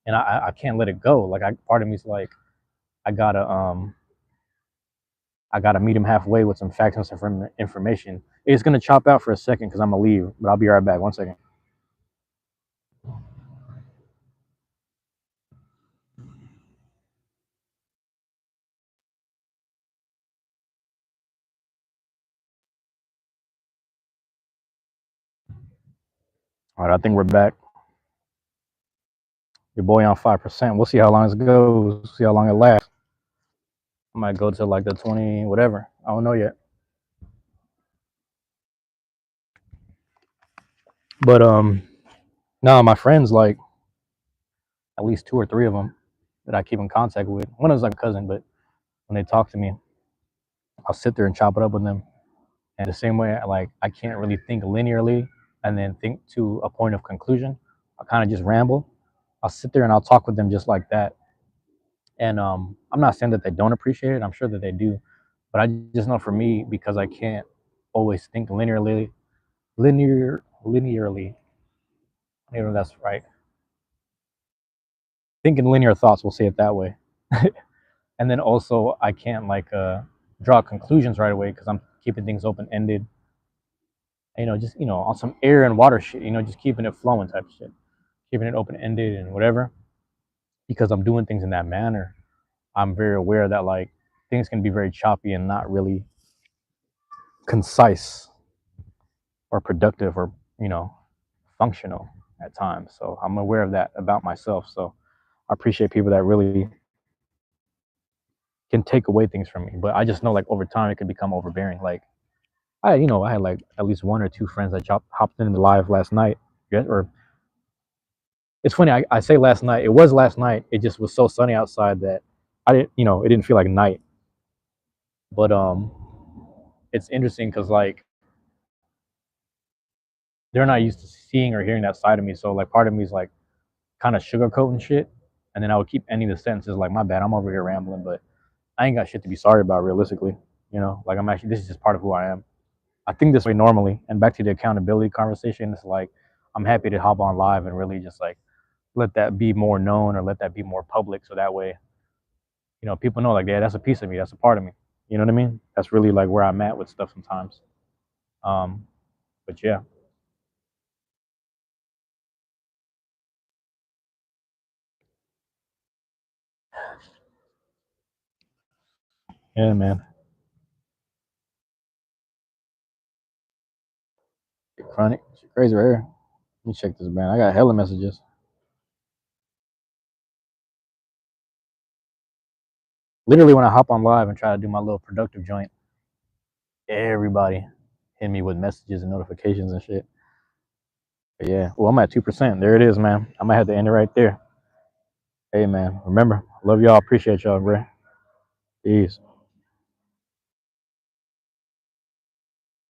and I can't let it go. Like, part of me's like, I gotta meet him halfway with some facts and some information. It's gonna chop out for a second because I'm gonna leave, but I'll be right back. 1 second. All right, I think we're back. Your boy on 5%. We'll see how long it goes. See how long it lasts. I might go to like the 20, whatever. I don't know yet. But no, my friends, like at least 2 or 3 of them that I keep in contact with. One is like a cousin, but when they talk to me, I'll sit there and chop it up with them. And the same way, like I can't really think linearly and then think to a point of conclusion. I kind of just ramble. I'll sit there and I'll talk with them just like that. And I'm not saying that they don't appreciate it. I'm sure that they do. But I just know for me, because I can't always think linearly. I don't know if that's right. Thinking linear thoughts, we'll say it that way. And then also, I can't like draw conclusions right away because I'm keeping things open ended. Just on some air and water shit. Just keeping it flowing type of shit, keeping it open ended and whatever. Because I'm doing things in that manner, I'm very aware that like things can be very choppy and not really concise or productive or functional at times. So I'm aware of that about myself. So I appreciate people that really can take away things from me. But I just know like over time it can become overbearing. Like I had like at least 1 or 2 friends that hopped in the live last night. Or it's funny, I say last night. It was last night. It just was so sunny outside that I didn't, it didn't feel like night. But it's interesting because like they're not used to seeing or hearing that side of me. So like part of me is like kind of sugarcoating shit, and then I would keep ending the sentences like, "My bad, I'm over here rambling, but I ain't got shit to be sorry about realistically." Like I'm actually, this is just part of who I am. I think this way normally. And back to the accountability conversation, it's like I'm happy to hop on live and really just like let that be more known or let that be more public, so that way people know like, yeah, that's a piece of me, that's a part of me. You know what I mean? That's really like where I'm at with stuff sometimes. Um, but yeah, yeah, man. Chronic, shit crazy right here. Let me check this, man. I got hella messages. Literally, when I hop on live and try to do my little productive joint, everybody hit me with messages and notifications and shit. But yeah, well, I'm at 2%. There it is, man. I might have to end it right there. Hey, man, remember, love y'all, appreciate y'all, bro. Peace.